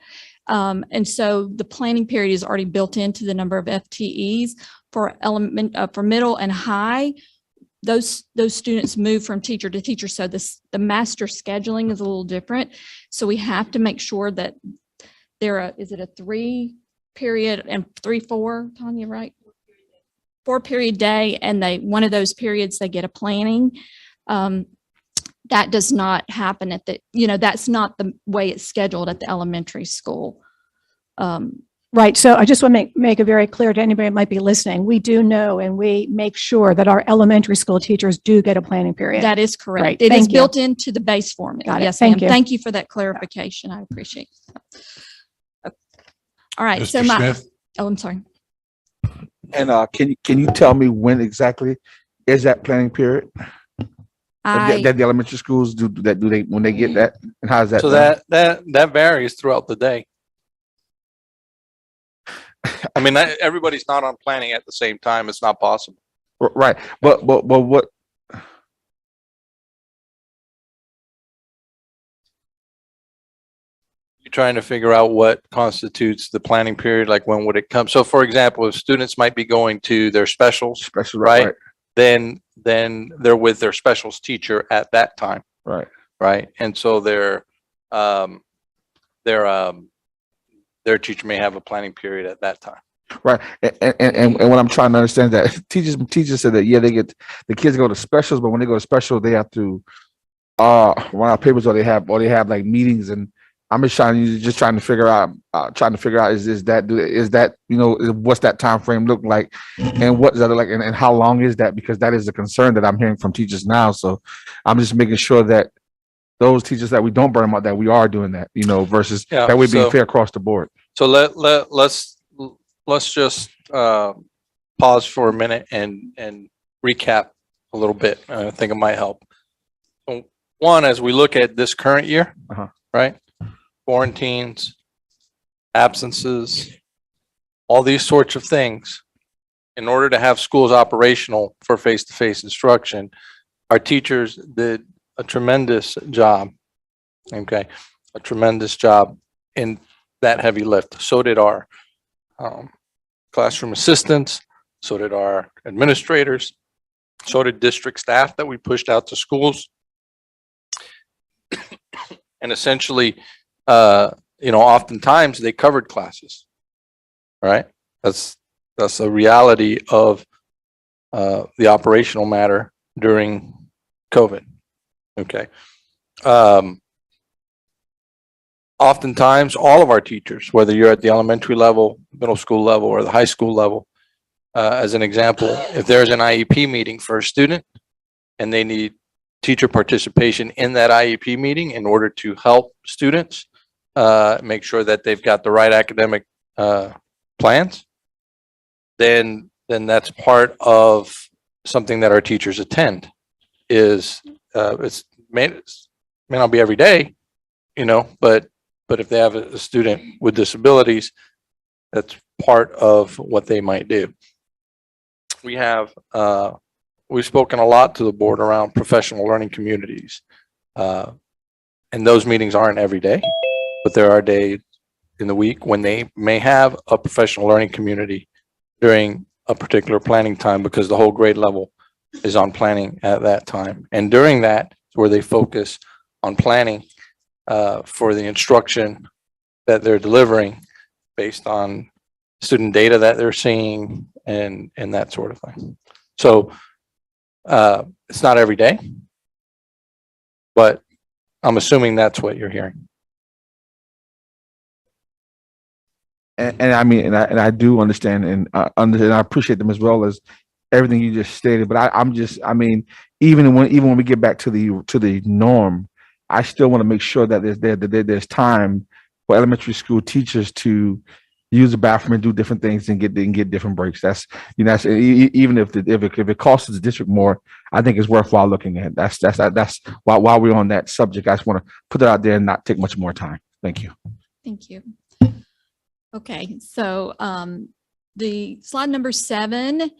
And so the planning period is already built into the number of FTEs for middle and high. Those students move from teacher to teacher. So the master scheduling is a little different. So we have to make sure that is it a 3-period and 3-4, Tanya, right? 4-period day. And one of those periods, they get a planning. That does not happen that's not the way it's scheduled at the elementary school. Right. So I just want to make it very clear to anybody that might be listening. We do know and we make sure that our elementary school teachers do get a planning period. That is correct. Right. It is Thank you. built into the base formula. Got it. Yes, Thank ma'am. you. Thank you for that clarification. I appreciate it. All right. Mr. Smith. Oh, I'm sorry. And can you tell me when exactly is that planning period? That the elementary schools do they when they get that, and how is that? So done? that varies throughout the day. I mean, everybody's not on planning at the same time. It's not possible. Right, but what trying to figure out what constitutes the planning period, like when would it come? So for example, if students might be going to their specials, right? Then they're with their specials teacher at that time. Right. And so their teacher may have a planning period at that time. Right. And what I'm trying to understand is that teachers said that, yeah, the kids go to specials, but when they go to special, they have to run out papers or they have like meetings, and I'm just trying to figure out is that what's that time frame look like, and what does that look like, and how long is that, because that is a concern that I'm hearing from teachers now. So I'm just making sure that those teachers that we don't burn them out, that we are doing that, versus that we're being fair across the board. So let's just pause for a minute and recap a little bit. I think it might help. One, as we look at this current year, right? Quarantines, absences, all these sorts of things. In order to have schools operational for face-to-face instruction, our teachers did a tremendous job, a tremendous job in that heavy lift. So did our classroom assistants, so did our administrators, so did district staff that we pushed out to schools. And essentially, oftentimes they covered classes, right? That's a reality of the operational matter during COVID. Oftentimes, all of our teachers, whether you're at the elementary level, middle school level, or the high school level, as an example, if there's an IEP meeting for a student and they need teacher participation in that IEP meeting in order to help students make sure that they've got the right academic plans, then that's part of something that our teachers attend. It may not be every day, but if they have a student with disabilities, that's part of what they might do. We've spoken a lot to the board around professional learning communities. And those meetings aren't every day, but there are days in the week when they may have a professional learning community during a particular planning time, because the whole grade level is on planning at that time. And during that is where they focus on planning for the instruction that they're delivering based on student data that they're seeing and that sort of thing. So it's not every day, but I'm assuming that's what you're hearing. And I mean, and I do understand, and I appreciate them as well as everything you just stated. But even when we get back to the norm, I still want to make sure that there's time for elementary school teachers to use the bathroom and do different things and get different breaks. That's even if it costs the district more, I think it's worthwhile looking at. That's while we're on that subject, I just want to put that out there and not take much more time. Thank you. Thank you. Okay, so the slide number 7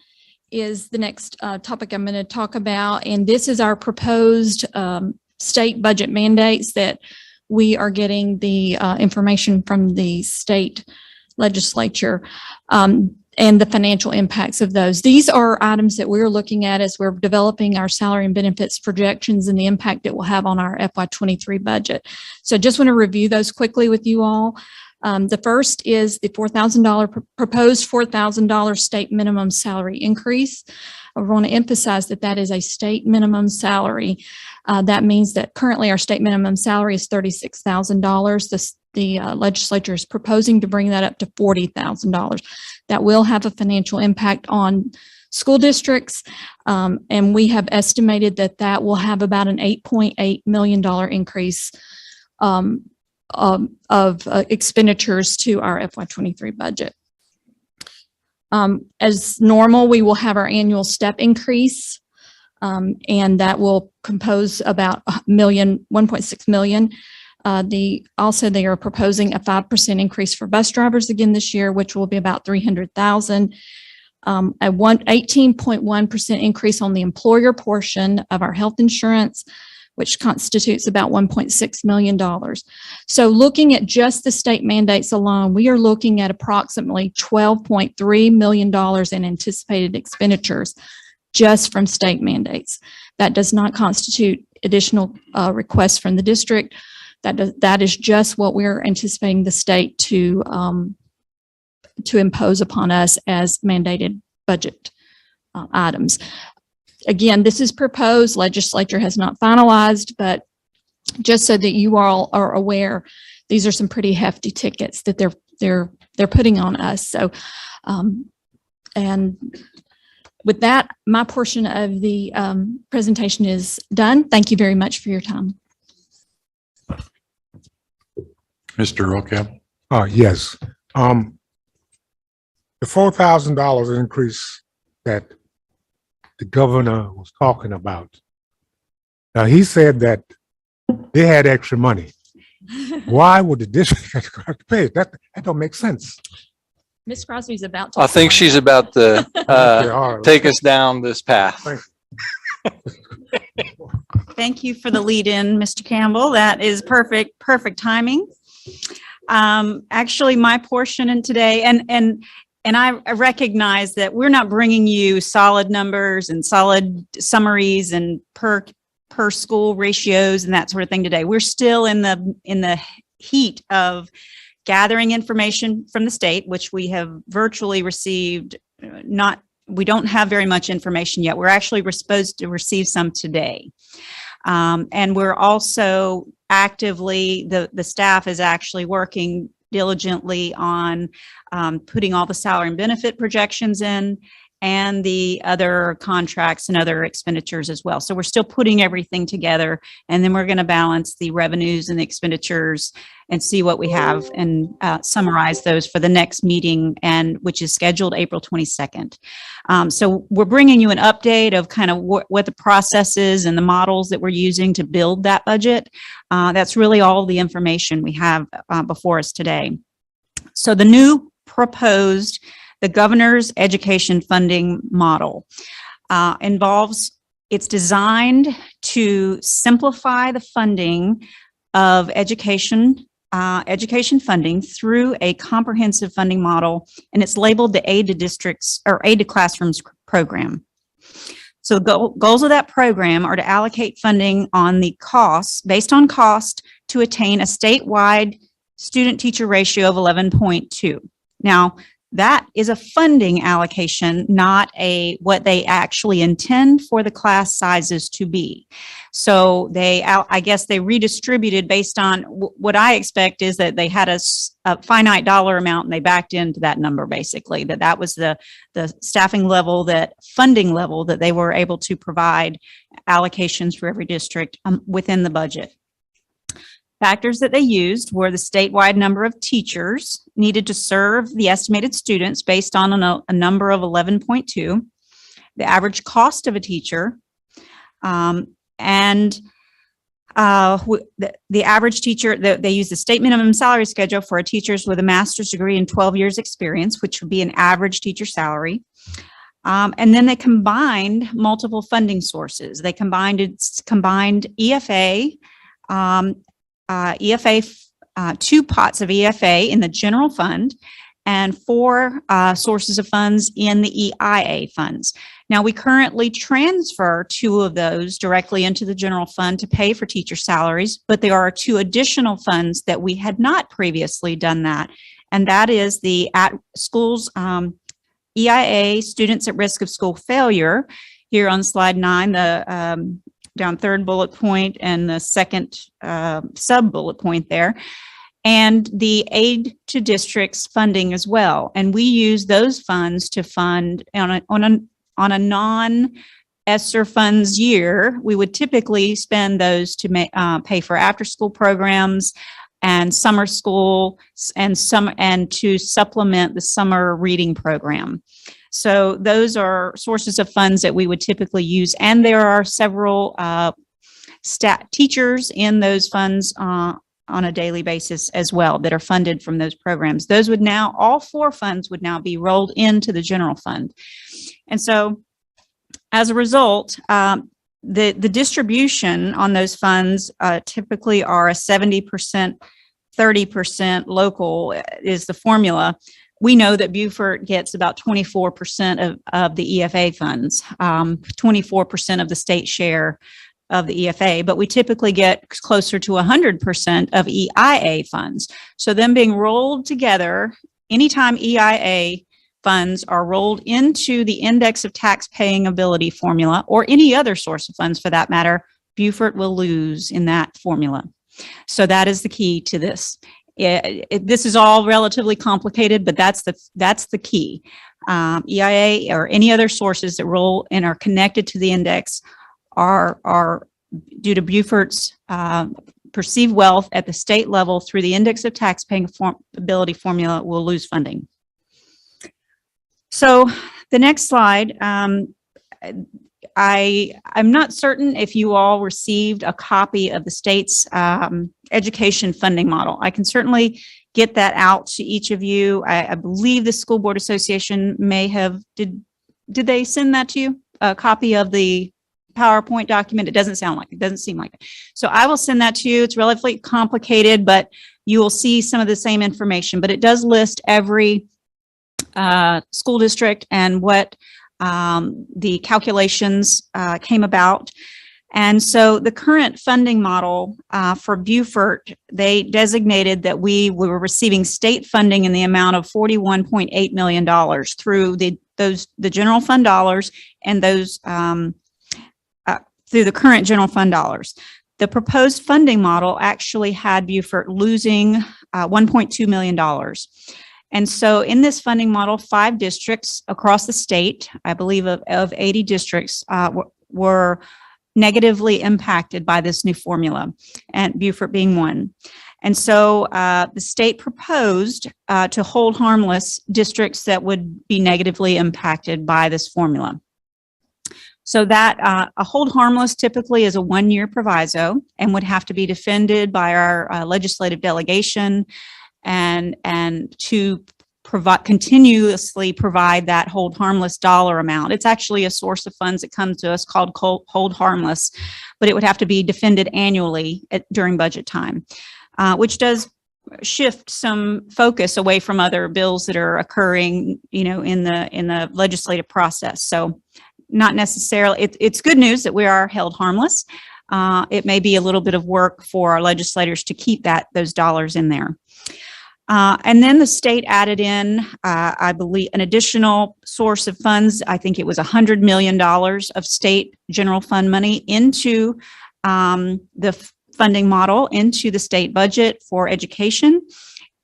is the next topic I'm going to talk about, and this is our proposed state budget mandates that we are getting the information from the state legislature and the financial impacts of those. These are items that we're looking at as we're developing our salary and benefits projections and the impact it will have on our FY23 budget. So just want to review those quickly with you all. The first is the proposed $4,000 state minimum salary increase. I want to emphasize that that is a state minimum salary. That means that currently our state minimum salary is $36,000. The legislature is proposing to bring that up to $40,000. That will have a financial impact on school districts, and we have estimated that that will have about an $8.8 million increase of expenditures to our FY23 budget. As normal, we will have our annual step increase, and that will compose about $1.6 million. They are proposing a 5% increase for bus drivers again this year, which will be about $300,000. A 18.1% increase on the employer portion of our health insurance, which constitutes about $1.6 million. So looking at just the state mandates alone, we are looking at approximately $12.3 million in anticipated expenditures just from state mandates. That does not constitute additional requests from the district. That is just what we're anticipating the state to impose upon us as mandated budget items. Again, this is proposed. Legislature has not finalized, but just so that you all are aware, these are some pretty hefty tickets that they're putting on us. So, and with that, my portion of the presentation is done. Thank you very much for your time. Mr. Rocab? Yes. The $4,000 increase that the governor was talking about. Now, he said that they had extra money. Why would the district have to pay it? That don't make sense. Ms. Crosby's about to. I think she's about to take us down this path. Thank you for the lead in, Mr. Campbell. That is perfect timing. Actually, my portion in today, and I recognize that we're not bringing you solid numbers and solid summaries and per school ratios and that sort of thing today. We're still in the heat of gathering information from the state, which we have virtually received. We don't have very much information yet. We're actually supposed to receive some today. And we're also actively, the staff is actually working diligently on putting all the salary and benefit projections in and the other contracts and other expenditures as well. So we're still putting everything together, and then we're going to balance the revenues and the expenditures and see what we have and summarize those for the next meeting, and which is scheduled April 22nd. So we're bringing you an update of kind of what the process is and the models that we're using to build that budget. That's really all the information we have before us today. So the new proposed, the governor's education funding model it's designed to simplify the funding of education funding through a comprehensive funding model, and it's labeled the Aid to Districts or Aid to Classrooms program. So the goals of that program are to allocate funding on the costs, based on cost, to attain a statewide student-teacher ratio of 11.2. Now, that is a funding allocation, not what they actually intend for the class sizes to be. So I guess they redistributed based on what I expect is that they had a finite dollar amount and they backed into that number, basically, that was the staffing level, that funding level that they were able to provide allocations for every district within the budget. Factors that they used were the statewide number of teachers needed to serve the estimated students based on a number of 11.2, the average cost of a teacher, and the average teacher, they used the state minimum salary schedule for teachers with a master's degree and 12 years experience, which would be an average teacher salary. And then they combined multiple funding sources. They combined EFA, two pots of EFA in the general fund and 4 sources of funds in the EIA funds. Now, we currently transfer 2 of those directly into the general fund to pay for teacher salaries, but there are 2 additional funds that we had not previously done that. And that is the at schools EIA, students at risk of school failure, here on slide 9, the down third bullet point and the second sub bullet point there, and the aid to districts funding as well. And we use those funds to fund on a non-ESSER funds year. We would typically spend those to pay for after school programs and summer school and to supplement the summer reading program. So those are sources of funds that we would typically use. And there are several teachers in those funds on a daily basis as well that are funded from those programs. Those would now, all 4 funds would now be rolled into the general fund. And so as a result, the distribution on those funds typically are a 70%, 30% local is the formula. We know that Beaufort gets about 24% of the EFA funds, 24% of the state share of the EFA, but we typically get closer to 100% of EIA funds. So them being rolled together, anytime EIA funds are rolled into the index of tax paying ability formula, or any other source of funds for that matter, Beaufort will lose in that formula. So that is the key to this. This is all relatively complicated, but that's the key. EIA or any other sources that roll and are connected to the index are due to Beaufort's perceived wealth at the state level through the index of tax paying ability formula will lose funding. So the next slide, I'm not certain if you all received a copy of the state's education funding model. I can certainly get that out to each of you. I believe the School Board Association may have, did they send that to you? A copy of the PowerPoint document? It doesn't seem like it. So I will send that to you. It's relatively complicated, but you will see some of the same information, but it does list every school district and what the calculations came about. And so the current funding model for Beaufort, they designated that we were receiving state funding in the amount of $41.8 million through the general fund dollars and those through the current general fund dollars. The proposed funding model actually had Beaufort losing $1.2 million. And so in this funding model, 5 districts across the state, I believe of 80 districts, were negatively impacted by this new formula, and Beaufort being one. And so the state proposed to hold harmless districts that would be negatively impacted by this formula. So that a hold harmless typically is a 1-year proviso and would have to be defended by our legislative delegation and to continuously provide that hold harmless dollar amount. It's actually a source of funds that comes to us called hold harmless, but it would have to be defended annually during budget time, which does shift some focus away from other bills that are occurring, in the legislative process. So not necessarily, it's good news that we are held harmless. It may be a little bit of work for our legislators to keep those dollars in there. And then the state added in, I believe, an additional source of funds. I think it was $100 million of state general fund money into the funding model, into the state budget for education,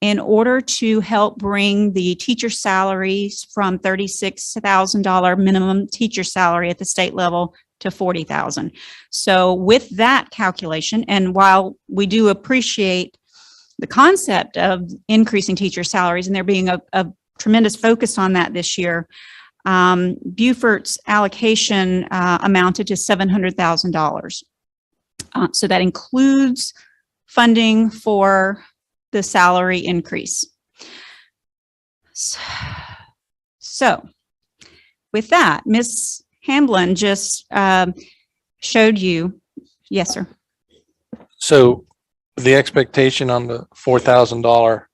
in order to help bring the teacher salaries from $36,000 minimum teacher salary at the state level to $40,000. So with that calculation, and while we do appreciate the concept of increasing teacher salaries, and there being a tremendous focus on that this year, Beaufort's allocation amounted to $700,000. So that includes funding for the salary increase. So with that, Ms. Hamblin just showed you. Yes, sir. So the expectation on the $4,000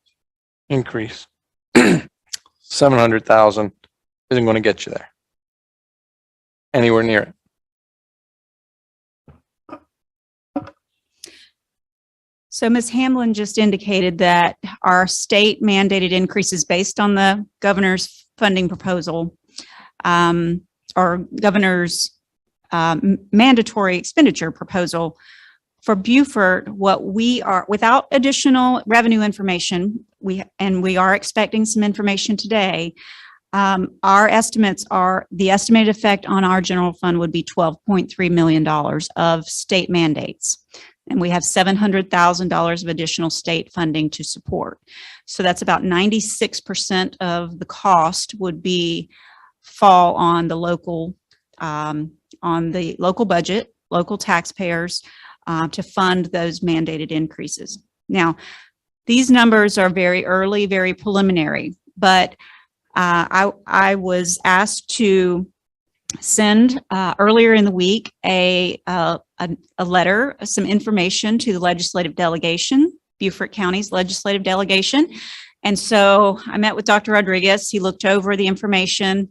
increase, 700,000 isn't going to get you there anywhere near it. So Ms. Hamlin just indicated that our state mandated increases based on the governor's funding proposal, or governor's mandatory expenditure proposal. For Beaufort, what we are, without additional revenue information, we are expecting some information today. Our estimates are, the estimated effect on our general fund would be $12.3 million of state mandates. And we have $700,000 of additional state funding to support. So that's about 96% of the cost would fall on the local budget, local taxpayers, to fund those mandated increases. Now, these numbers are very early, very preliminary, but I was asked to send earlier in the week a letter, some information to the legislative delegation, Beaufort County's legislative delegation. And so I met with Dr. Rodriguez. He looked over the information,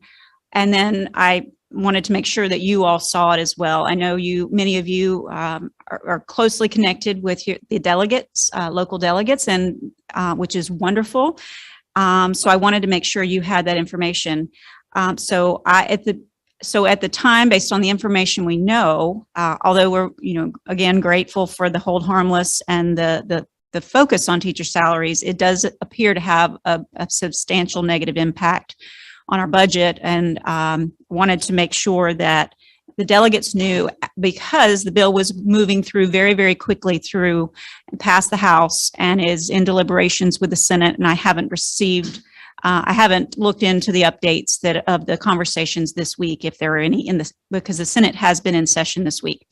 and then I wanted to make sure that you all saw it as well. I know many of you are closely connected with the delegates, local delegates, and which is wonderful. So I wanted to make sure you had that information. So at the time, based on the information we know, although we're, again, grateful for the hold harmless and the focus on teacher salaries, it does appear to have a substantial negative impact on our budget, and wanted to make sure that the delegates knew, because the bill was moving through very, very quickly through and past the House and is in deliberations with the Senate. And I haven't looked into the updates of the conversations this week, if there are any because the Senate has been in session this week.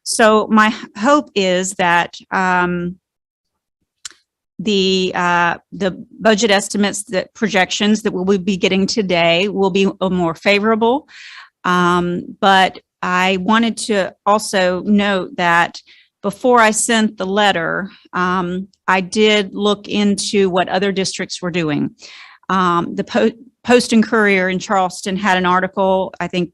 So my hope is that the budget estimates, the projections that we'll be getting today will be more favorable. But I wanted to also note that before I sent the letter, I did look into what other districts were doing. The Post and Courier in Charleston had an article. I think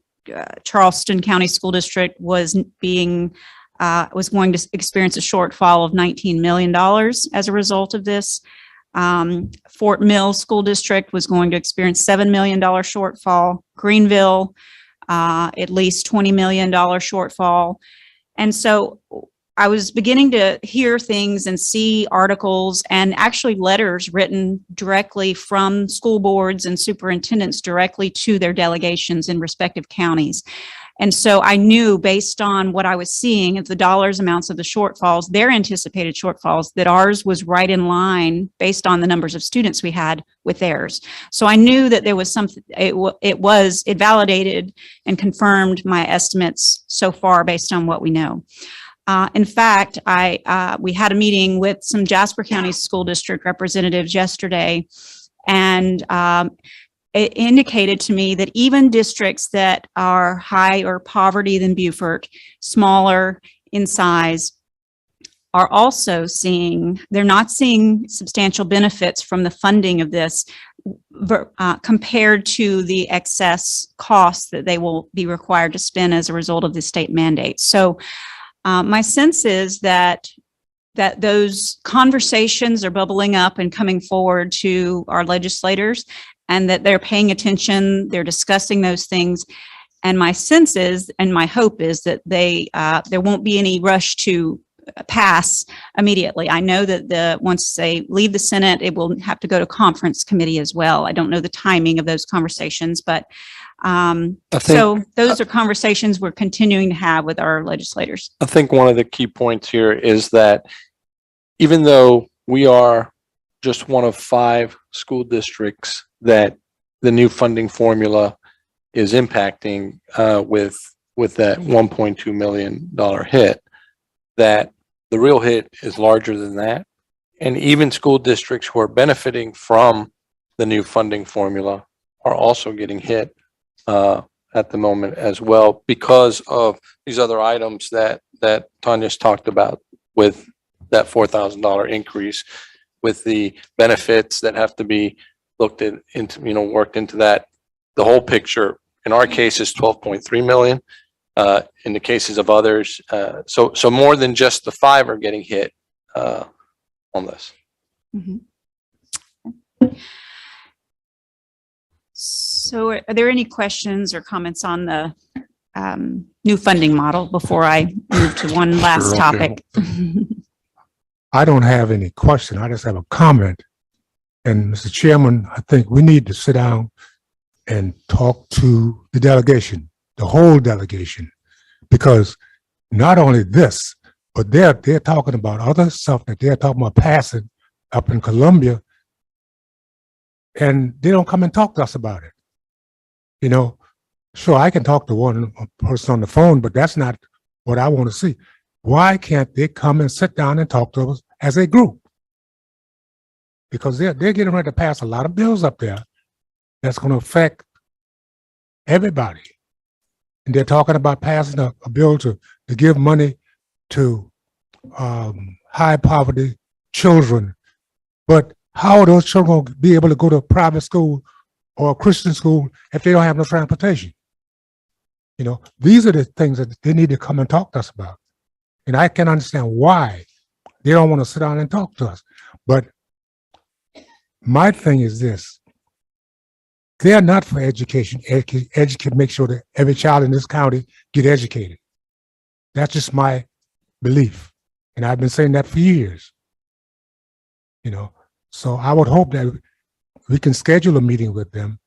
Charleston County School District was going to experience a shortfall of $19 million as a result of this. Fort Mill School District was going to experience $7 million shortfall. Greenville, at least $20 million shortfall. And so I was beginning to hear things and see articles and actually letters written directly from school boards and superintendents directly to their delegations in respective counties. And so I knew, based on what I was seeing of the dollars amounts of the shortfalls, their anticipated shortfalls, that ours was right in line based on the numbers of students we had with theirs. So I knew that there was something, it validated and confirmed my estimates so far based on what we know. In fact, we had a meeting with some Jasper County School District representatives yesterday, and it indicated to me that even districts that are higher poverty than Beaufort, smaller in size, are also they're not seeing substantial benefits from the funding of this compared to the excess costs that they will be required to spend as a result of the state mandate. So my sense is that those conversations are bubbling up and coming forward to our legislators, and that they're paying attention, they're discussing those things. And my sense is, and my hope is, that there won't be any rush to pass immediately. I know that once they leave the Senate, it will have to go to conference committee as well. I don't know the timing of those conversations, but so those are conversations we're continuing to have with our legislators. I think one of the key points here is that even though we are just one of 5 school districts that the new funding formula is impacting with that $1.2 million hit, that the real hit is larger than that. And even school districts who are benefiting from the new funding formula are also getting hit at the moment as well, because of these other items that Tanya's talked about, with that $4,000 increase, with the benefits that have to be looked into, worked into that. The whole picture in our case is 12.3 million. In the cases of others, so more than just the 5 are getting hit on this. Mm-hmm. So are there any questions or comments on the new funding model before I move to one last Sure, topic? I don't have any question. I just have a comment. And Mr. Chairman, I think we need to sit down and talk to the delegation, the whole delegation, because not only this, but they're talking about other stuff that they're talking about passing up in Columbia, and they don't come and talk to us about it. Sure, I can talk to one person on the phone, but that's not what I want to see. Why can't they come and sit down and talk to us as a group? Because they're getting ready to pass a lot of bills up there that's going to affect everybody. And they're talking about passing a bill to give money to high poverty children. But how are those children going to be able to go to a private school or a Christian school if they don't have no transportation? You know, these are the things that they need to come and talk to us about. And I can understand why they don't want to sit down and talk to us. But my thing is this: they are not for education. Educate, make sure that every child in this county get educated. That's just my belief. And I've been saying that for years. You know, so I would hope that we can schedule a meeting with them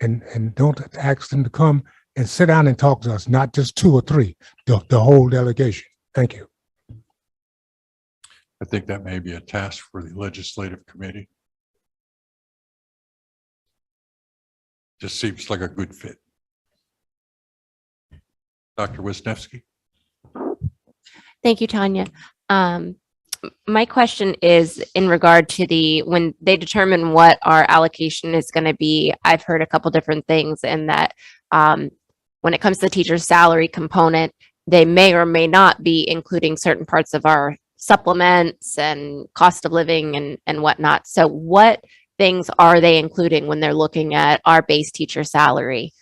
and don't ask them to come and sit down and talk to us, not just 2 or 3, the whole delegation. Thank you. I think that may be a task for the legislative committee. Just seems like a good fit. Dr. Wisniewski? Thank you, Tanya. My question is in regard to when they determine what our allocation is going to be. I've heard a couple different things in that when it comes to the teacher's salary component, they may or may not be including certain parts of our supplements and cost of living and whatnot. So what things are they including when they're looking at our base teacher salary?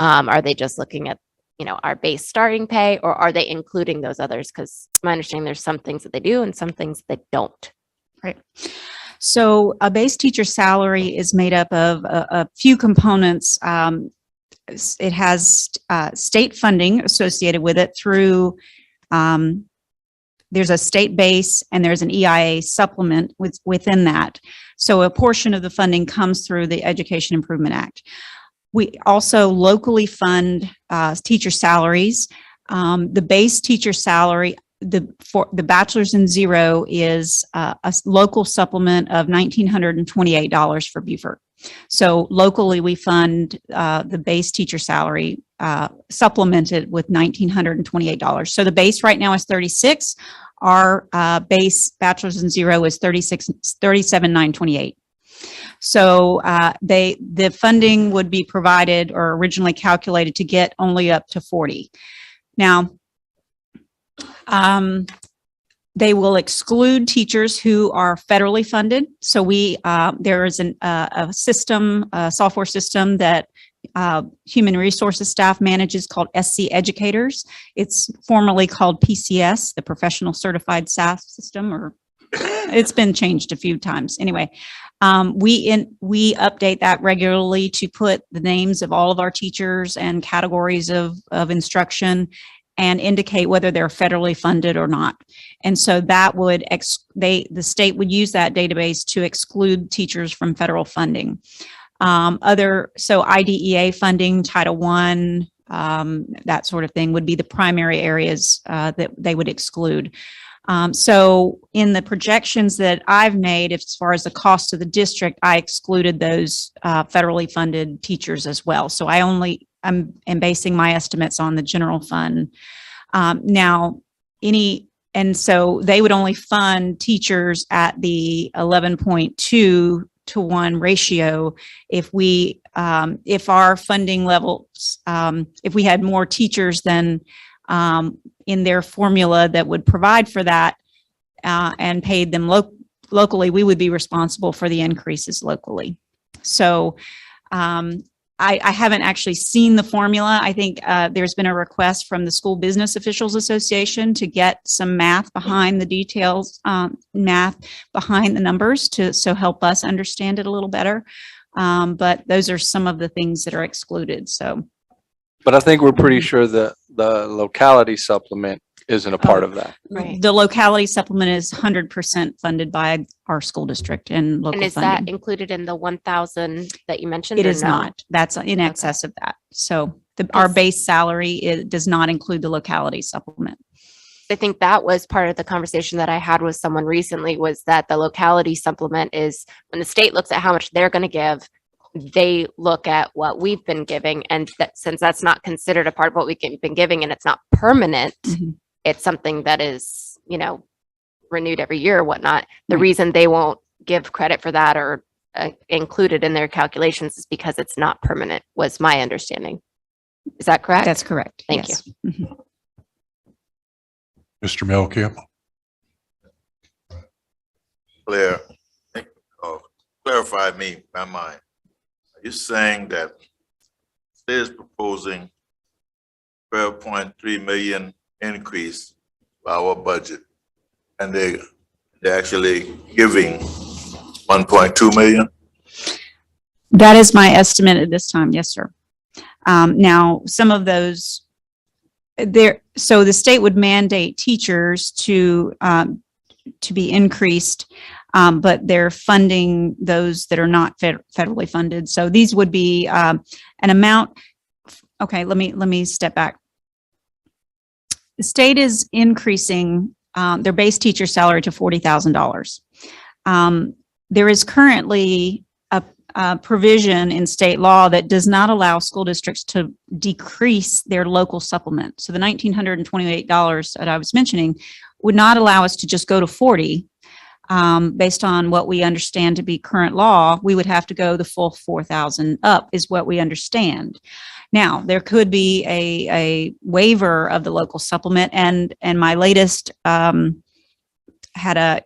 Are they just looking at, our base starting pay, or are they including those others? Because it's my understanding there's some things that they do and some things that don't. Right. So a base teacher salary is made up of a few components. It has state funding associated with it through, there's a state base and there's an EIA supplement within that. So a portion of the funding comes through the Education Improvement Act. We also locally fund teacher salaries. The base teacher salary, for the bachelor's in zero, is a local supplement of $1,928 for Beaufort. So locally, we fund the base teacher salary supplemented with $1,928. So the base right now is 36. Our base bachelor's in zero is 37,928. So the funding would be provided or originally calculated to get only up to 40. Now, they will exclude teachers who are federally funded. So there is a system, a software system that Human Resources staff manages called SC Educators. It's formerly called PCS, the Professional Certified Staff System, or it's been changed a few times. Anyway, we update that regularly to put the names of all of our teachers and categories of instruction and indicate whether they're federally funded or not. And so that would, the state would use that database to exclude teachers from federal funding. So IDEA funding, Title I, that sort of thing would be the primary areas that they would exclude. So in the projections that I've made, as far as the cost of the district, I excluded those federally funded teachers as well. So I'm basing my estimates on the general fund. So they would only fund teachers at the 11.2 to 1 ratio if our funding levels, if we had more teachers than in their formula that would provide for that and paid them locally, we would be responsible for the increases locally. So I haven't actually seen the formula. I think there's been a request from the School Business Officials Association to get some math behind the details, math behind the numbers to help us understand it a little better. But those are some of the things that are excluded. So. But I think we're pretty sure that the locality supplement isn't a part of that. Right. The locality supplement is 100% funded by our school district and local And is funding. that included in the 1,000 that you mentioned? It or is no? not. That's in excess of that. So our base salary does not include the locality supplement. I think that was part of the conversation that I had with someone recently, was that the locality supplement is when the state looks at how much they're going to give, they look at what we've been giving. And that since that's not considered a part of what we've been giving and it's not permanent, it's something that is, renewed every year or whatnot. The reason they won't give credit for that or include it in their calculations is because it's not permanent, was my understanding. Is that correct? That's correct. Thank yes. Mr. Melcamp? Claire, clarify my mind. Are you saying that state is proposing 12.3 million increase to our budget, and they're actually giving 1.2 million? That is my estimate at this time. Yes, sir. Now, some of those so the state would mandate teachers to be increased, but they're funding those that are not federally funded. So these would be an amount. Okay, let me step back. The state is increasing their base teacher salary to $40,000. There is currently a provision in state law that does not allow school districts to decrease their local supplement. So the $1,928 that I was mentioning would not allow us to just go to 40. Based on what we understand to be current law, we would have to go the full 4,000 up is what we understand. Now, there could be a waiver of the local supplement, and my latest had a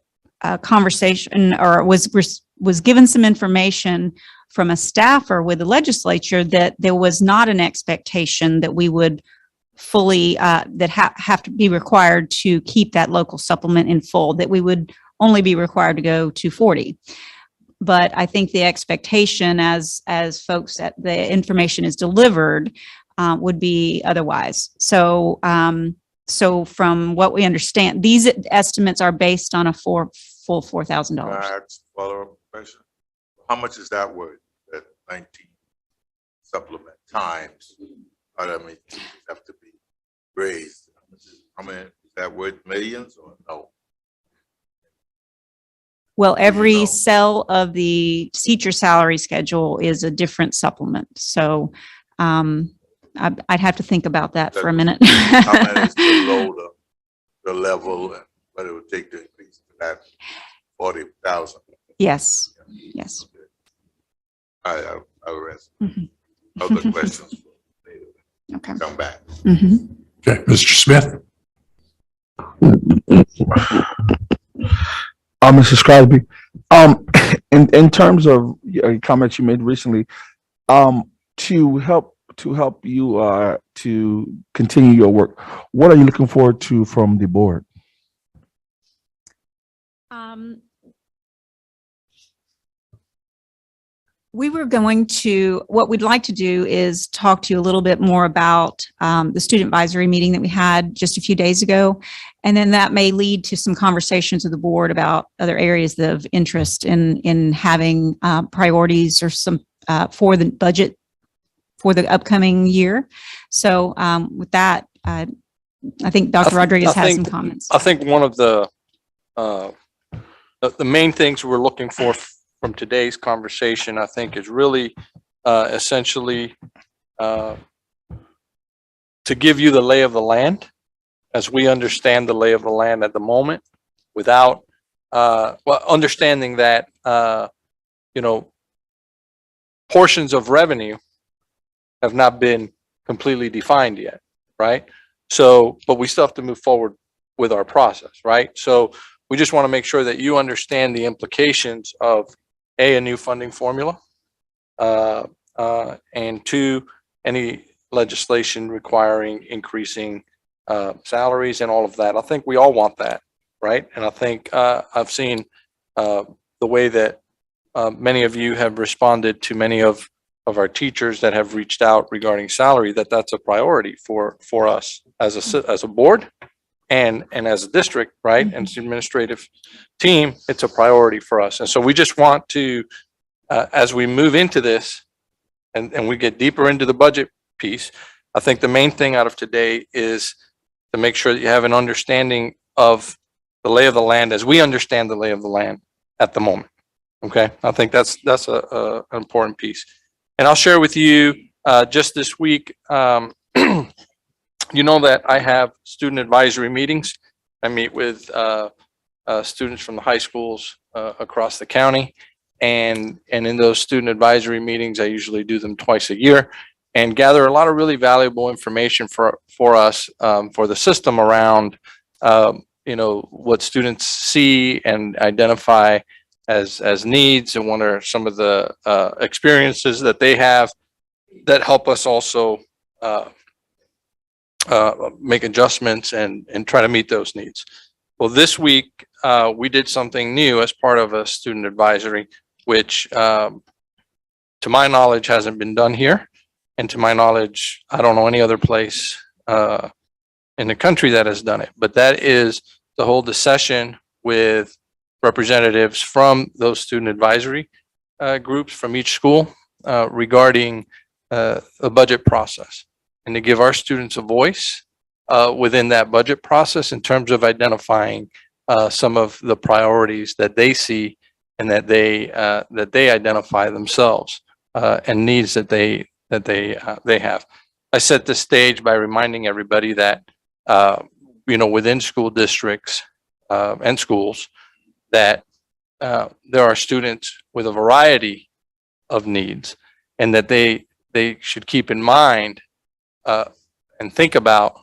conversation, or was given some information from a staffer with the legislature that there was not an expectation that we would fully have to be required to keep that local supplement in full, that we would only be required to go to 40. But I think the expectation as folks at the information is delivered would be otherwise. So so from what we understand, these estimates are based on a full $4,000. Follow-up question. How much is that worth, that 19 supplement times how many teachers have to be raised? How many is that worth, millions or no? Well, every cell of the teacher salary schedule is a different supplement. So I'd have to think about that for a minute. How many is below the level and what it would take to increase to that 40,000? Yes, yes. I'll rest. Other questions later. Okay. Come back. Okay, Mr. Smith? Mr. Scribe, in terms of comments you made recently, to help you to continue your work, what are you looking forward to from the board? What we'd like to do is talk to you a little bit more about the student advisory meeting that we had just a few days ago. And then that may lead to some conversations with the board about other areas of interest in having priorities or some for the budget for the upcoming year. So with that, I think Dr. Rodriguez has some comments. I think one of the main things we're looking for from today's conversation, I think, is really essentially to give you the lay of the land as we understand the lay of the land at the moment, without understanding that portions of revenue have not been completely defined yet, right? So, but we still have to move forward with our process, right? So we just want to make sure that you understand the implications of a new funding formula, and two, any legislation requiring increasing salaries and all of that. I think we all want that, right? And I think I've seen the way that many of you have responded to many of our teachers that have reached out regarding salary, that's a priority for us as a board and as a district, right? And as the administrative team, it's a priority for us. And so we just want to, as we move into this and we get deeper into the budget piece, I think the main thing out of today is to make sure that you have an understanding of the lay of the land as we understand the lay of the land at the moment. Okay, I think that's an important piece. And I'll share with you just this week, you know that I have student advisory meetings. I meet with students from the high schools across the county. And in those student advisory meetings, I usually do them twice a year. and gather a lot of really valuable information for us, for the system around, what students see and identify as needs, and what are some of the experiences that they have that help us also make adjustments and try to meet those needs. Well, this week we did something new as part of a student advisory, which to my knowledge hasn't been done here, and to my knowledge I don't know any other place in the country that has done it. But that is to hold a session with representatives from those student advisory groups from each school regarding a budget process, and to give our students a voice within that budget process in terms of identifying some of the priorities that they see and that they identify themselves, and needs that they have. I set the stage by reminding everybody that within school districts and schools, that there are students with a variety of needs, and that they should keep in mind and think about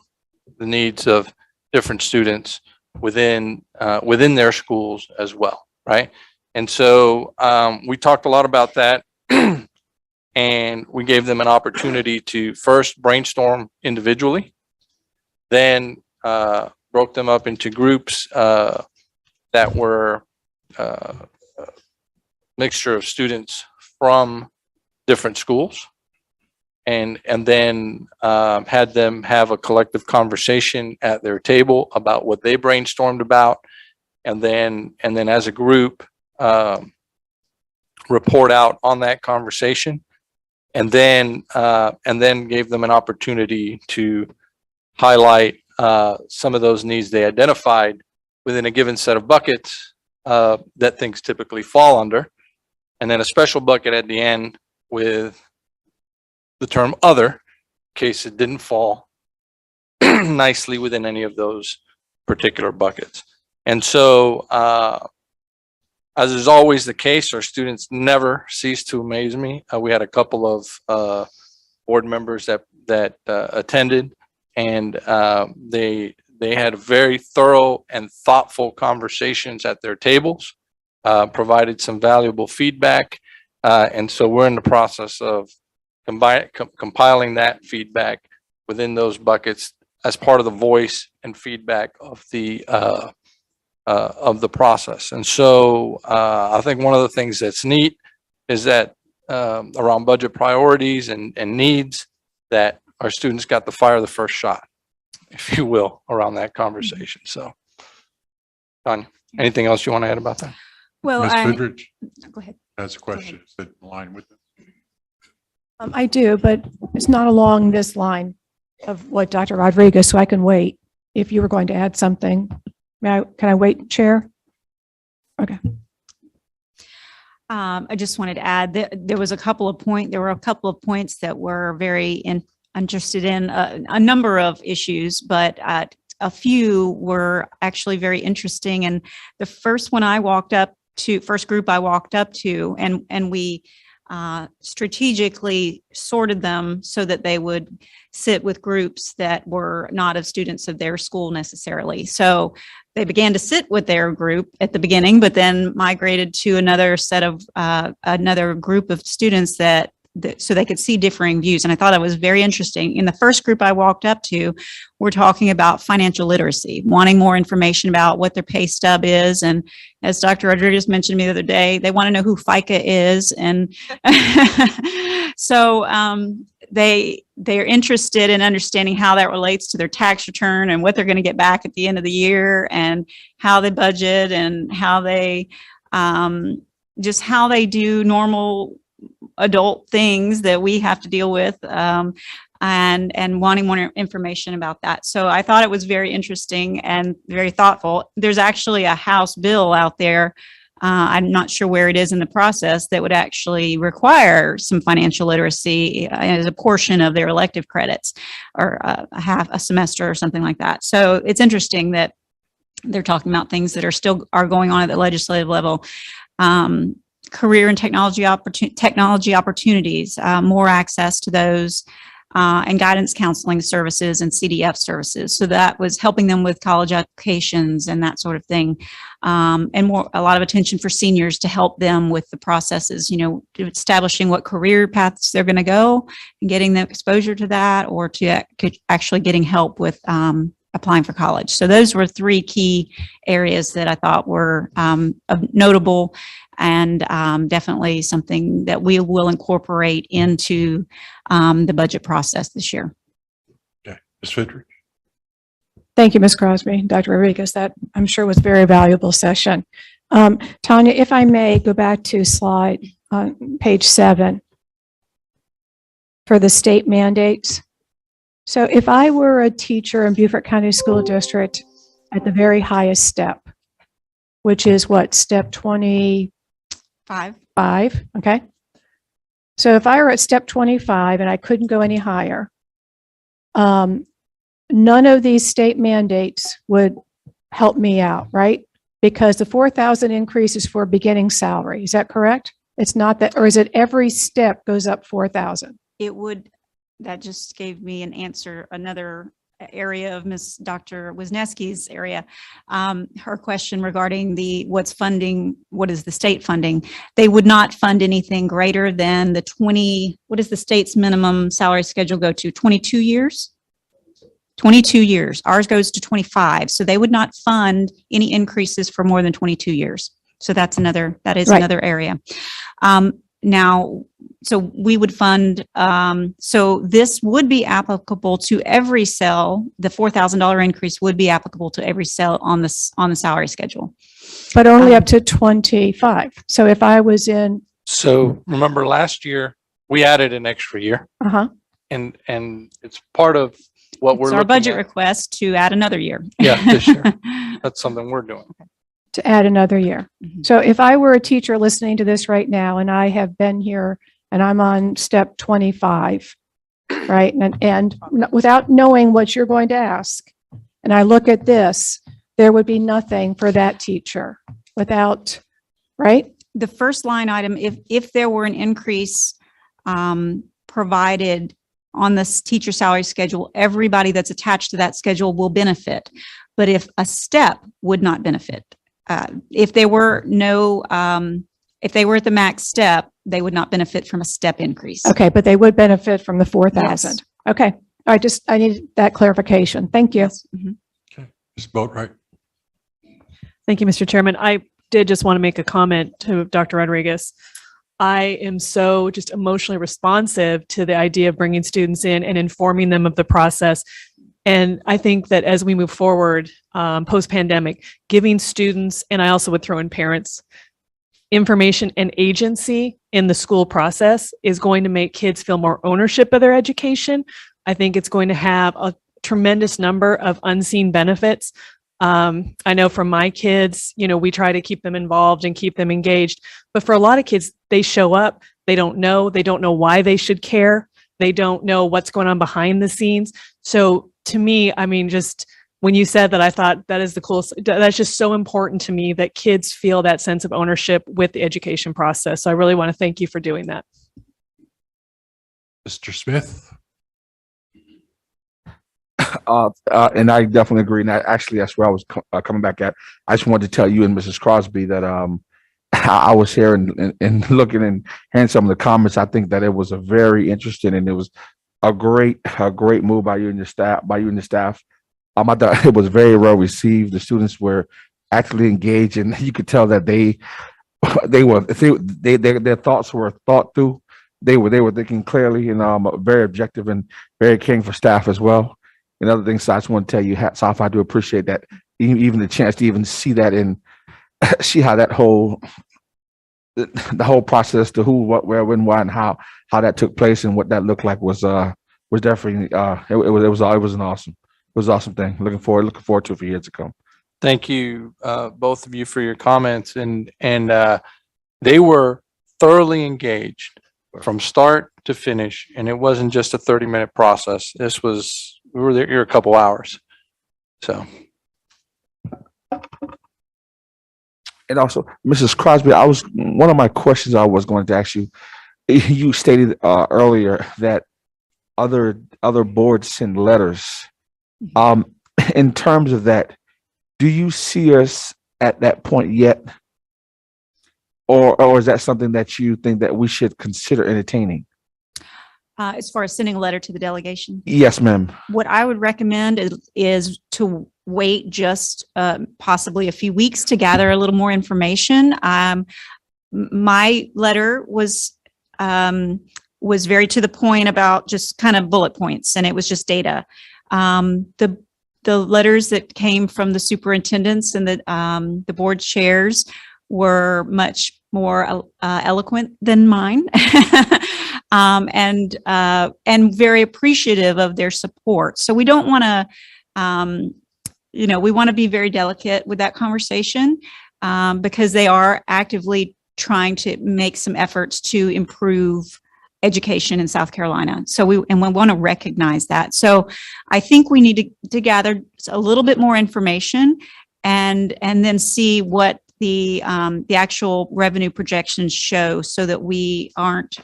the needs of different students within their schools as well, right? And so we talked a lot about that, and we gave them an opportunity to first brainstorm individually, then broke them up into groups that were a mixture of students from different schools, and then had them have a collective conversation at their table about what they brainstormed about, and then as a group report out on that conversation, and then gave them an opportunity to highlight some of those needs they identified within a given set of buckets that things typically fall under, and then a special bucket at the end with the term other, in case it didn't fall nicely within any of those particular buckets. And so, as is always the case, our students never cease to amaze me. We had a couple of board members that attended, and they had very thorough and thoughtful conversations at their tables, provided some valuable feedback, and so we're in the process of compiling that feedback within those buckets as part of the voice and feedback of the process. And so I think one of the things that's neat is that around budget priorities and needs, that our students got to fire the first shot, if you will, around that conversation. So, Tanya, anything else you want to add about that? Well, Ms. Goodrich go ahead. has a question. Is it in line with it? I do, but it's not along this line of what Dr. Rodriguez, so I can wait. If you were going to add something, can I wait, Chair? Okay. I just wanted to add that there were a couple of points that were very interested in a number of issues, but a few were actually very interesting. And the first group I walked up to, and we strategically sorted them so that they would sit with groups that were not of students of their school necessarily. So they began to sit with their group at the beginning, but then migrated to another group of students that so they could see differing views. And I thought it was very interesting. In the first group I walked up to, we're talking about financial literacy, wanting more information about what their pay stub is. And as Dr. Rodriguez mentioned to me the other day, they want to know who FICA is. And so they're interested in understanding how that relates to their tax return and what they're going to get back at the end of the year, and how they budget, and how they just how they do normal adult things that we have to deal with, and wanting more information about that. So I thought it was very interesting and very thoughtful. There's actually a House bill out there, I'm not sure where it is in the process, that would actually require some financial literacy as a portion of their elective credits, or a semester or something like that. So it's interesting that they're talking about things that are going on at the legislative level. career and technology opportunities, more access to those, and guidance counseling services and CDF services. So that was helping them with college applications and that sort of thing. And a lot of attention for seniors to help them with the processes, establishing what career paths they're going to go and getting the exposure to that, or to actually getting help with applying for college. So those were three key areas that I thought were notable, and definitely something that we will incorporate into the budget process this year. Okay, Ms. Fitridge. Thank you, Ms. Crosby, Dr. Rodriguez. That I'm sure was a very valuable session. Tanya, if I may go back to slide page 7 for the state mandates. So if I were a teacher in Beaufort County School District at the very highest step, which is what, step 25, okay? So if I were at step 25 and I couldn't go any higher, none of these state mandates would help me out, right? Because the 4,000 increase is for beginning salary. Is that correct? It's not that, or is it every step goes up 4,000? It would, that just gave me an answer, another area of Dr. Wisniewski's area. Her question regarding what is the state funding? They would not fund anything greater than the 20, what is the state's minimum salary schedule go to? 22 years? 22 years. Ours goes to 25. So they would not fund any increases for more than 22 years. So that is right. Another area. Now, so we would fund, so this would be applicable to every cell. The $4,000 increase would be applicable to every cell on the salary schedule. But only up to 25. So if I was in. So remember last year, we added an extra year. And it's part of what we're our looking budget at. request to add another year. Yeah, this year. That's something we're doing. To add another year. So if I were a teacher listening to this right now, and I have been here and I'm on step 25, right? And without knowing what you're going to ask, and I look at this, there would be nothing for that teacher without, right? The first line item, if there were an increase provided on this teacher salary schedule, everybody that's attached to that schedule will benefit. But if a step would not benefit, if they were if they were at the max step, they would not benefit from a step increase. Okay, but they would benefit from the 4,000. Yes. Okay, I need that clarification. Thank you. Okay, Ms. Boatright. Thank you, Mr. Chairman. I did just want to make a comment to Dr. Rodriguez. I am so just emotionally responsive to the idea of bringing students in and informing them of the process. And I think that as we move forward, post-pandemic, giving students, and I also would throw in parents, information and agency in the school process is going to make kids feel more ownership of their education. I think it's going to have a tremendous number of unseen benefits. I know from my kids, we try to keep them involved and keep them engaged. But for a lot of kids, they show up, they don't know why they should care. They don't know what's going on behind the scenes. So to me, I mean, just when you said that, I thought that is the coolest. That's just so important to me that kids feel that sense of ownership with the education process. So I really want to thank you for doing that. Mr. Smith. And I definitely agree. And actually, that's where I was coming back at. I just wanted to tell you and Mrs. Crosby that I was here and looking and hearing some of the comments. I think that it was a very interesting, and it was a great move by you and your staff. I thought it was very well received. The students were actually engaged, and you could tell that their thoughts were thought through. They were thinking clearly, and very objective and very caring for staff as well. And other things, so I just want to tell you, hats off. I do appreciate that, even the chance to even see that and see how that the whole process, to who, what, where, when, why, and how that took place and what that looked like was definitely it was an awesome thing. Looking forward to it for years to come. Thank you, both of you, for your comments, and they were thoroughly engaged from start to finish, and it wasn't just a 30-minute process. We were there here a couple hours. So And also, Mrs. Crosby, one of my questions I was going to ask you, you stated earlier that other boards send letters. In terms of that, do you see us at that point yet? Or is that something that you think that we should consider entertaining? As far as sending a letter to the delegation? Yes, ma'am. What I would recommend is to wait just possibly a few weeks to gather a little more information. My letter was very to the point about just kind of bullet points, and it was just data. The letters that came from the superintendents and the board chairs were much more eloquent than mine. And very appreciative of their support. So we don't want to, we want to be very delicate with that conversation because they are actively trying to make some efforts to improve education in South Carolina. So we want to recognize that. So I think we need to gather a little bit more information and then see what the actual revenue projections show so that we aren't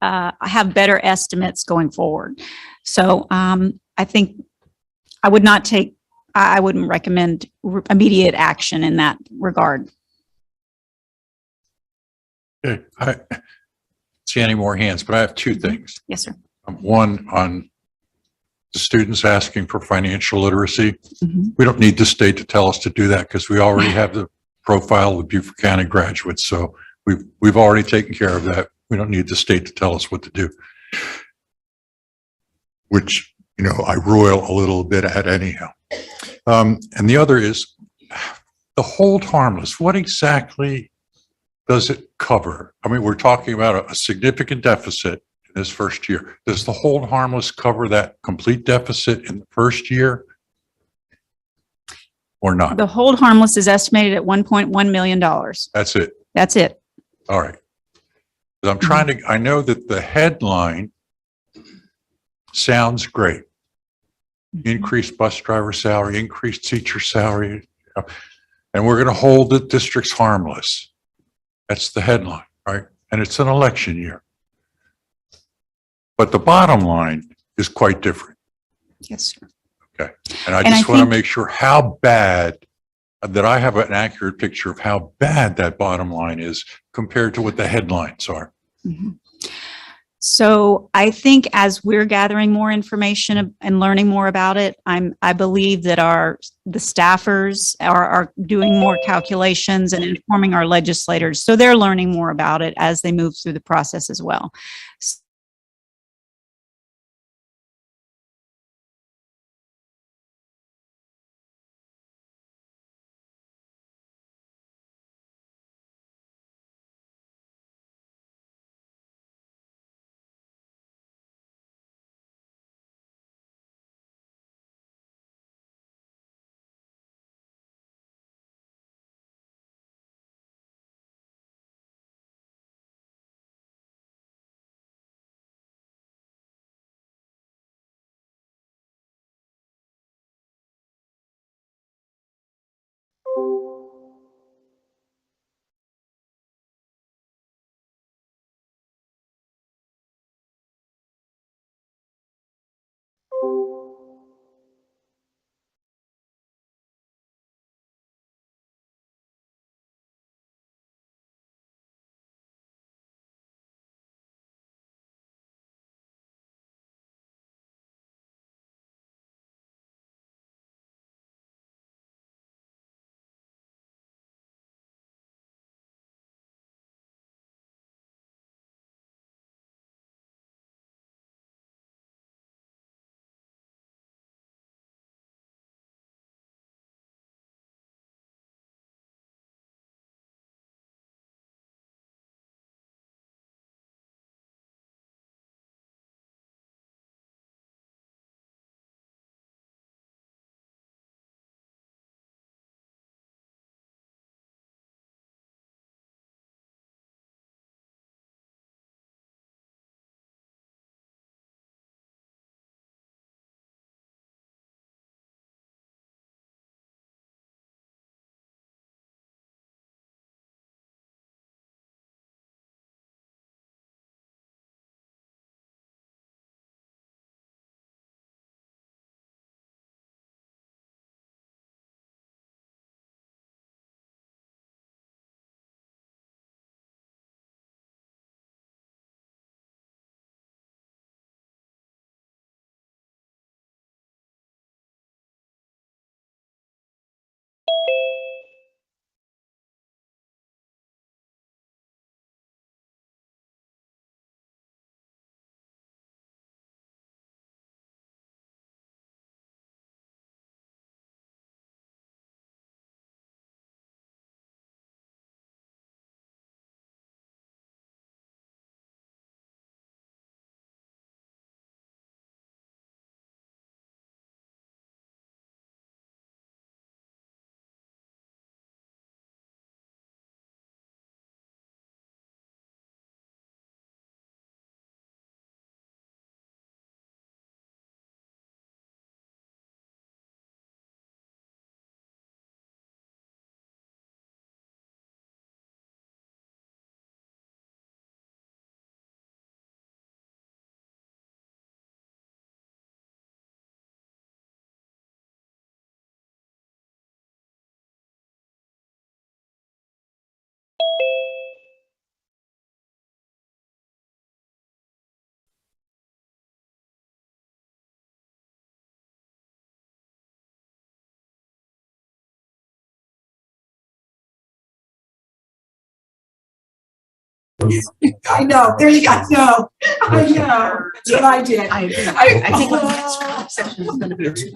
have better estimates going forward. So I think I wouldn't recommend immediate action in that regard. Okay, I see any more hands, but I have two things. Yes, sir. One on the students asking for financial literacy. Mhm. We don't need the state to tell us to do that because we already have the profile of Beaufort County graduates. So we've already taken care of that. We don't need the state to tell us what to do, which, I roil a little bit at anyhow. And the other is the hold harmless. What exactly does it cover? I mean, we're talking about a significant deficit in this first year. Does the hold harmless cover that complete deficit in the first year or not? The hold harmless is estimated at $1.1 million. That's it. That's it. All right. 'Cause I know that the headline sounds great. Increased bus driver salary, increased teacher salary, and we're going to hold the districts harmless. That's the headline, right? And it's an election year. But the bottom line is quite different. Yes, sir. Okay. And I And just I want to think- make sure how bad, that I have an accurate picture of how bad that bottom line is compared to what the headlines are. Mhm. So I think as we're gathering more information and learning more about it, I believe that the staffers are doing more calculations and informing our legislators. So they're learning more about it as they move through the process as well. I know, there you go, no, I know, that's what I did. I think the next section is going to be a 2